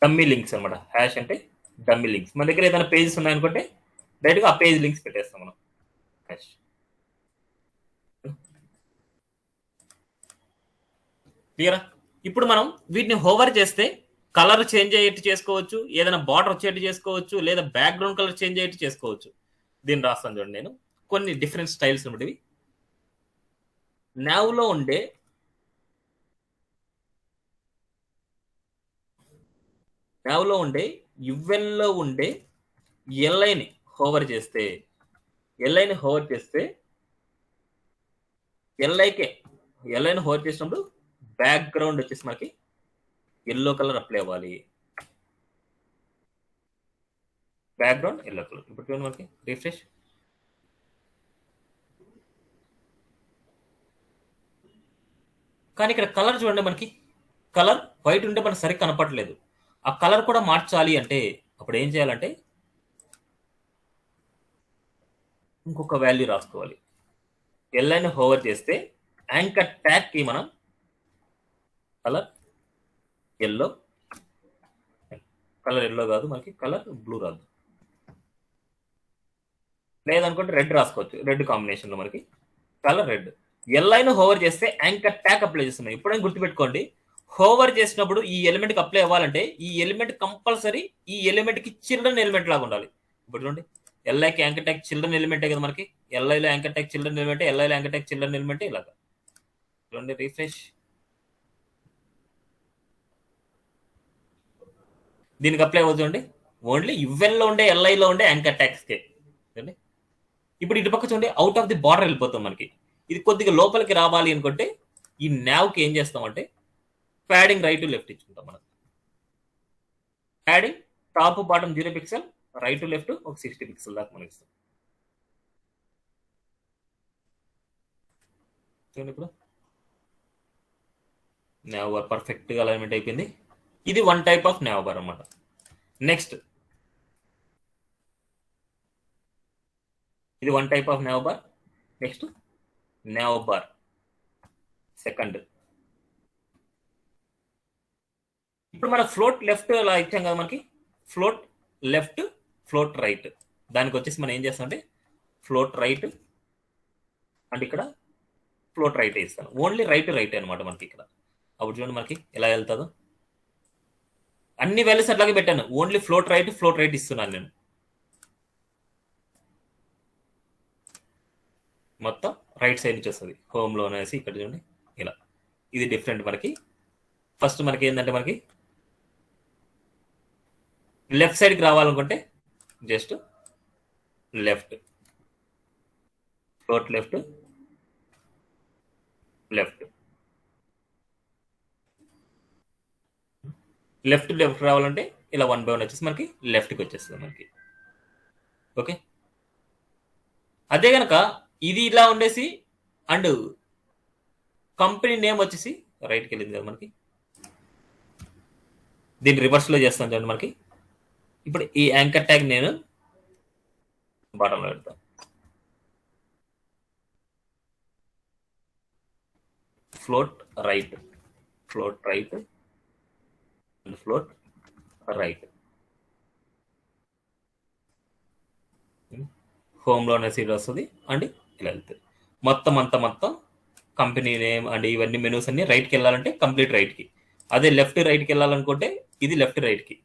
S1: డమ్మీ లింక్స్ అనమాట. హ్యాష్ అంటే డమ్మీ లింక్స్. మన దగ్గర ఏదైనా పేజెస్ ఉన్నాయనుకుంటే డైరెక్ట్గా ఆ పేజ్ లింక్స్ పెట్టేస్తాం మనం. హ్యాష్ క్లియరా? ఇప్పుడు మనం వీటిని హోవర్ చేస్తే కలర్ చేంజ్ అయ్యేట్టు చేసుకోవచ్చు, ఏదైనా బార్డర్ వచ్చేట్టు చేసుకోవచ్చు, లేదా బ్యాక్గ్రౌండ్ కలర్ చేంజ్ అయ్యేట్టు చేసుకోవచ్చు. దీన్ని రాస్తాను చూడండి నేను, కొన్ని డిఫరెంట్ స్టైల్స్ ఉన్నవి. నావ్లో ఉండే యువెల్లో ఉండే ఎల్ఐని హోవర్ చేస్తే ఎల్ఐని హోవర్ చేసినప్పుడు బ్యాక్గ్రౌండ్ వచ్చేసి మనకి ఎల్లో కలర్ అప్లై అవ్వాలి. Background yellow colour. ఇప్పుడు చూడండి మనకి రిఫ్రెష్. కానీ ఇక్కడ కలర్ చూడండి, మనకి కలర్ వైట్ ఉంటే మనకు సరిగ్గా కనపడలేదు. ఆ కలర్ కూడా మార్చాలి అంటే అప్పుడు ఏం చేయాలంటే ఇంకొక వాల్యూ రాసుకోవాలి. ఎల్ఐని హోవర్ చేస్తే యాంకర్ ట్యాగ్ కి మనం కలర్ ఎల్లో కాదు, మనకి కలర్ బ్లూ రాదు, లేదనుకుంటే రెడ్ రాసుకోవచ్చు. రెడ్ కాంబినేషన్ లో మనకి కలర్ రెడ్. ఎల్ఐను హోవర్ చేస్తే యాంకర్ ట్యాగ్ అప్లై చేస్తున్నాం. ఎప్పుడైనా గుర్తుపెట్టుకోండి, హోవర్ చేసినప్పుడు ఈ ఎలిమెంట్ కి అప్లై అవ్వాలంటే ఈ ఎలిమెంట్ కంపల్సరీ ఈ ఎలిమెంట్ కి చిల్డ్రన్ ఎలిమెంట్ లాగా ఉండాలి. ఇప్పుడు చూడండి, ఎల్ఐకి యాంకర్ ట్యాగ్ చిల్డ్రన్ ఎలిమెంటే కదా మనకి. ఎల్ఐలో యాంకర్ ట్యాగ్ చిల్డ్రన్ ఎలిమెంటే, ఎల్ఐలో యాంకర్ ట్యాగ్ చిల్డ్రన్ ఎలిమెంటే ఇలాగా. చూడండి రిఫ్రెష్. దీనికి అప్లై అవుతుంది ఓన్లీ యువెల్లో ఉండే ఎల్ఐలో ఉండే యాంకర్ ట్యాగ్స్ కే. చూడండి ఇప్పుడు ఇటు పక్క చూడండి, అవుట్ ఆఫ్ ది బార్డర్ వెళ్ళిపోతాం మనకి. ఇది కొద్దిగా లోపలికి రావాలి అనుకుంటే ఈ నావ్కి ఏం చేస్తామంటే ప్యాడింగ్ రైట్ లెఫ్ట్ ఇచ్చుకుంటాం మనం. Padding top bottom 0 pixel, right to left ఒక 60 పిక్సెల్ దాకా మనకి ఇస్తాం. చూడండి ఇప్పుడు nav bar పర్ఫెక్ట్ గా అలైన్మెంట్ అయిపోయింది. ఇది one type of nav bar అన్నమాట. నెక్స్ట్ ఇది one type of nav bar. Next nav bar second. ఇప్పుడు మన ఫ్లోట్ లెఫ్ట్ అలా ఇచ్చాం కదా, మనకి ఫ్లోట్ లెఫ్ట్ ఫ్లోట్ రైట్. దానికి వచ్చేసి మనం ఏం చేస్తాం అంటే ఫ్లోట్ రైట్ అంటే ఇక్కడ ఫ్లోట్ రైట్ ఇస్తాను. ఓన్లీ రైట్ అనమాట మనకి ఇక్కడ. అప్పుడు చూడండి మనకి ఎలా వెళ్తుందో. అన్ని వాల్యూస్ అట్లాగే పెట్టాను. ఓన్లీ ఫ్లోట్ రైట్ ఇస్తున్నాను నేను. మొత్తం రైట్ సైడ్ నుంచి వస్తుంది. హోమ్లో అనేసి ఇక్కడ చూడండి ఇలా. ఇది డిఫరెంట్ మనకి. ఫస్ట్ మనకి ఏంటంటే మనకి లెఫ్ట్ సైడ్కి రావాలనుకుంటే జస్ట్ లెఫ్ట్ ఫ్లోట్ లెఫ్ట్ రావాలంటే ఇలా 1 by 1 వచ్చేసి మనకి లెఫ్ట్కి వచ్చేస్తుంది మనకి. ఓకే, అదే కనుక ఇది ఇలా ఉండేసి అండ్ కంపెనీ నేమ్ వచ్చేసి రైట్కి వెళ్ళింది కదా మనకి. దీన్ని రివర్స్లో చేస్తాను చూడండి మనకి. ఇప్పుడు ఈ యాంకర్ ట్యాగ్ నేను బాటంలో పెడతాను. Float right and float right. హోమ్లోనే సీట్ వస్తుంది అండ్ ఇలా వెళ్తుంది. మొత్తం కంపెనీ నేమ్ అండ్ ఇవన్నీ మెనూస్ అన్ని రైట్కి వెళ్ళాలంటే కంప్లీట్ రైట్కి. అదే రైట్కి వెళ్ళాలనుకుంటే ఇది లెఫ్ట్ రైట్కి.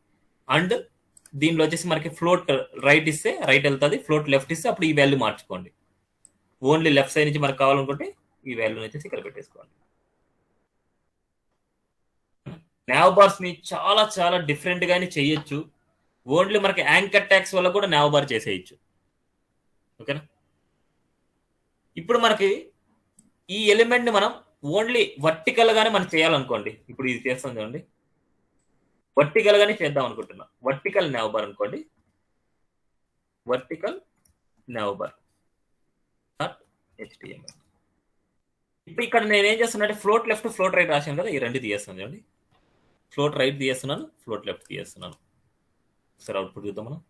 S1: అండ్ దీనిలో వచ్చేసి మనకి ఫ్లోట్ రైట్ ఇస్తే రైట్ వెళ్తుంది, ఫ్లోట్ లెఫ్ట్ ఇస్తే అప్పుడు ఈ వాల్యూ మార్చుకోండి. ఓన్లీ లెఫ్ట్ సైడ్ నుంచి మనకు కావాలనుకుంటే ఈ వాల్యూని వచ్చేసి ఇక్కడ పెట్టేసుకోండి. nav bars ని చాలా చాలా డిఫరెంట్ గానే చేయొచ్చు. ఓన్లీ మనకి యాంకర్ ట్యాగ్స్ వల్ల కూడా nav bar చేసేయచ్చు. ఓకేనా, ఇప్పుడు మనకి ఈ ఎలిమెంట్ ని మనం ఓన్లీ వర్టికల్ గానే మనం చేయాలనుకోండి. ఇప్పుడు ఇది చేస్తాం చూడండి, వర్టికల్ గానే చేద్దాం అనుకుంటున్నా. వర్టికల్ nav bar అనుకోండి, వర్టికల్ nav bar .html. ఇప్పుడు ఇక్కడ నేను ఏం చేస్తున్నా అంటే ఫ్లోట్ లెఫ్ట్ ఫ్లోట్ రైట్ రాశాను కదా, ఈ రెండు తీయేస్తాను చూడండి. ఫ్లోట్ రైట్ తీయేస్తున్నాను, ఫ్లోట్ లెఫ్ట్ తీయేస్తున్నాను. సరే అవుట్పుట్ చూద్దాం మనం.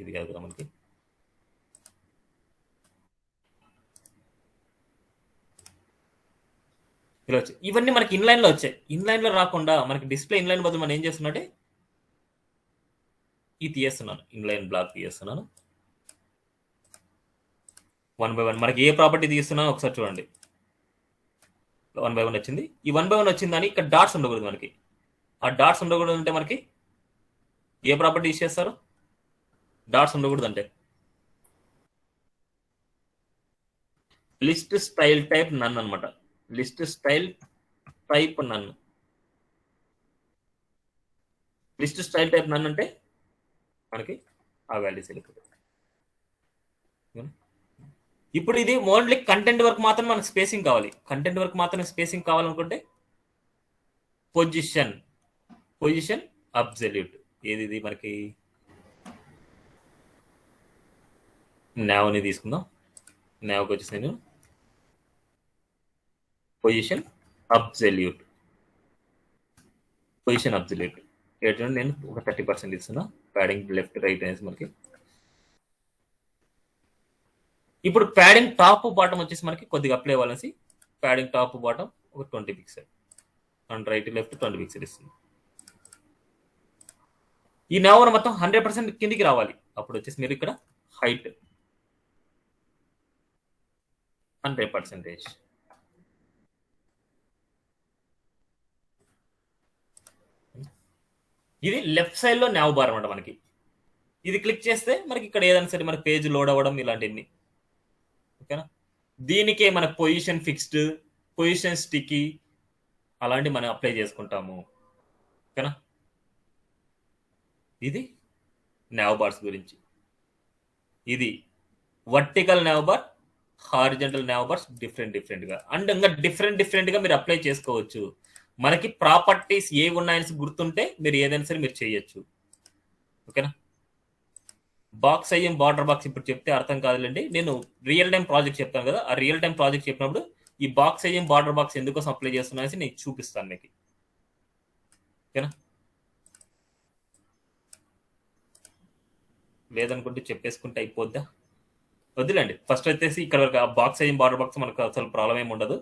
S1: ఇది కాదు కదా మనకి. ఇలా వచ్చాయి. ఇవన్నీ మనకి ఇన్లైన్లో వచ్చాయి. ఇన్లైన్లో రాకుండా మనకి డిస్ప్లే ఇన్లైన్ బదులు మనం ఏం చేస్తున్నట్టే ఇది తీయేస్తున్నాను, ఇన్లైన్ బ్లాక్ తీయేస్తున్నాను. 1 by 1 మనకి ఏ ప్రాపర్టీ తీస్తున్నానో ఒకసారి చూడండి. 1 by 1 వచ్చింది. ఈ 1 by 1 వచ్చిందని ఇక్కడ డాట్స్ ఉండకూడదు మనకి. ఆ డాట్స్ ఉండకూడదు అంటే మనకి ఏ ప్రాపర్టీ యూస్ చేస్తారు? డాట్స్ ఉండకూడదు అంటే లిస్ట్ స్టైల్ టైప్ నన్ అనమాట. లిస్ట్ స్టైల్ టైప్ నన్. లిస్ట్ స్టైల్ టైప్ నన్ అంటే మనకి ఆ వాల్యూస్ వెళ్ళిపోతాయి. ఇప్పుడు ఇది ఓన్లీ కంటెంట్ వరకు మాత్రం మనకు స్పేసింగ్ కావాలి. కంటెంట్ వరకు మాత్రమే స్పేసింగ్ కావాలనుకుంటే పొజిషన్ అబ్సల్యూట్. ఏది ఇది మనకి నావ్ని తీసుకుందాం. నావ్కి వచ్చేసి నేను పొజిషన్ అబ్సల్యూట్ ఏంటంటే నేను ఒక 30% ఇస్తున్నా. ప్యాడింగ్ లెఫ్ట్ రైట్ అనేసి మనకి. ఇప్పుడు ప్యాడింగ్ టాప్ బాటం వచ్చేసి మనకి కొద్దిగా అప్లై అవ్వాలనేసి ప్యాడింగ్ టాప్ బాటం ఒక 20 pixel and right left 20 pixel ఇస్తుంది. ఈ నావ్ మొత్తం 100% కిందికి రావాలి. అప్పుడు వచ్చేసి మీరు ఇక్కడ హైట్ 100%. ఇది లెఫ్ట్ సైడ్ లో నావ్ బార్ అనమాట మనకి. ఇది క్లిక్ చేస్తే మనకి ఇక్కడ ఏదైనా సరే మనకి పేజ్ లోడ్ అవ్వడం ఇలాంటివన్నీ. ఓకేనా, దీనికే మన పొజిషన్ ఫిక్స్డ్, పొజిషన్ స్టిక్కీ అలాంటివి మనం అప్లై చేసుకుంటాము. ఓకేనా, ఇది నావ్ బార్స్ గురించి. ఇది vertical now bar, horizontal now bars different గా అండ్ ఇంకా డిఫరెంట్ గా మీరు అప్లై చేసుకోవచ్చు. మనకి ప్రాపర్టీస్ ఏవి ఉన్నాయని గుర్తుంటే మీరు ఏదైనా సరే మీరు చేయొచ్చు. ఓకేనా? బాక్స్ అయ్యం బార్డర్ బాక్స్ ఇప్పుడు చెప్తే అర్థం కాదులేండి. నేను రియల్ టైం ప్రాజెక్ట్ చెప్తాను కదా, ఆ రియల్ టైం ప్రాజెక్ట్ చెప్పినప్పుడు ఈ బాక్స్ అయ్యం బార్డర్ బాక్స్ ఎందుకోసం అప్లై చేస్తున్నా అనేసి నేను చూపిస్తాను మీకు. ఓకేనా? లేదనుకుంటే చెప్పేసుకుంటే అయిపోద్దా? వద్దులేండి. ఫస్ట్ వచ్చేసి ఇక్కడ వరకు ఆ బాక్స్ అయ్యం బార్డర్ బాక్స్ మనకు అసలు ప్రాబ్లం ఏమి ఉండదు.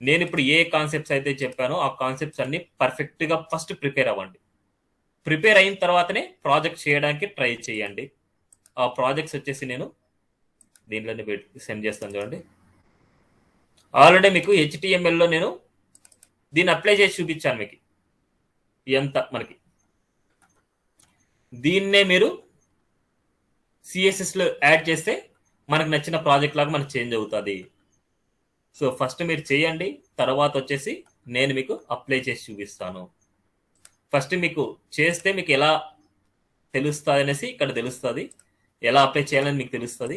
S1: నేను ఇప్పుడు ఏ కాన్సెప్ట్స్ అయితే చెప్పానో ఆ కాన్సెప్ట్స్ అన్ని పర్ఫెక్ట్ గా ఫస్ట్ ప్రిపేర్ అవ్వండి. ప్రిపేర్ అయిన తర్వాతనే ప్రాజెక్ట్ చేయడానికి ట్రై చేయండి. ఆ ప్రాజెక్ట్స్ వచ్చేసి నేను దీంట్లోనే సెండ్ చేస్తాను చూడండి. ఆల్రెడీ మీకు హెచ్టిఎంఎల్లో నేను దీన్ని అప్లై చేసి చూపించాను మీకు. ఎంత మనకి దీన్నే మీరు సిఎస్ఎస్లో యాడ్ చేస్తే మనకు నచ్చిన ప్రాజెక్ట్ లాగా మనకు చేంజ్ అవుతుంది. సో ఫస్ట్ మీరు చేయండి, తర్వాత వచ్చేసి నేను మీకు అప్లై చేసి చూపిస్తాను. ఫస్ట్ మీకు చేస్తే మీకు ఎలా తెలుస్తుంది అనేసి ఇక్కడ తెలుస్తుంది, ఎలా అప్లై చేయాలని మీకు తెలుస్తుంది.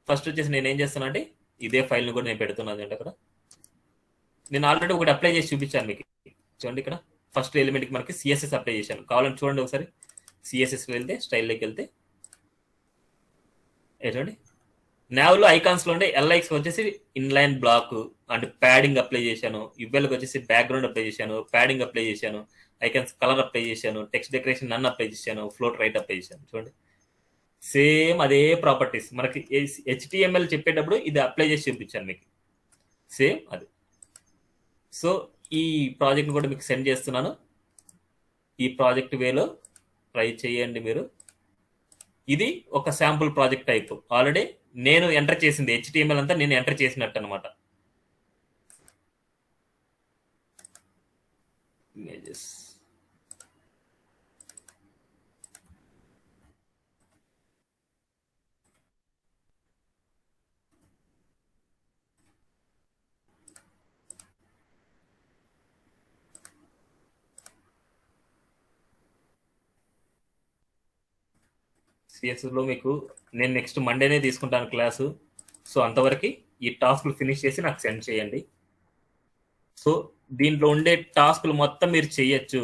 S1: ఫస్ట్ వచ్చేసి నేను ఏం చేస్తాను అంటే ఇదే ఫైల్ని కూడా నేను పెడుతున్నాను అంటే అక్కడ నేను ఆల్రెడీ ఒకటి అప్లై చేసి చూపించాను మీకు. చూడండి ఇక్కడ ఫస్ట్ ఎలిమెంట్కి మనకి సిఎస్ఎస్ అప్లై చేశాను. కావాలని చూడండి ఒకసారి. సిఎస్ఎస్కి వెళ్తే స్టైల్లోకి వెళ్తే చూడండి, నావ్లో ఐకాన్స్లో ఉండే ఎల్ఐక్స్ వచ్చేసి inline black and padding apply చేశాను. యువెల్కి వచ్చేసి బ్యాక్గ్రౌండ్ అప్లై చేశాను, ప్యాడింగ్ అప్లై చేశాను, ఐకాన్స్ కలర్ అప్లై చేశాను, టెక్స్ట్ డెకరేషన్ నన్ను అప్లై చేశాను, ఫ్లోట్ రైట్ అప్లై చేశాను. చూడండి సేమ్ అదే ప్రాపర్టీస్ మనకి హెచ్టిఎంఎల్ చెప్పేటప్పుడు ఇది అప్లై చేసి చూపించాను మీకు. సేమ్ అది. సో ఈ ప్రాజెక్ట్ని కూడా మీకు సెండ్ చేస్తున్నాను. ఈ ప్రాజెక్ట్ వేలో ట్రై చేయండి మీరు. ఇది ఒక శాంపుల్ ప్రాజెక్ట్ టైప్. ఆల్రెడీ నేను ఎంటర్ చేసింది హెచ్టిఎంఎల్ అంతా నేను ఎంటర్ చేసినట్టు అనమాట. ఇమేజెస్ సిఎస్ఎస్లో మీకు నేను నెక్స్ట్ మండేనే తీసుకుంటాను క్లాసు. సో అంతవరకు ఈ టాస్క్లు ఫినిష్ చేసి నాకు సెండ్ చేయండి. సో దీంట్లో ఉండే టాస్క్లు మొత్తం మీరు చేయొచ్చు.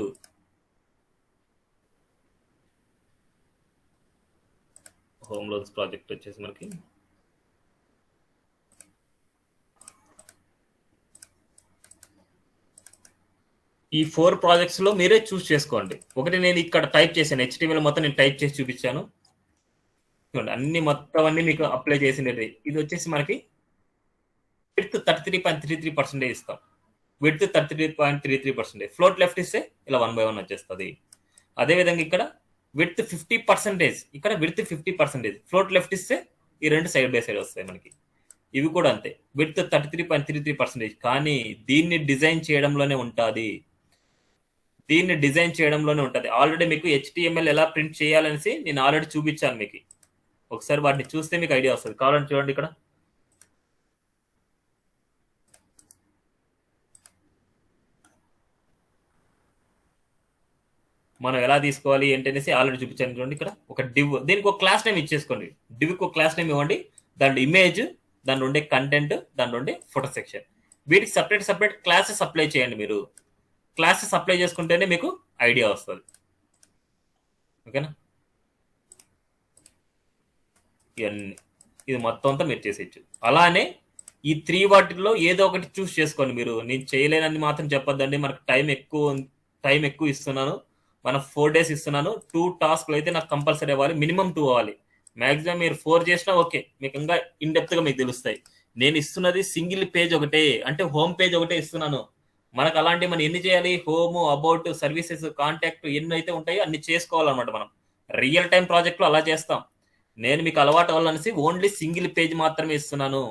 S1: హోమ్ లోన్స్ ప్రాజెక్ట్ వచ్చేసి మనకి ఈ 4 ప్రాజెక్ట్స్ లో మీరే చూస్ చేసుకోండి. ఒకటి నేను ఇక్కడ టైప్ చేశాను, హెచ్టిఎంఎల్ మొత్తం నేను టైప్ చేసి చూపించాను. చూడండి అన్ని మొత్తం అన్ని మీకు అప్లై చేసినది. ఇది వచ్చేసి మనకి విడ్త్ 33.33% ఇస్తాం. విడ్త్ 33.33%. ఫ్లోట్ లెఫ్ట్ ఇస్తే ఇలా 1 by 1 వచ్చేస్తుంది. అదేవిధంగా ఇక్కడ విడ్త్ 50%, ఇక్కడ విడ్త్ 50%. ఫ్లోట్ లెఫ్ట్ ఇస్తే ఈ రెండు సైడ్ బై సైడ్ వస్తాయి మనకి. ఇవి కూడా అంతే, విడ్త్ 33.33%. కానీ దీన్ని డిజైన్ చేయడంలోనే ఉంటుంది. ఆల్రెడీ మీకు హెచ్టిఎంఎల్ ఎలా ప్రింట్ చేయాలనేసి నేను ఆల్రెడీ చూపించాను మీకు. ఒకసారి వాటిని చూస్తే మీకు ఐడియా వస్తుంది. కావాలని చూడండి, ఇక్కడ మనం ఎలా తీసుకోవాలి ఏంటనేసి ఆల్రెడీ చూపించాను. చూడండి ఇక్కడ ఒక డివ్, దీనికి ఒక క్లాస్ నేమ్ ఇచ్చేసుకోండి. డివ్కి ఒక క్లాస్ నేమ్ ఇవ్వండి. దాంట్లో ఇమేజ్, దాంట్లో ఉండే కంటెంట్, దాంట్లో ఉండే ఫోటో సెక్షన్. వీటికి సపరేట్ క్లాసెస్ అప్లై చేయండి. మీరు క్లాసెస్ అప్లై చేసుకుంటేనే మీకు ఐడియా వస్తుంది. ఓకేనా? ఇవన్నీ ఇది మొత్తం అంతా మీరు చేసేయచ్చు. అలానే ఈ 3 వాటిల్లో ఏదో ఒకటి చూస్ చేసుకోండి మీరు. నేను చేయలేనని మాత్రం చెప్పొద్దండి. మనకు టైం ఎక్కువ ఇస్తున్నాను. మనం 4 days ఇస్తున్నాను. 2 టాస్క్లు అయితే నాకు కంపల్సరీ అవ్వాలి, మినిమం 2 అవ్వాలి. మాక్సిమం మీరు 4 చేసినా ఓకే, మీకు ఇంకా ఇన్ డెప్త్ గా మీకు తెలుస్తాయి. నేను ఇస్తున్నది సింగిల్ పేజ్ ఒకటే, అంటే హోమ్ పేజ్ ఒకటే ఇస్తున్నాను. మనకు అలాంటి మనం ఎన్ని చేయాలి? హోమ్, అబౌట్, సర్వీసెస్, కాంటాక్ట్ ఎన్ని అయితే ఉంటాయో అన్ని చేసుకోవాలన్నమాట. మనం రియల్ టైం ప్రాజెక్ట్ లో అలా చేస్తాం. నేను మీకు అలవాటు అవ్వాలనేసి ఓన్లీ సింగిల్ పేజ్ మాత్రమే ఇస్తున్నాను.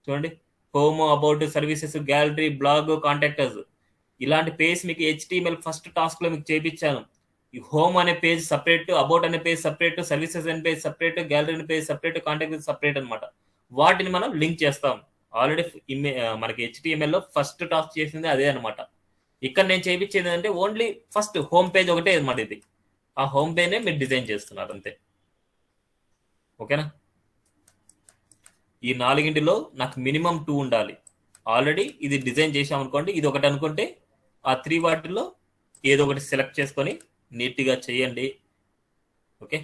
S1: చూడండి, home, about, services, gallery, blog, contractors, ఇలాంటి పేజ్ మీకు హెచ్టిఎంఎల్ ఫస్ట్ టాస్క్ లో మీకు చేయించాను. ఈ హోమ్ అనే పేజ్ సపరేట్, అబౌట్ అనే పేజ్ సపరేట్, సర్వీసెస్ అనే పేజ్ సపరేట్, గ్యాలరీ అనే పేజ్ సపరేట్, కాంటాక్ట్ సపరేట్ అనమాట. వాటిని మనం లింక్ చేస్తాం. ఆల్రెడీ మనకి హెచ్టిఎంఎల్ లో ఫస్ట్ టాస్క్ చేసింది అదే అనమాట. ఇక్కడ నేను చేయించేది అంటే ఓన్లీ ఫస్ట్ హోమ్ పేజ్ ఒకటే అనమాట. ఇది ఆ హోమ్ పేజ్నే మీరు డిజైన్ చేస్తున్నారు అంతే. ఓకేనా? ఈ 4 నాకు మినిమం 2 ఉండాలి. ఆల్రెడీ ఇది డిజైన్ చేసాం అనుకోండి, ఇది ఒకటి అనుకుంటే ఆ 3 వాటిల్లో ఏదో ఒకటి సెలెక్ట్ చేసుకొని నీట్గా చేయండి. ఓకే,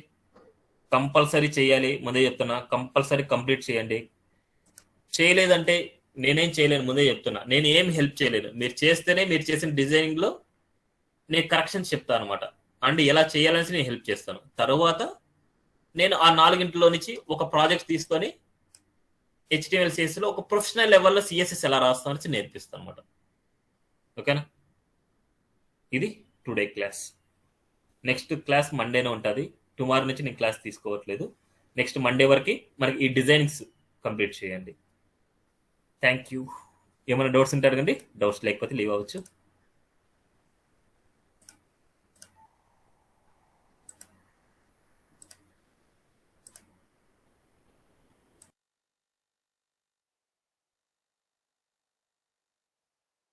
S1: కంపల్సరీ చేయాలి, ముందే చెప్తున్నా, కంపల్సరీ కంప్లీట్ చేయండి. చేయలేదంటే నేనేం చేయలేను, ముందే చెప్తున్నా, నేను ఏం హెల్ప్ చేయలేను. మీరు చేస్తేనే మీరు చేసిన డిజైనింగ్లో నేను కరెక్షన్స్ చెప్తాను అనమాట, అండ్ ఎలా చేయాలని నేను హెల్ప్ చేస్తాను. తర్వాత నేను ఆ 4 నుంచి ఒక ప్రాజెక్ట్ తీసుకొని HTML CSS లో ఒక ప్రొఫెషనల్ లెవెల్లో CSS ఎలా రాస్తామని నేర్పిస్తాను అనమాట. ఓకేనా, ఇది టుడే క్లాస్. నెక్స్ట్ క్లాస్ మండేనే ఉంటుంది. టుమారో నుంచి నేను క్లాస్ తీసుకోవట్లేదు. నెక్స్ట్ మండే వరకు మనకి ఈ డిజైనింగ్స్ కంప్లీట్ చేయండి. Thank you. ఏమైనా డౌట్స్ ఉంటే అడగండి, డౌట్స్ లేకపోతే లీవ్ అవ్వచ్చు.